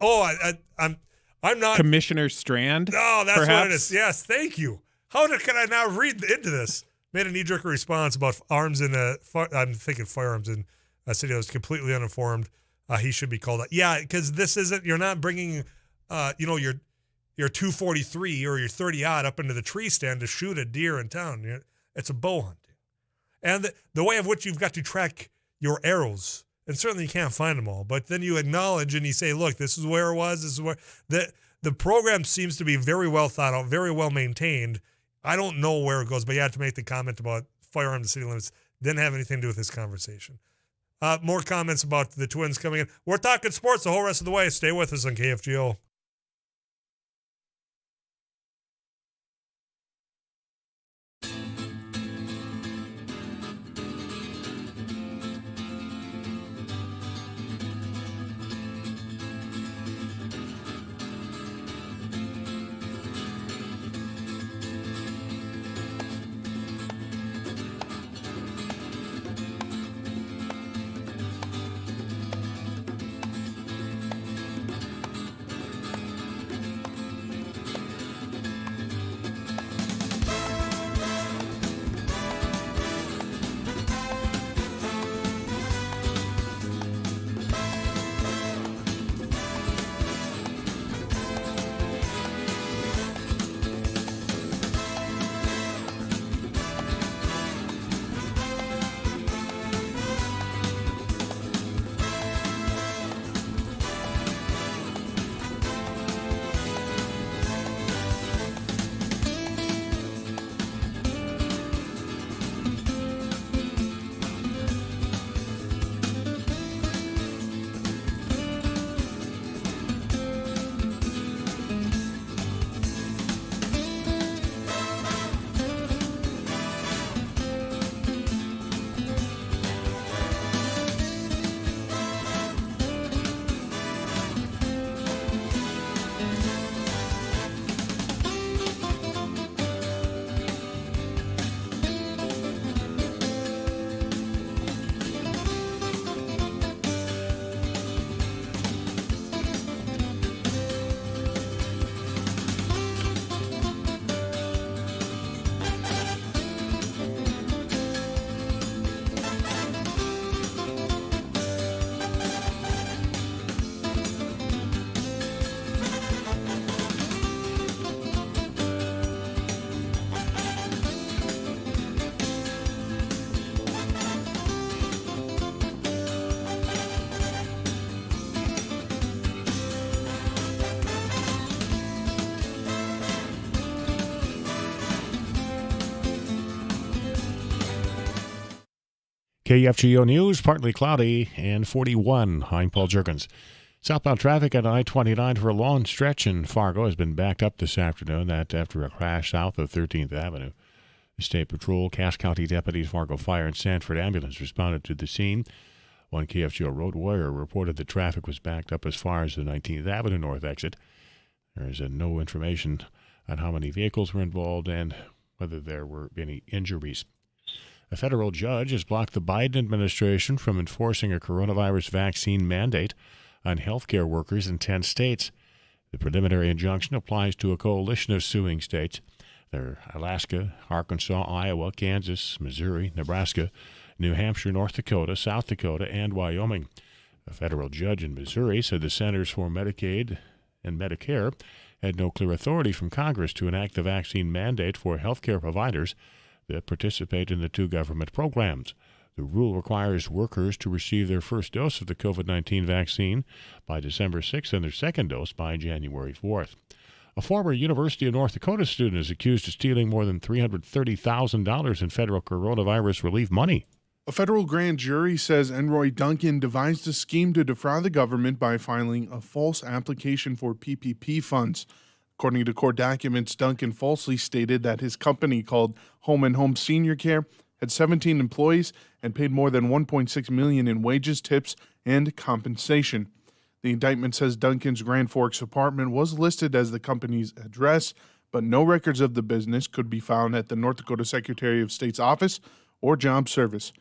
I'm not. Commissioner Strand? Oh, that's perhaps? what it is. Yes, thank you. How can I now read into this? Made a knee-jerk response about arms in I'm thinking firearms in a city that was completely uninformed. He should be called out. Yeah, because this isn't. You're not bringing, your 243 or your 30-aught up into the tree stand to shoot a deer in town. It's a bow hunting, and the way of which you've got to track your arrows. And certainly you can't find them all, but then you acknowledge and you say, look, this is where it was. This is where the program seems to be very well thought out, very well maintained. I don't know where it goes, but you had to make the comment about firearms and city limits. Didn't have anything to do with this conversation. More comments about the Twins coming in. We're talking sports the whole rest of the way. Stay with us on KFGO. KFGO News, partly cloudy and 41. I'm Paul Jerkins. Southbound traffic at I-29 for a long stretch in Fargo has been backed up this afternoon. That after a crash south of 13th Avenue. The State Patrol, Cass County deputies, Fargo Fire, and Sanford Ambulance responded to the scene. One KFGO road warrior reported that traffic was backed up as far as the 19th Avenue North exit. There is no information on how many vehicles were involved and whether there were any injuries. A federal judge has blocked the Biden administration from enforcing a coronavirus vaccine mandate on healthcare workers in 10 states. The preliminary injunction applies to a coalition of suing states. They're Alaska, Arkansas, Iowa, Kansas, Missouri, Nebraska, New Hampshire, North Dakota, South Dakota, and Wyoming. A federal judge in Missouri said the Centers for Medicaid and Medicare had no clear authority from Congress to enact the vaccine mandate for healthcare providers that participate in the two government programs. The rule requires workers to receive their first dose of the COVID-19 vaccine by December 6th and their second dose by January 4th. A former University of North Dakota student is accused of stealing more than $330,000 in federal coronavirus relief money. A federal grand jury says Enroy Duncan devised a scheme to defraud the government by filing a false application for PPP funds. According to court documents, Duncan falsely stated that his company, called Home and Home Senior Care, had 17 employees and paid more than $1.6 million in wages, tips, and compensation. The indictment says Duncan's Grand Forks apartment was listed as the company's address, but no records of the business could be found at the North Dakota Secretary of State's office or job service.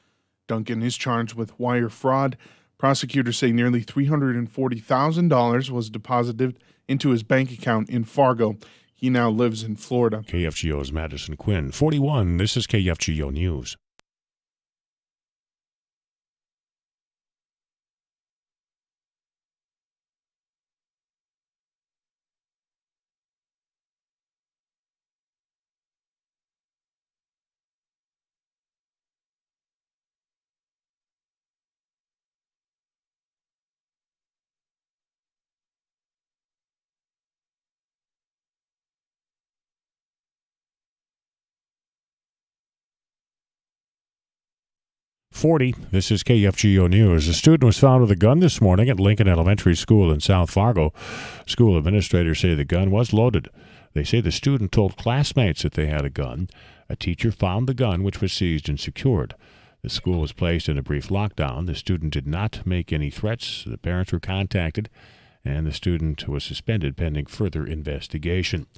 Duncan is charged with wire fraud. Prosecutors say nearly $340,000 was deposited into his bank account in Fargo. He now lives in Florida. KFGO's Madison Quinn, 41. This is KFGO News. This is KFGO News. A student was found with a gun this morning at Lincoln Elementary School in South Fargo. School administrators say the gun was loaded. They say the student told classmates that they had a gun. A teacher found the gun, which was seized and secured. The school was placed in a brief lockdown. The student did not make any threats. The parents were contacted, and the student was suspended pending further investigation.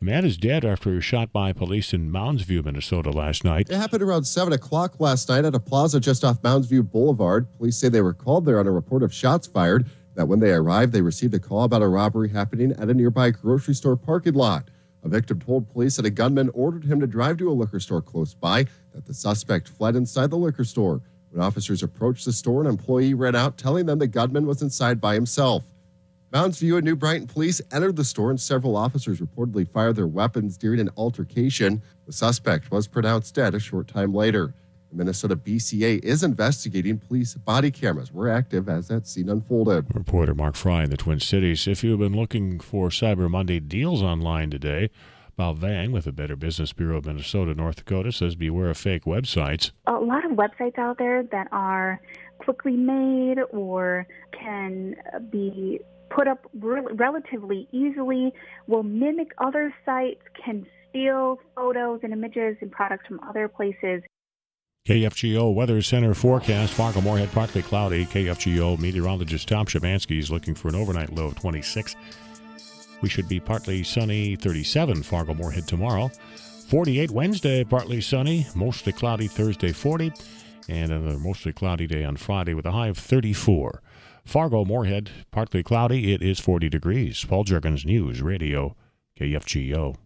A man is dead after he was shot by police in Mounds, Minnesota last night. It happened around 7 o'clock last night at a plaza just off Mounds Boulevard. Police say they were called there on a report of shots fired. That when they arrived, they received a call about a robbery happening at a nearby grocery store parking lot. A victim told police that a gunman ordered him to drive to a liquor store close by, that the suspect fled inside the liquor store. When officers approached the store, an employee ran out, telling them the gunman was inside by himself. Mounds View and New Brighton police entered the store, and several officers reportedly fired their weapons during an altercation. The suspect was pronounced dead a short time later. The Minnesota BCA is investigating. Police body cameras were active as that scene unfolded. Reporter Mark Fry in the Twin Cities. If you've been looking for Cyber Monday deals online today, Bob Vang with the Better Business Bureau of Minnesota, North Dakota says beware of fake websites. A lot of websites out there that are quickly made or can be put up relatively easily, will mimic other sites, can steal photos and images and products from other places. KFGO Weather Center forecast, Fargo-Moorhead partly cloudy. KFGO meteorologist Tom Shavansky is looking for an overnight low of 26. We should be partly sunny, 37 Fargo-Moorhead tomorrow. 48 Wednesday, partly sunny, mostly cloudy Thursday, 40. And another mostly cloudy day on Friday with a high of 34. Fargo-Moorhead, partly cloudy. It is 40 degrees. Paul Jerkins News Radio, KFGO.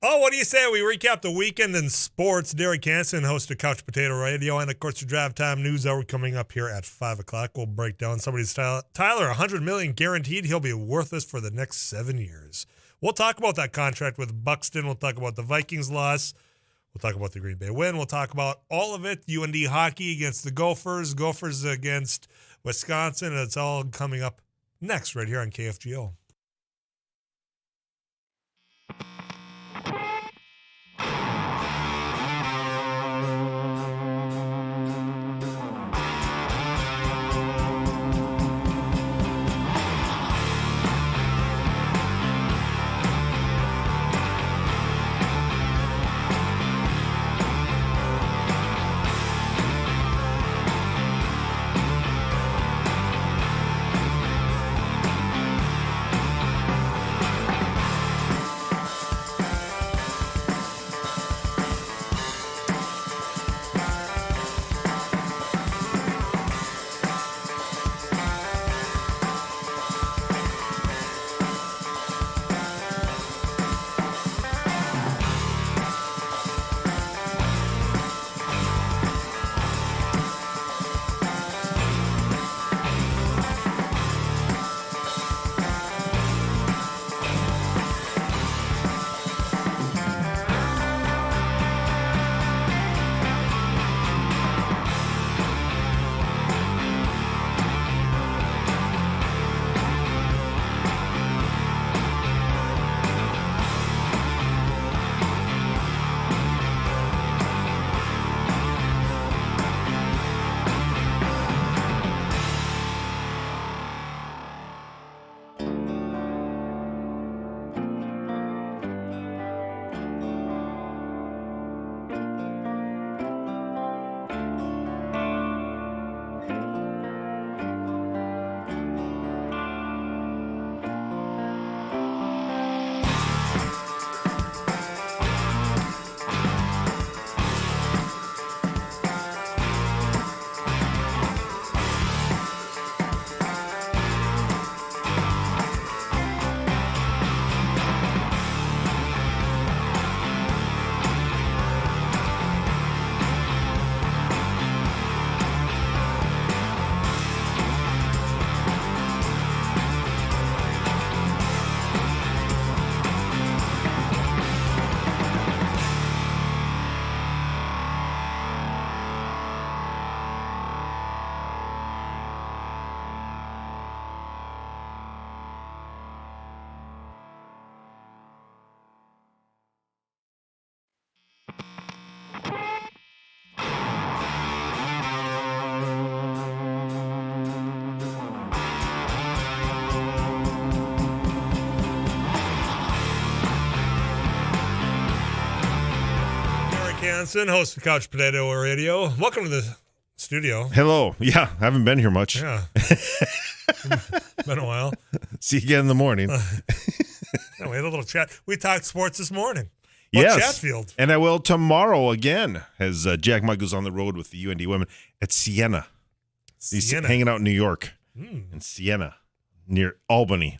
Oh, what do you say? We recap the weekend in sports. Derek Hansen, host of Couch Potato Radio, and of course the Drive Time News Hour coming up here at 5 o'clock. We'll break down somebody's Tyler, $100 million guaranteed. He'll be worthless for the next 7 years. We'll talk about that contract with Buxton. We'll talk about the Vikings loss. We'll talk about the Green Bay win. We'll talk about all of it. UND hockey against the Gophers. Gophers against Wisconsin. It's all coming up next right here on KFGO. Hansen, host of Couch Potato Radio. Welcome to the studio. Hello. Yeah, I haven't been here much. Yeah. Been a while. See you again in the morning. We had a little chat. We talked sports this morning. Yes. Chatfield. And I will tomorrow again as Jack Mike goes on the road with the UND women at Siena. He's hanging out in New York. In Siena, near Albany.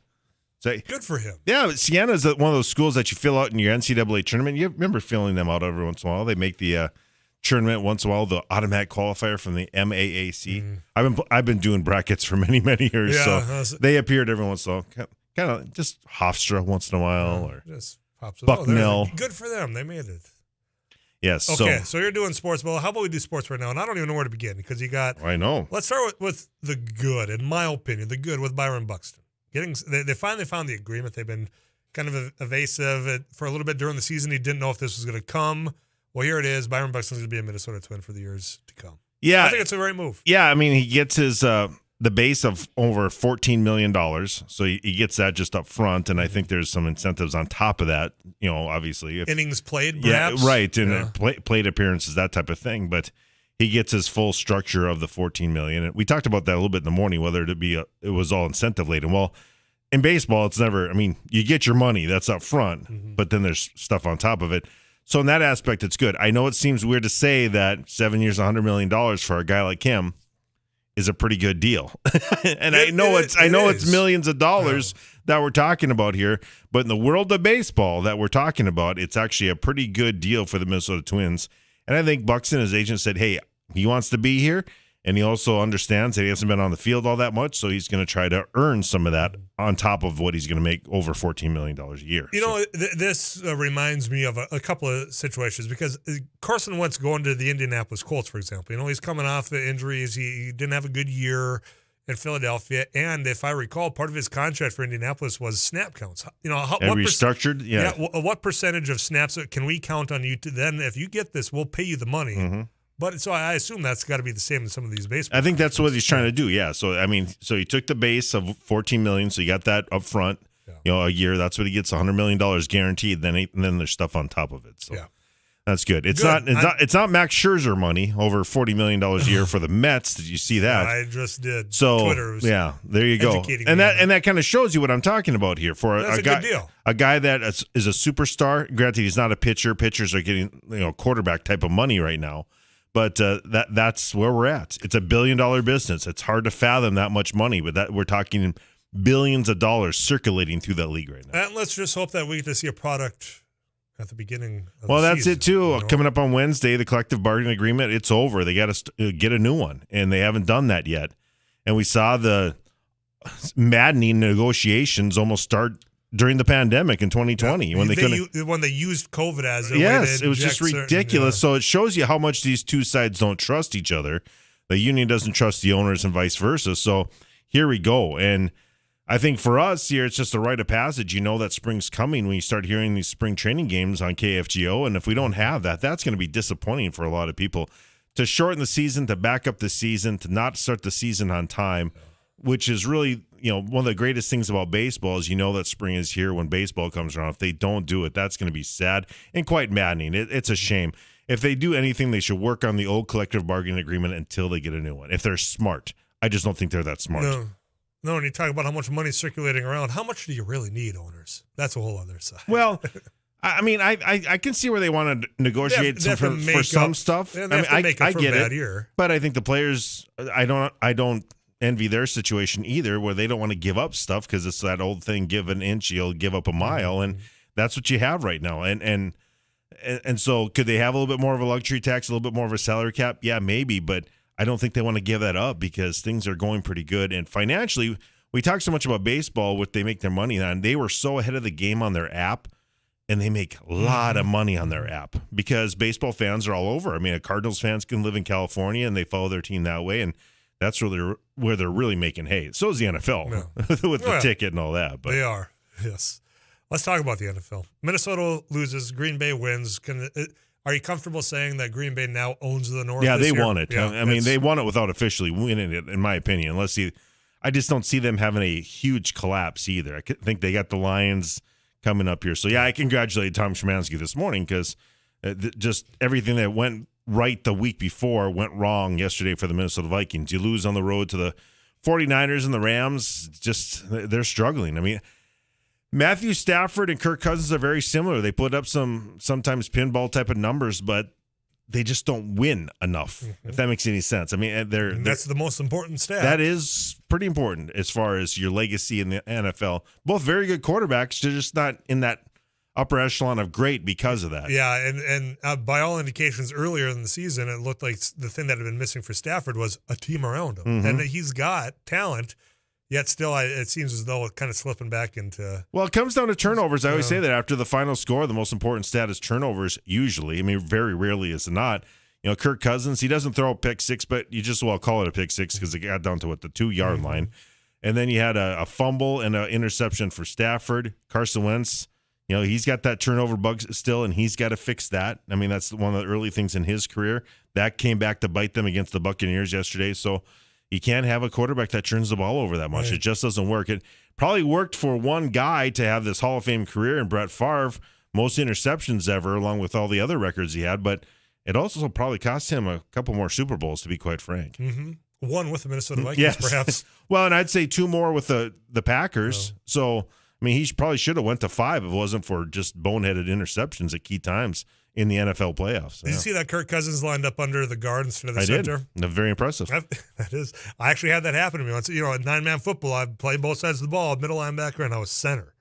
So, good for him. Yeah, Siena is one of those schools that you fill out in your NCAA tournament. You remember filling them out every once in a while. They make the tournament once in a while, the automatic qualifier from the MAAC. I've been doing brackets for many years, so they appeaared every once in a while. Kind of just Hofstra once in a while, or just Bucknell. Good for them. They made it. Yes. Okay, so you're doing sports. Well, how about we do sports right now? And I don't even know where to begin because you got. I know. Let's start with the good, in my opinion, the good with Byron Buxton. They finally found the agreement. They've been kind of evasive for a little bit during the season. He didn't know if this was going to come. Well, here it is. Byron Buxton's going to be a Minnesota Twin for the years to come. Yeah, I think it's a right move. Yeah, I mean, he gets his the base of over $14 million, so he gets that just up front, and I think there's some incentives on top of that. You know, obviously, innings played, perhaps? Yeah, right, and plate appearances, that type of thing. But he gets his full structure of the $14 million. And we talked about that a little bit in the morning, whether it was all incentive laden. Well, in baseball, it's never. I mean, you get your money, that's up front, but then there's stuff on top of it. So in that aspect, it's good. I know it seems weird to say that 7 years, $100 million for a guy like him is a pretty good deal, and I know it's millions of dollars that we're talking about here. But in the world of baseball that we're talking about, it's actually a pretty good deal for the Minnesota Twins. And I think Buxton, his agent, said, "Hey, he wants to be here, And he also understands that he hasn't been on the field all that much, so he's going to try to earn some of that on top of what he's going to make over $14 million a year. You know, this reminds me of a couple of situations because Carson Wentz going to the Indianapolis Colts, for example. You know, he's coming off the injuries. He didn't have a good year in Philadelphia. And if I recall, part of his contract for Indianapolis was snap counts. You know, restructured? Yeah. What percentage of snaps can we count on you to then, if you get this, we'll pay you the money. Mm-hmm. But so I assume that's got to be the same in some of these baseball. I think that's what he's trying to do. Yeah. So, I mean, so he took the base of $14 million. So you got that up front, you know, a year. That's what he gets, $100 million guaranteed. Then there's stuff on top of it. So that's good. It's not Max Scherzer money over $40 million a year for the Mets. Did you see that? I just did. So Twitter was there you go. And that kind of shows you what I'm talking about here for that's a guy, good deal. A guy that is a superstar. Granted, he's not a pitcher. Pitchers are getting, you know, quarterback type of money right now. But that's where we're at. It's $1 billion business. It's hard to fathom that much money, but that we're talking billions of dollars circulating through that league right now. And let's just hope that we get to see a product at the beginning of well, the that's season, it too. you know? Coming up on Wednesday, the collective bargaining agreement, it's over. They got to get a new one, and they haven't done that yet. And we saw the maddening negotiations almost start during the pandemic in 2020 when they used COVID as a way yes, to it was just ridiculous. So it shows you how much these two sides don't trust each other. The union doesn't trust the owners and vice versa. So here we go. And I think for us here, it's just a rite of passage. You know that spring's coming when you start hearing these spring training games on KFGO. And if we don't have that, that's going to be disappointing for a lot of people. To shorten the season, to back up the season, to not start the season on time, which is really, you know, one of the greatest things about baseball is you know that spring is here when baseball comes around. If they don't do it, that's going to be sad and quite maddening. It's a shame. If they do anything, they should work on the old collective bargaining agreement until they get a new one. If they're smart. I just don't think they're that smart. No, and you talk about how much money is circulating around. How much do you really need, owners? That's a whole other side. Well, I mean, I can see where they want to negotiate for some stuff. I mean, I get it. Year. But I think the players, I don't envy their situation either, where they don't want to give up stuff because it's that old thing: give an inch, you'll give up a mile, and that's what you have right now. And so, could they have a little bit more of a luxury tax, a little bit more of a salary cap? Yeah, maybe, but I don't think they want to give that up because things are going pretty good. And financially, we talk so much about baseball, what they make their money on. They were so ahead of the game on their app, and they make a lot of money on their app because baseball fans are all over. I mean, Cardinals fans can live in California and they follow their team that way, and that's really where they're really making hay. So is the NFL with the ticket and all that. But they are, yes. Let's talk about the NFL. Minnesota loses, Green Bay wins. Are you comfortable saying that Green Bay now owns the North? Yeah, they won it. Yeah, I mean, they won it without officially winning it, in my opinion. I just don't see them having a huge collapse either. I think they got the Lions coming up here. So, yeah, I congratulate Tom Szymanski this morning because just everything that went right the week before went wrong yesterday for the Minnesota Vikings. You lose on the road to the 49ers and the Rams. Just they're struggling. I mean, Matthew Stafford and Kirk Cousins are very similar. They put up sometimes pinball type of numbers, but they just don't win enough, if that makes any sense. I mean, that's the most important stat. That is pretty important as far as your legacy in the NFL. Both very good quarterbacks, they're just not in that upper echelon of great because of that. Yeah, and by all indications, earlier in the season, it looked like the thing that had been missing for Stafford was a team around him. Mm-hmm. And he's got talent, yet still it seems as though it's kind of slipping back into... Well, it comes down to turnovers. I always say that after the final score, the most important stat is turnovers, usually. I mean, very rarely is it not. You know, Kirk Cousins, he doesn't throw a pick six, but you just call it a pick six because it got down to the 2-yard line. And then you had a fumble and an interception for Stafford. Carson Wentz, you know, he's got that turnover bug still, and he's got to fix that. I mean, that's one of the early things in his career. That came back to bite them against the Buccaneers yesterday. So you can't have a quarterback that turns the ball over that much. Right. It just doesn't work. It probably worked for one guy to have this Hall of Fame career in Brett Favre, most interceptions ever, along with all the other records he had. But it also probably cost him a couple more Super Bowls, to be quite frank. Mm-hmm. One with the Minnesota Vikings, perhaps. Well, and I'd say 2 more with the Packers. Oh. So, I mean, he probably should have went to 5 if it wasn't for just boneheaded interceptions at key times in the NFL playoffs. Did you see that Kirk Cousins lined up under the guard instead of the center? I did. Very impressive. That is. I actually had that happen to me once. You know, at 9-man football, I played both sides of the ball, middle linebacker, and I was center.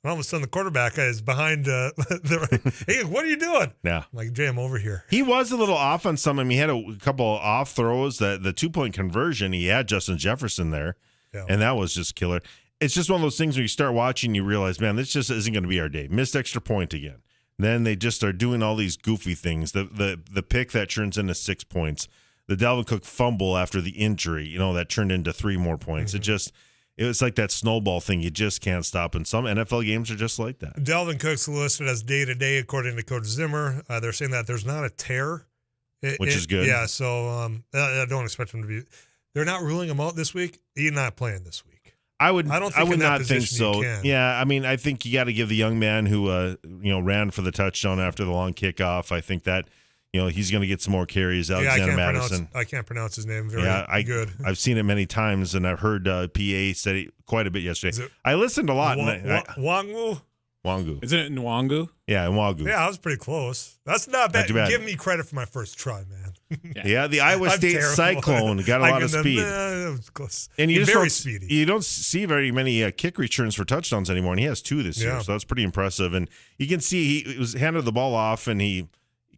And all of a sudden, the quarterback is behind. Hey, what are you doing? Yeah. I'm like, Jay, I'm over here. He was a little off on some. I mean, he had a couple off throws. The 2-point conversion, he had Justin Jefferson there, and that was just killer. It's just one of those things where you start watching, you realize, man, this just isn't going to be our day. Missed extra point again. Then they just start doing all these goofy things. The pick that turns into 6 points. The Dalvin Cook fumble after the injury, that turned into 3 more points. Mm-hmm. It was like that snowball thing. You just can't stop. And some NFL games are just like that. Dalvin Cook's listed as day-to-day, according to Coach Zimmer. They're saying that there's not a tear. Which is good. Yeah, so I don't expect him to be. They're not ruling him out this week. He's not playing this week. I would not think position so. you can. Yeah, I mean, I think you got to give the young man who ran for the touchdown after the long kickoff. I think that he's going to get some more carries. Alexander Madison. I can't pronounce his name very good. I've seen it many times, and I've heard PA said it quite a bit yesterday. I listened a lot. Wangu? Wangu. Isn't it Nwangu? Yeah, Nwangu. Yeah, I was pretty close. That's not bad. Not too bad. Give me credit for my first try, man. Yeah, the Iowa State Cyclone got a lot of speed. Close. And you very speedy. You don't see very many kick returns for touchdowns anymore, and he has 2 this year, so that's pretty impressive. And you can see he was handed the ball off, and he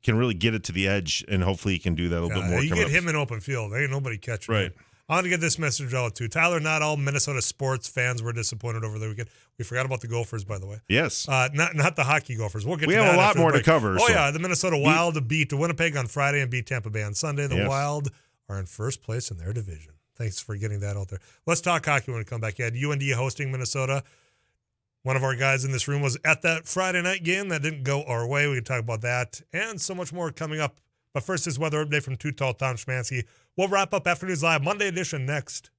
can really get it to the edge, and hopefully he can do that a little bit more. You get him in open field. Ain't nobody catching him. I want to get this message out too. Tyler, not all Minnesota sports fans were disappointed over the weekend. We forgot about the Gophers, by the way. Yes. Not the hockey Gophers. We'll get we to have that a lot after more the to break. cover. Oh, yeah. The Minnesota Wild beat Winnipeg on Friday and beat Tampa Bay on Sunday. The Yes. Wild are in first place in their division. Thanks for getting that out there. Let's talk hockey when we come back. You had UND hosting Minnesota. One of our guys in this room was at that Friday night game that didn't go our way. We can talk about that and so much more coming up. But first is weather update from Too Tall Tom Szymanski. We'll wrap up Afternoons Live Monday edition next.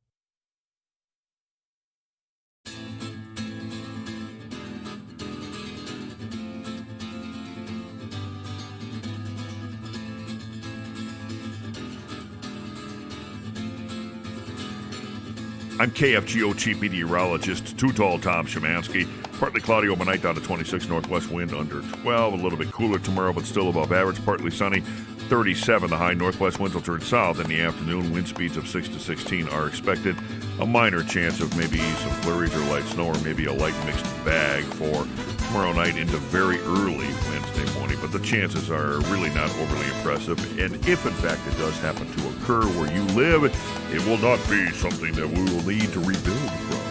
I'm KFGO Chief Meteorologist, Too Tall Tom Szymanski. Partly cloudy overnight, down to 26 northwest wind, under 12. A little bit cooler tomorrow, but still above average. Partly sunny, 37. The high northwest winds will turn south in the afternoon. Wind speeds of 6 to 16 are expected. A minor chance of maybe some flurries or light snow, or maybe a light mixed bag for tomorrow night into very early Wednesday morning. But the chances are really not overly impressive. And if, in fact, it does happen to occur where you live, it will not be something that we will need to rebuild from.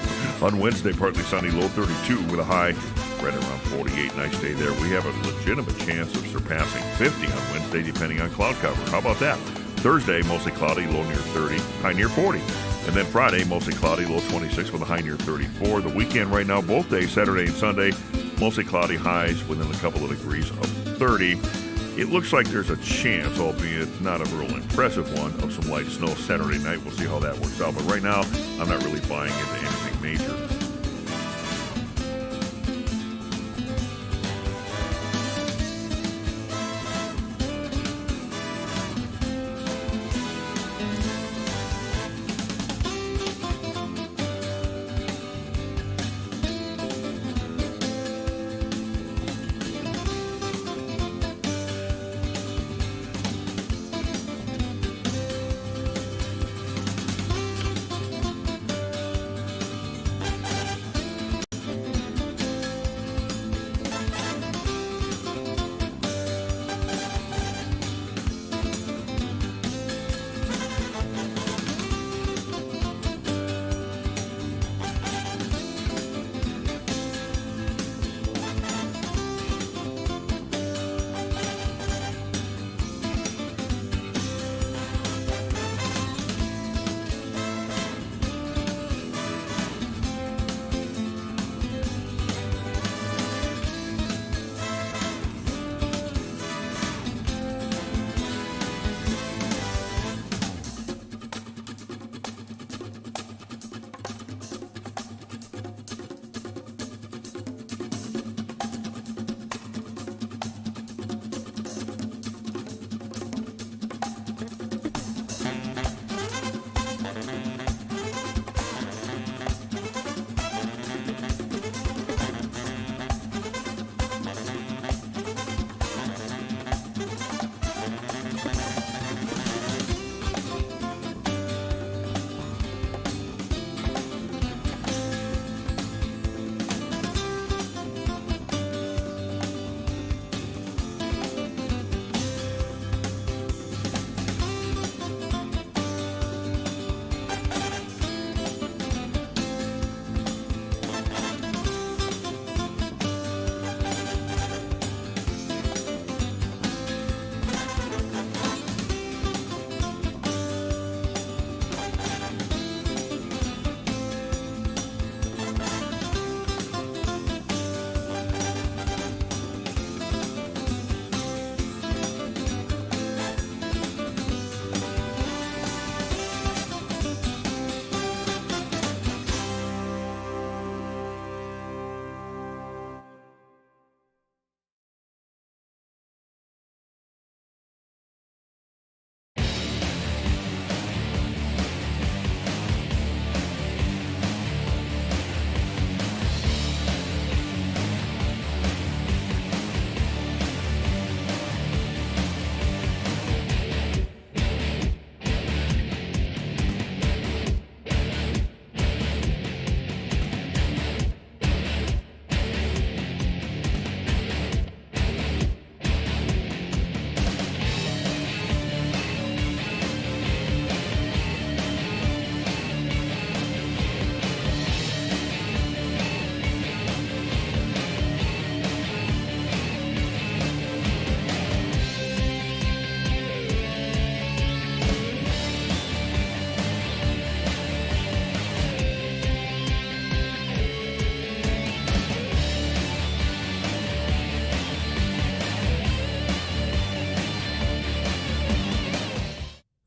On Wednesday, partly sunny, low 32 with a high right around 48. Nice day there. We have a legitimate chance of surpassing 50 on Wednesday, depending on cloud cover. How about that? Thursday, mostly cloudy, low near 30, high near 40. And then Friday, mostly cloudy, low 26 with a high near 34. The weekend right now, both days, Saturday and Sunday, mostly cloudy, highs within a couple of degrees of 30. It looks like there's a chance, albeit not a real impressive one, of some light snow Saturday night. We'll see how that works out. But right now, I'm not really buying into anything major.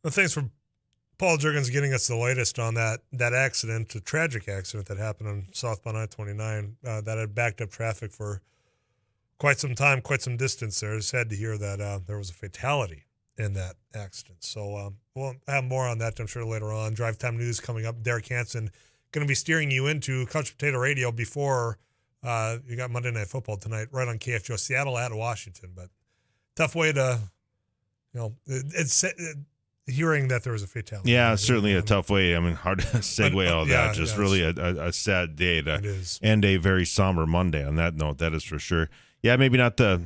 Well, thanks for Paul Jurgens getting us the latest on that accident, a tragic accident that happened on southbound I-29 that had backed up traffic for quite some time, quite some distance there. Sad to hear that there was a fatality in that accident. So we'll have more on that, I'm sure, later on. Drive Time News coming up. Derek Hansen going to be steering you into Couch Potato Radio before you got Monday Night Football tonight, right on KFGO. Seattle at Washington, but tough way to, it's hearing that there was a fatality. Yeah, certainly a tough way. I mean, hard to segue all that. Just really a sad day to end a very somber Monday on that note. That is for sure. Yeah, maybe not the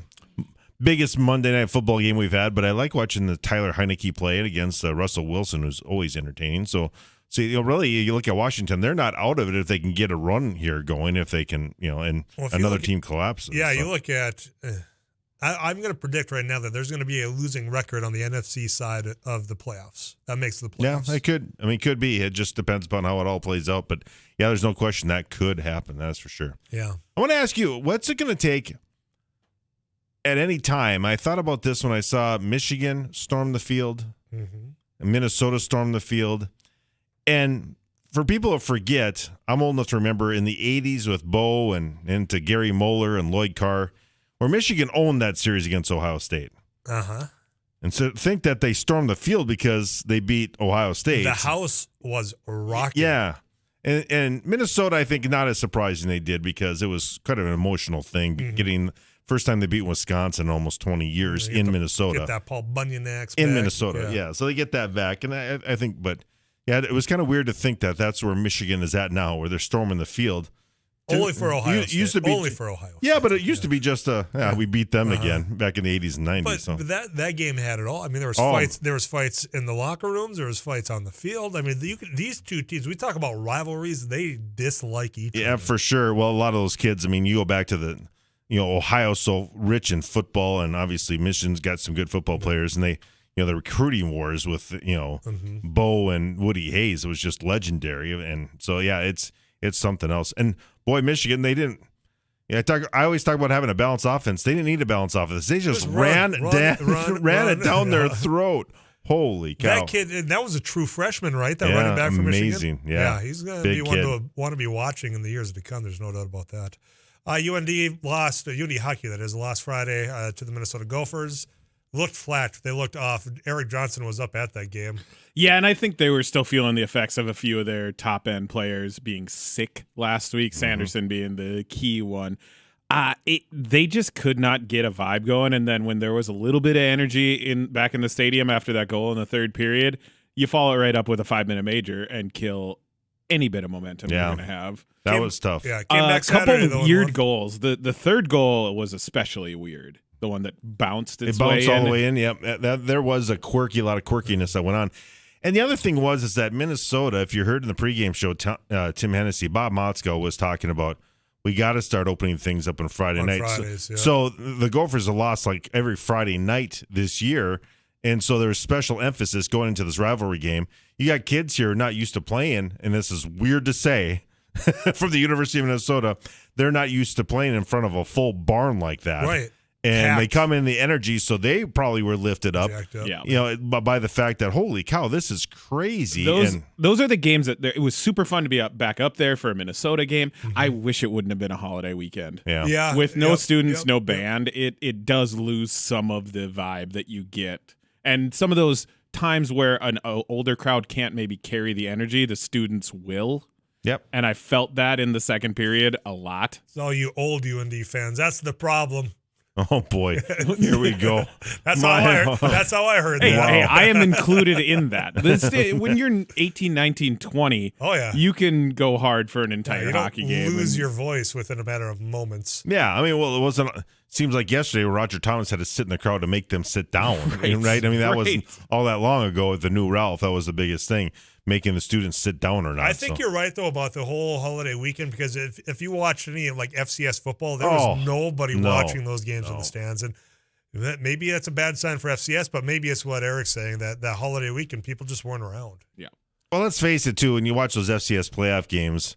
biggest Monday Night Football game we've had, but I like watching the Tyler Heineke play it against Russell Wilson, who's always entertaining. So really, you look at Washington; they're not out of it if they can get a run here going. If they can, and another team collapses. Yeah, you look at. I'm going to predict right now that there's going to be a losing record on the NFC side of the playoffs. That makes the playoffs. Yeah, it could. I mean, it could be. It just depends upon how it all plays out. But yeah, there's no question that could happen. That's for sure. Yeah. I want to ask you, what's it going to take at any time? I thought about this when I saw Michigan storm the field, and Minnesota storm the field. And for people to forget, I'm old enough to remember in the 80s with Bo and into Gary Moeller and Lloyd Carr, where Michigan owned that series against Ohio State. Uh-huh. And so think that they stormed the field because they beat Ohio State. The house was rocking. Yeah. And Minnesota, I think, not as surprising they did because it was kind of an emotional thing, getting first time they beat Wisconsin in almost 20 years in Minnesota. Get that Paul Bunyan axe in back. Minnesota, yeah. So they get that back. And I think, but yeah, it was kind of weird to think that that's where Michigan is at now, where they're storming the field. Only for Ohio State. Used to be, only for Ohio State. Yeah, but it used to be just we beat them again back in the 80s and 90s. But so. that game had it all. I mean, there was fights. There was fights in the locker rooms. There was fights on the field. I mean, these two teams. We talk about rivalries. They dislike each other. Yeah, for sure. Well, a lot of those kids. I mean, you go back to the, Ohio's so rich in football, and obviously Michigan's got some good football players, and they. The recruiting wars with Bo and Woody Hayes, it was just legendary, and so yeah, it's something else. And boy, Michigan, they didn't. Yeah, I always talk about having a balanced offense. They didn't need a balanced offense. They just ran it down their throat. Holy cow! That kid, that was a true freshman, right? That running back from Michigan. Amazing. Yeah, he's going to be one to want to be watching in the years to come. There's no doubt about that. UND lost. UND hockey, that is, lost Friday to the Minnesota Gophers. Looked flat. They looked off. Eric Johnson was up at that game. Yeah, and I think they were still feeling the effects of a few of their top-end players being sick last week, Sanderson being the key one. They just could not get a vibe going, and then when there was a little bit of energy back in the stadium after that goal in the third period, you follow it right up with a 5-minute major and kill any bit of momentum you're going to have. That was tough. Yeah, came back Saturday, couple of weird goals. The third goal was especially weird. The one that bounced its way in. It bounced all the way in, yep. There was a lot of quirkiness that went on. And the other thing is that Minnesota, if you heard in the pregame show, Tim Hennessy, Bob Motzko was talking about, we got to start opening things up on Friday night. So the Gophers have lost like every Friday night this year. And so there's special emphasis going into this rivalry game. You got kids here not used to playing, and this is weird to say, from the University of Minnesota, they're not used to playing in front of a full barn like that. Right. And they come in the energy, so they probably were lifted up. Yeah. By the fact that, holy cow, this is crazy. Those are the games that it was super fun to be back up there for a Minnesota game. I wish it wouldn't have been a holiday weekend. Yeah. With no students, no band, it does lose some of the vibe that you get. And some of those times where an older crowd can't maybe carry the energy, the students will. Yep. And I felt that in the second period a lot. It's all you old UND fans. That's the problem. Oh, boy. Here we go. That's how I heard hey, that. Hey, I am included in that. When you're 18, 19, 20, you can go hard for an entire hockey game. You lose your voice within a matter of moments. Yeah. I mean, well, it wasn't – seems like yesterday Roger Thomas had to sit in the crowd to make them sit down. Right? I mean, that wasn't all that long ago with the new Ralph. That was the biggest thing, making the students sit down or not. I think you're right, though, about the whole holiday weekend, because if you watched any like FCS football, there was nobody watching those games in the stands. And maybe that's a bad sign for FCS, but maybe it's what Eric's saying, that holiday weekend, people just weren't around. Yeah. Well, let's face it, too, when you watch those FCS playoff games,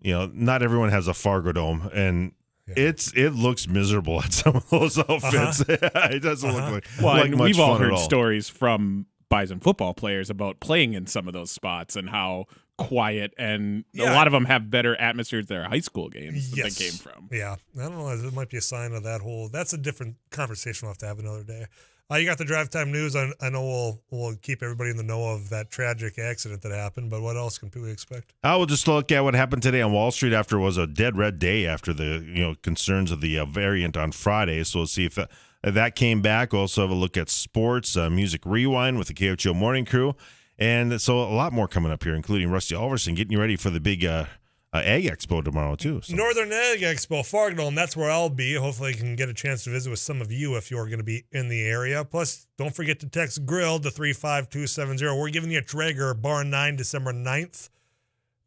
not everyone has a Fargo Dome, and it looks miserable at some of those outfits. It doesn't look like we've all fun heard at all. stories from Bison football players about playing in some of those spots and how quiet, and a lot of them have better atmospheres than their high school games that they came from. Yeah, I don't know. It might be a sign of that whole. That's a different conversation we'll have to have another day. You got the drive time news. I know we'll keep everybody in the know of that tragic accident that happened, but what else can we expect? I will just look at what happened today on Wall Street after it was a dead red day after the concerns of the variant on Friday. So we'll see if that came back. We'll also have a look at sports, music rewind with the KFGO morning crew. And so a lot more coming up here, including Rusty Alverson getting you ready for the big Ag Expo tomorrow, too. So. Northern Ag Expo, Fargo, and that's where I'll be. Hopefully I can get a chance to visit with some of you if you're going to be in the area. Plus, don't forget to text GRILL to 35270. We're giving you a Traeger Barn 9 December 9th.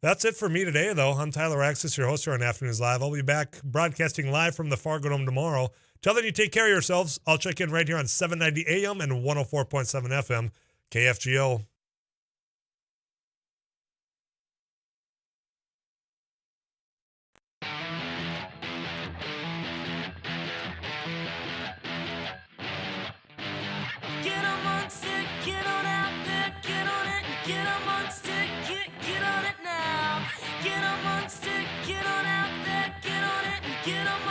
That's it for me today, though. I'm Tyler Axis, your host here on Afternoons Live. I'll be back broadcasting live from the Fargo Dome tomorrow. Till then, you take care of yourselves. I'll check in right here on 790 AM and 104.7 FM, KFGO. Get amongst it, get on out there, get on it, get amongst it, get on it now. Get amongst it, get on out there, get on it, get amongst it.